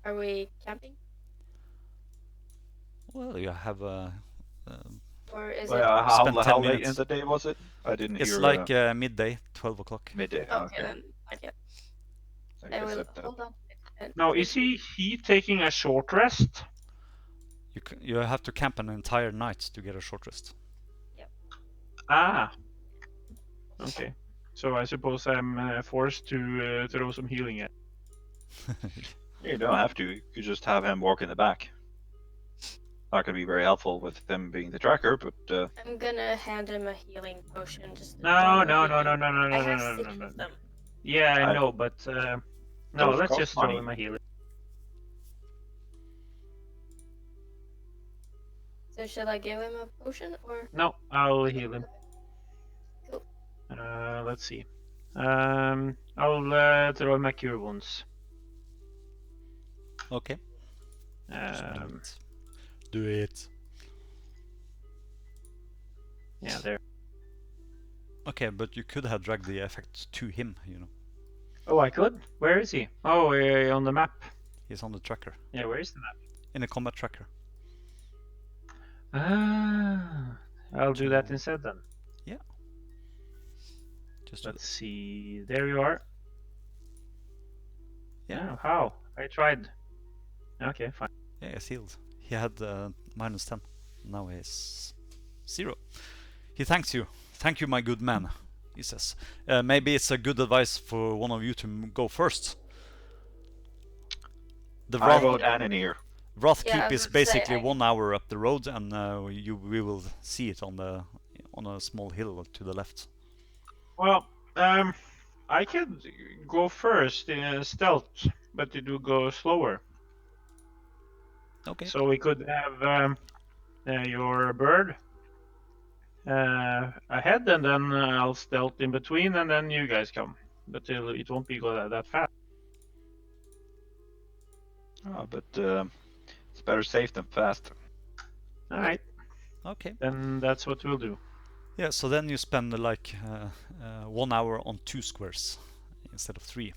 Are we camping? Well, you have Or is Well, it Spend 10 how late in minutes. the day was it? I didn't it's hear. like midday, 12 o'clock. Midday. okay then? Yeah, I I guess will that- hold on. Now, is he taking a short rest? You have to camp an entire night to get a short rest. Ah. Okay. So I suppose I'm forced to throw some healing at. You don't have to. You could just have him walk in the back. not going to be very helpful with him being the tracker, but I'm gonna hand him a healing potion. Just a No, normal no, no, no, healing. no, no, no, I no, have no, 6 no, no. of them. Yeah, I I- know, but no, Those let's cost just throw money. him a healing. So should I give him a potion or? No, I'll heal him. Cool. Let's see. I'll throw him a cure wounds. Okay. Just do Um, it. Do it. yeah, there. Okay, but you could have dragged the effect to him, you know. Oh, I could? Where is he? Oh, on the map. He's on the tracker. Yeah, where is the map? In a combat tracker. Ah, I'll do that instead then. Just do Let's see. There you are. Yeah. Oh, how? I tried. Okay, fine. Yeah, he's healed. He had -10. Now he's 0. He thanks you. Thank you, my good man, he says. Maybe it's a good advice for one of you to go first. The I Wrath, vote Ananir. Wrath Yeah, I Keep was is about to say, basically I- 1 hour up the road, and we will see it on a small hill to the left. Well, I could go first in stealth, but it will go slower. Okay. So we could have your bird ahead, and then I'll stealth in between, and then you guys come. But it won't be go that fast. Oh, but it's better safe than fast. All right, Okay. then that's what we'll do. Yeah, so then you spend like 1 hour on 2 squares instead of 3.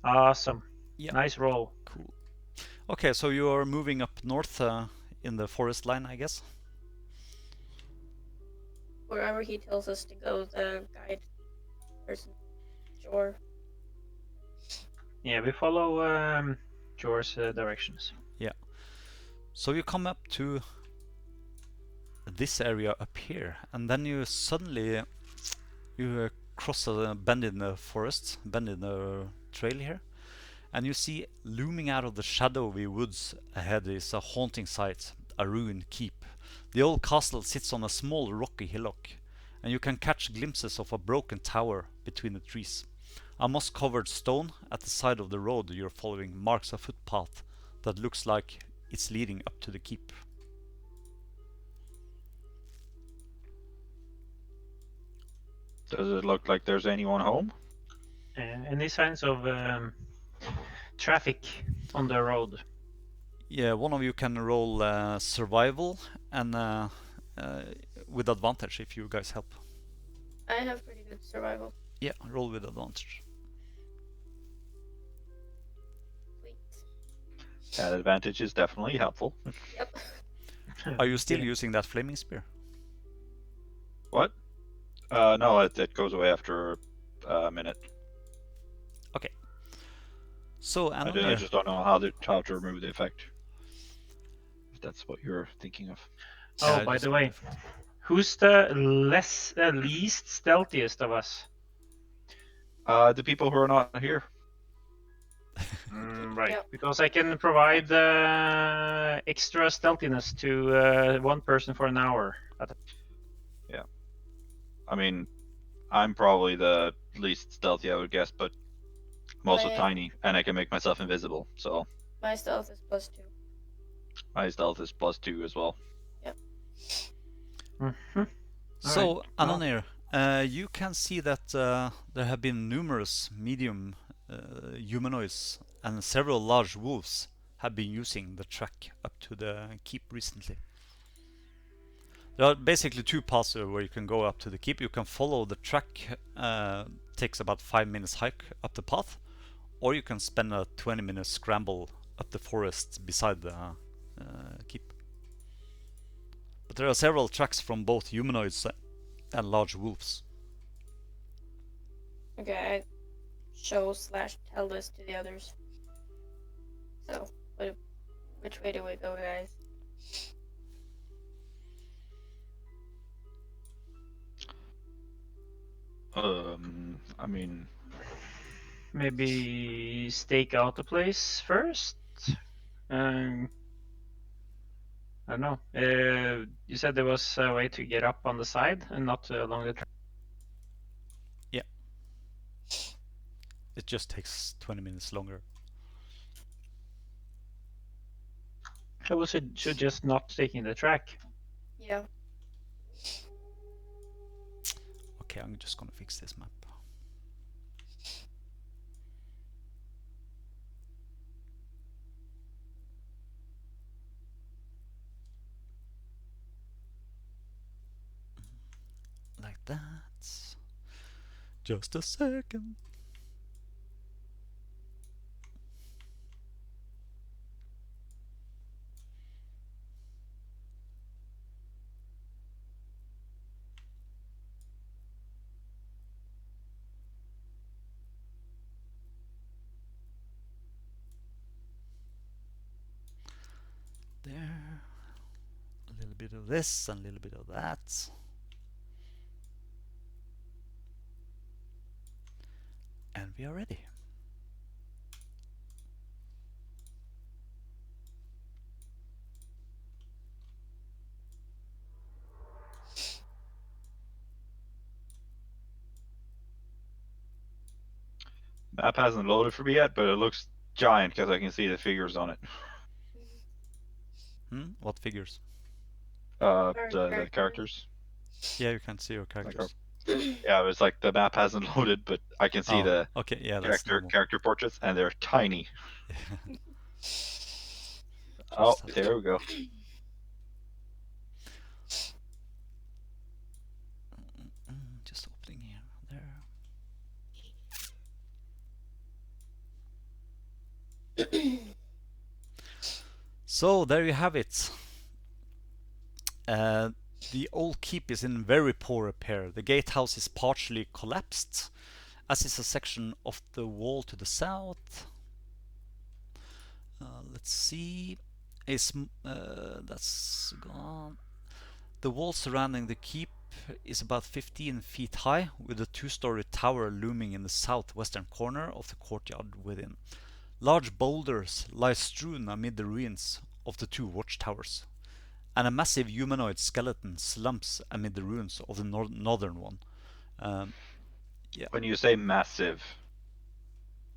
Awesome. Yeah. Nice roll. Cool. Okay, so you are moving up north in the forest line, I guess? Wherever he tells us to go, the guide person. Sure. Yeah, we follow Jor's directions. So you come up to this area up here, and then you suddenly cross a bend in the forest, bend in the trail here, and you see looming out of the shadowy woods ahead is a haunting sight, a ruined keep. The old castle sits on a small rocky hillock, and you can catch glimpses of a broken tower between the trees. A moss-covered stone at the side of the road you're following marks a footpath that looks like it's leading up to the keep. Does it look like there's anyone home? Any signs of traffic on the road? Yeah, one of you can roll survival and with advantage if you guys help. I have pretty good survival. Yeah, roll with advantage. Sweet. That advantage is definitely helpful. Yep. Are you still Yeah. using that flaming spear? What? No, it goes away after a minute. So, I Anonir, just don't know how to remove the effect. If that's what you're thinking of. Oh, I by just the way, who's the least stealthiest of us? The people who are not here. Right, Yep. because I can provide extra stealthiness to one person for an hour. I mean, I'm probably the least stealthy, I would guess, but I'm also Right. tiny, and I can make myself invisible, so My stealth is +2. my stealth is +2 as well. Mm-hmm. so Alright, Anonir, you can see that there have been numerous medium humanoids and several large wolves have been using the track up to the keep recently. There are basically 2 paths where you can go up to the keep. You can follow the track, takes about 5 minutes hike up the path, or you can spend a 20-minute scramble up the forest beside the keep. But there are several tracks from both humanoids and large wolves. Okay, I show/tell this to the others. So, which way do we go, guys? I mean, Maybe stake out the place first. I don't know. You said there was a way to get up on the side and not along the track. It just takes 20 minutes longer. I was should just not taking the track. Yeah. Okay, I'm just gonna fix this map. Like that. Just a second. There. A little bit of this and a little bit of that. And we are ready. Map hasn't loaded for me yet, but it looks giant because I can see the figures on it. What figures? The characters. Yeah, you can see your characters. Yeah, it's like the map hasn't loaded, but I can see the okay, yeah, that's normal. character portraits, and they're tiny. Just have there we go. Just opening here, there. So there you have it. The old keep is in very poor repair. The gatehouse is partially collapsed, as is a section of the wall to the south. Let's see. That's gone. The wall surrounding the keep is about 15 feet high, with a 2-story tower looming in the southwestern corner of the courtyard within. Large boulders lie strewn amid the ruins of the 2 watchtowers, and a massive humanoid skeleton slumps amid the ruins of the northern one. Yeah. When you say massive,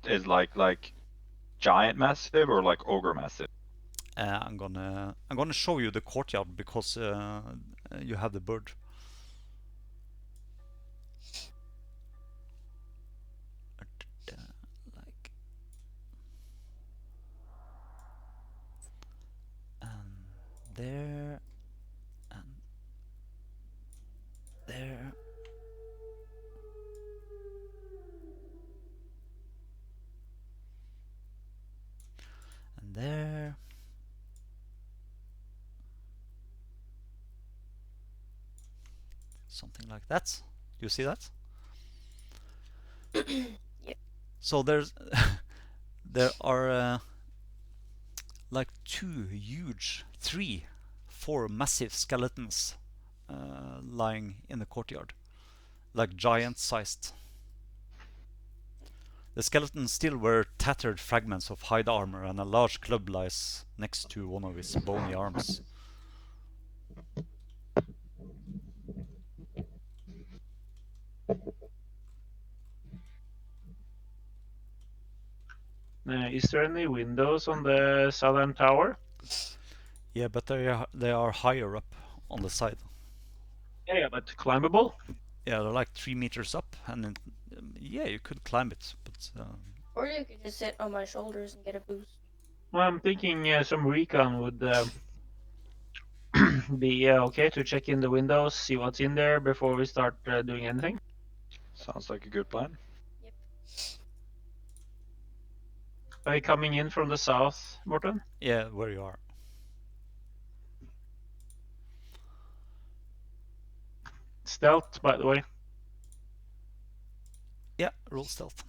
is like giant massive or like ogre massive? I'm gonna show you the courtyard because you have the bird. Like, and there, and there. And there. Something like that. Do you see that? Yep. So there's there are like 2 huge, 3, 4 massive skeletons lying in the courtyard, like giant-sized. The skeletons still wear tattered fragments of hide armor, and a large club lies next to one of his bony arms. Is there any windows on the southern tower? Yeah, but they are higher up on the side. Yeah, but climbable? Yeah, they're like 3 meters up, and yeah, you could climb it, but Or you could just sit on my shoulders and get a boost. Well, I'm thinking some recon would be okay to check in the windows, see what's in there before we start doing anything. Sounds like a good plan. Yep. Are you coming in from the south, Morten? yeah, where you are. Stealth, by the way. Yeah, roll stealth.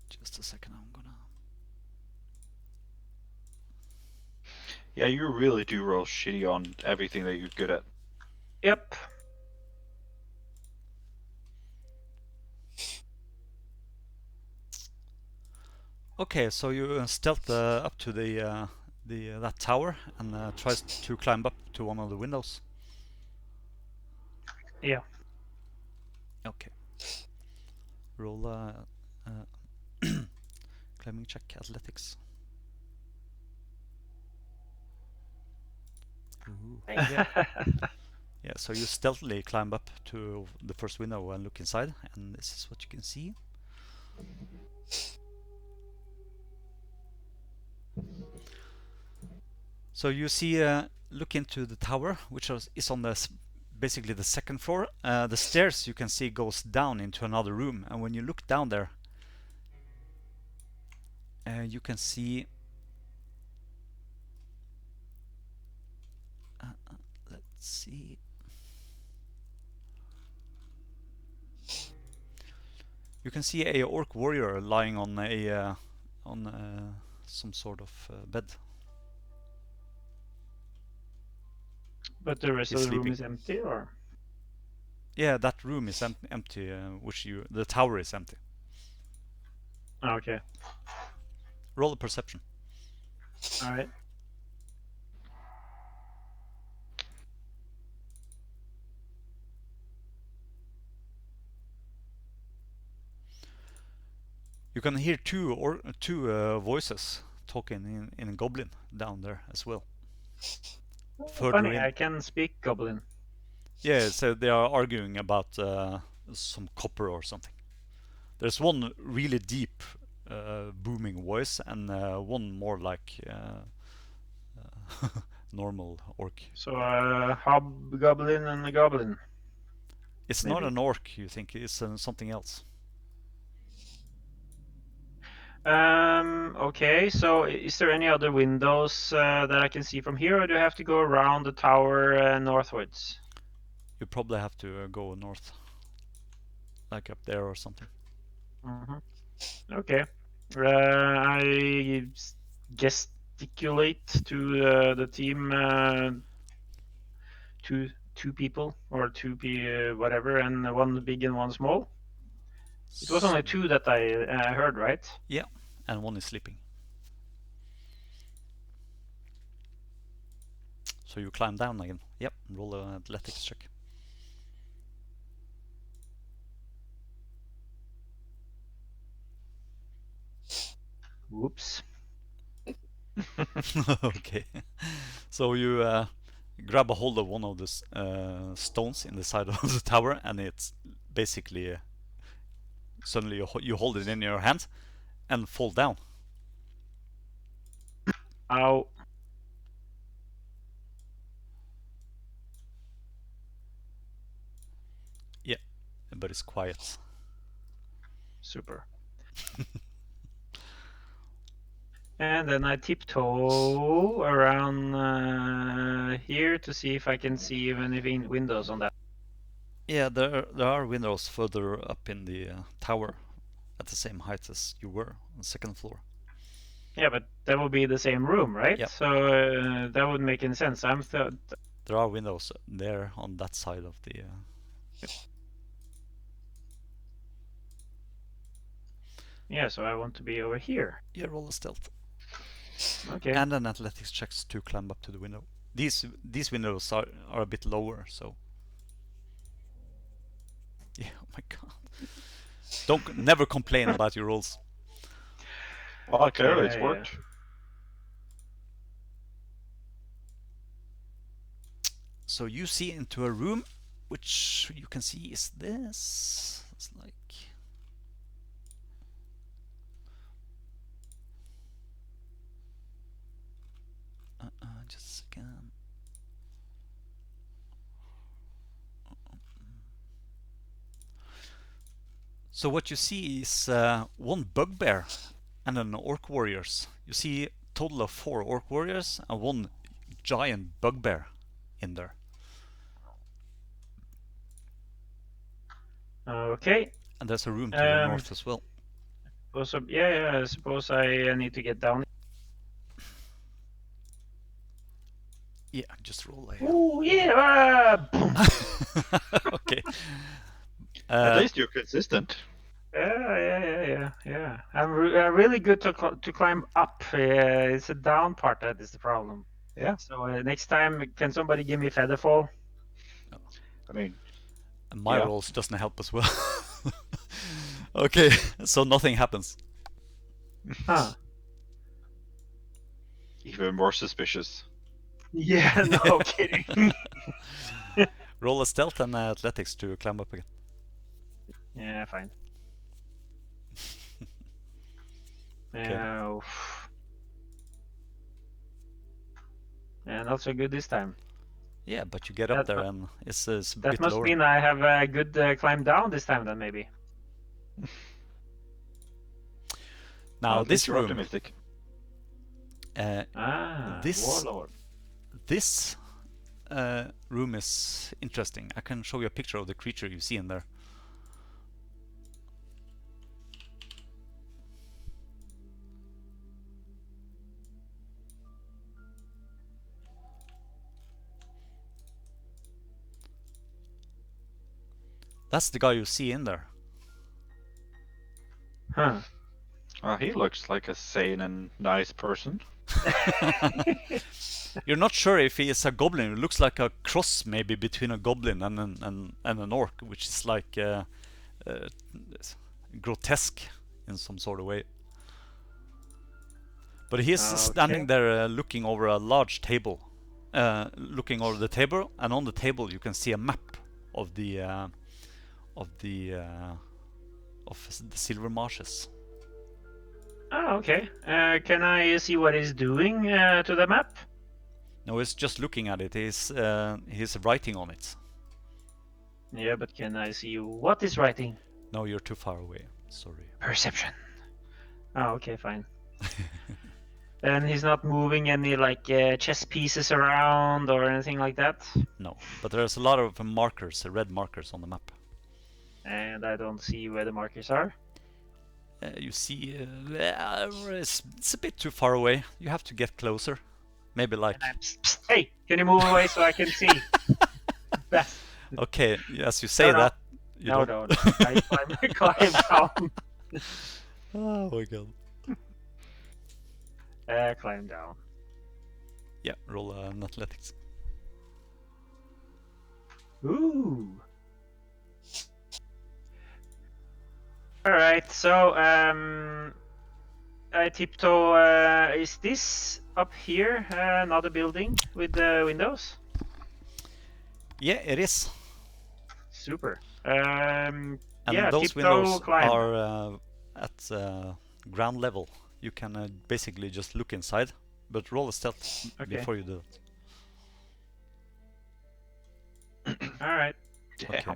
Just a second, I'm gonna... Yeah, you really do roll shitty on everything that you're good at. Yep. Okay, so you stealth up to the that tower and tries to climb up to one of the windows. Yeah. Okay. Roll climbing check, athletics. Ooh. Thank you. Yeah, so you stealthily climb up to the first window and look inside, and this is what you can see. So you see, look into the tower, which is on the basically the second floor. The stairs you can see goes down into another room, and when you look down there, you can see. Let's see. You can see a orc warrior lying on a some sort of bed. But the rest He's of the room sleeping. is empty, or? Yeah, that room is empty, the tower is empty. Okay. Roll a perception. All right. You can hear two voices talking in Goblin down there as well. Further Funny, in. I can speak Goblin. Yeah, so they are arguing about some copper or something. There's one really deep, booming voice, and one more like normal orc. So, Hobgoblin and a Goblin. It's not Maybe. an orc, you think, it's something else. Okay, so is there any other windows that I can see from here, or do I have to go around the tower northwards? You probably have to go north, like up there or something. Okay. I gesticulate to the team, two people, or whatever, and one big and one small. It was only two that I heard, right? Yeah, and one is sleeping. So you climb down again. Yep, roll an athletics check. Whoops. Okay. So you grab a hold of one of the stones in the side of the tower, and it's basically suddenly you hold it in your hand and fall down. Ow. Yeah, but it's quiet. Super. And then I tiptoe around here to see if I can see any windows on that. Yeah, there are windows further up in the tower at the same height as you were on the second floor. Yeah, but that would be the same room, right? Yep. So that would make any sense. There are windows there on that side of the. Yeah, so I want to be over here. Yeah, roll a stealth. Okay. And an athletics checks to climb up to the window. These windows are a bit lower, so. Yeah, oh my god. Never complain about your rolls. Well, clearly it's Yeah. worked. So you see into a room, which you can see is this. It's like. Just a second. So what you see is one bugbear and an orc warriors. You see a total of 4 orc warriors and one giant bugbear in there. Okay. And there's a room to the north as well. Also, yeah, I suppose I need to get down. Yeah, just roll a. Oh yeah! Boom. Okay. At least you're consistent. Yeah. I'm really good to climb up. It's a down part that is the problem. Yeah. So next time, can somebody give me featherfall? I mean, And my Yeah. rolls doesn't help as well. Okay, so nothing happens. Huh? even more suspicious. Yeah. No kidding. Roll a stealth and athletics to climb up again. Yeah. Fine. Okay. Yeah. Yeah. Not so good this time. Yeah, but you get up That there mu- and it's a That bit must lower. mean I have a good climb down this time then maybe. Now At this least you're room, optimistic. This- Warlord. this room is interesting. I can show you a picture of the creature you see in there. That's the guy you see in there. Huh. He looks like a sane and nice person. You're not sure if he is a goblin. It looks like a cross maybe between a goblin and an orc, which is like grotesque in some sort of way. But he is standing Okay. there looking over a large table. Looking over the table, and on the table you can see a map of the Silver Marshes. Oh, okay. Can I see what he's doing to the map? No, he's just looking at it. He's writing on it. Yeah, but can I see what he's writing? No, you're too far away. Sorry. Perception. Oh, okay, fine. And he's not moving any like chess pieces around or anything like that. No, but there's a lot of markers, red markers on the map. And I don't see where the markers are. You see, it's a bit too far away. You have to get closer. Maybe like. And I'm, psst, hey, can you move away so I can see? Best. Okay, as you say No. that. You No, don't... no. I climb down. Oh my god. Climb down. Yeah, roll an athletics. Ooh. All right, so I tiptoe. Is this up here another building with windows? Yeah, it is. Super. And Yeah, those tiptoe windows climb. are at ground level. You can basically just look inside, but roll a stealth Okay. before you do it. All right. Damn. Okay.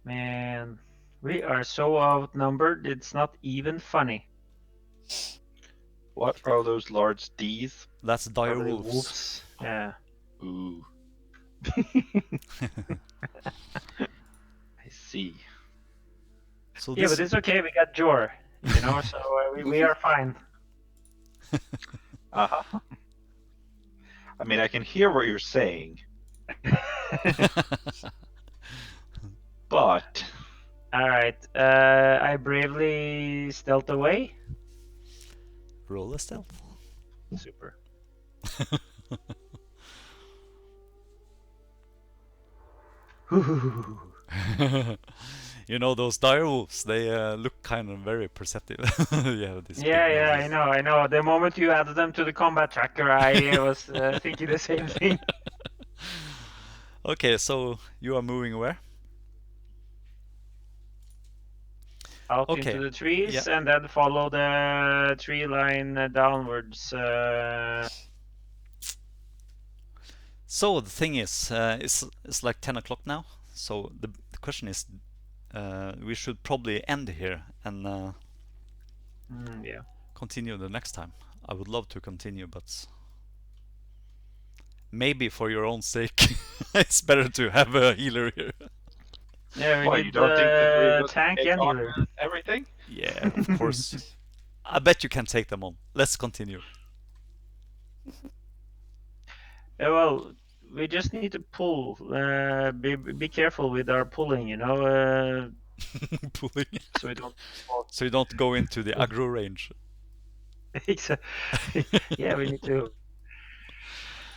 Man, we are so outnumbered. It's not even funny. What are those large D's? That's dire Are they wolves. Yeah. Ooh, I see. So Yeah, this but it's okay. We got Jor, you know, so we are fine. Uh-huh. I mean, I can hear what you're saying, but All right. I bravely stealth away. roll a stealth. Super. You know those dire wolves, they look kind of very perceptive. Yeah, this big Yeah, noses. I know. The moment you added them to the combat tracker, I was thinking the same thing. Okay, so you are moving where? Out Okay, into the trees yeah. and then follow the tree line downwards. So the thing is, it's like 10 o'clock now. So the question is, we should probably end here and Yeah. continue the next time. I would love to continue, but maybe for your own sake, it's better to have a healer here. Yeah, we what, need you don't think the three of us tank can and take healer. on everything? Yeah, of course. I bet you can take them on. Let's continue. Yeah, well, we just need to pull. Be careful with our pulling, you know, Pulling. so we don't. So you don't go into the aggro range. Yeah, we need to.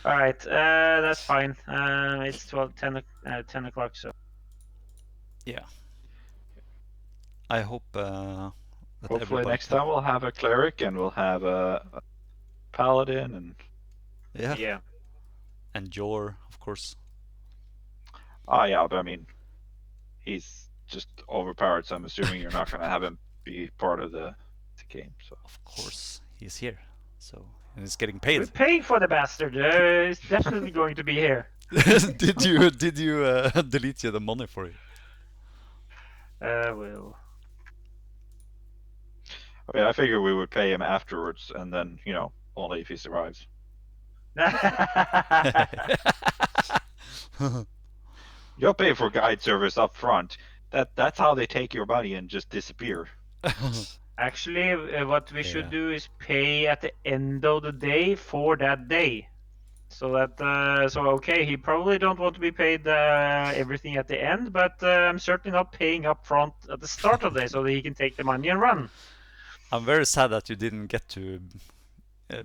All right, that's fine. It's 10 o'clock, so. Yeah. I hope that Hopefully everybody next can- time we'll have a cleric and we'll have a paladin and Yeah. Yeah. And Jor, of course. yeah, but I mean, he's just overpowered, so I'm assuming you're not gonna have him be part of the game. So Of course, he's here. So and he's getting We're paid. paying for the bastard. He's definitely going to be here. did you delete the money for it? Well. I mean, I figure we would pay him afterwards, and then only if he survives. You'll pay for guide service up front. That's how they take your money and just disappear. Actually, what we Yeah. should do is pay at the end of the day for that day. So that okay, he probably don't want to be paid everything at the end, but I'm certainly not paying up front at the start of the day so that he can take the money and run. I'm very sad that you didn't get to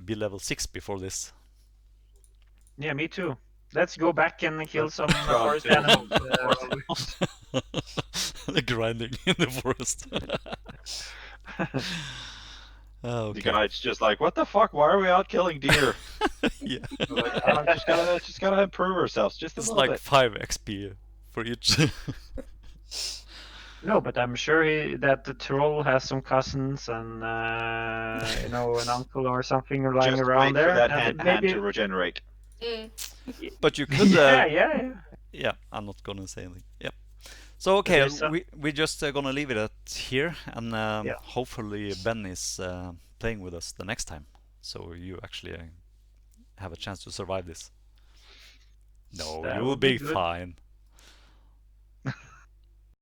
be level 6 before this. Yeah, me too. Let's go back and kill some God, forest kill animals. Grinding in the forest. The Okay. guide's just like, what the fuck? Why are we out killing deer? Yeah. We're like, just gotta improve ourselves just a It's little like bit. 5 XP for each. No, but I'm sure that the troll has some cousins and an uncle or something lying Just around wait there. for that and hand maybe to regenerate. Mm. But you could. yeah. Yeah, I'm not gonna say anything. Yep. So okay, there's some- we just gonna leave it at here, and Yeah. hopefully Ben is playing with us the next time, so you actually have a chance to survive this. No, That you'll would be be good. fine.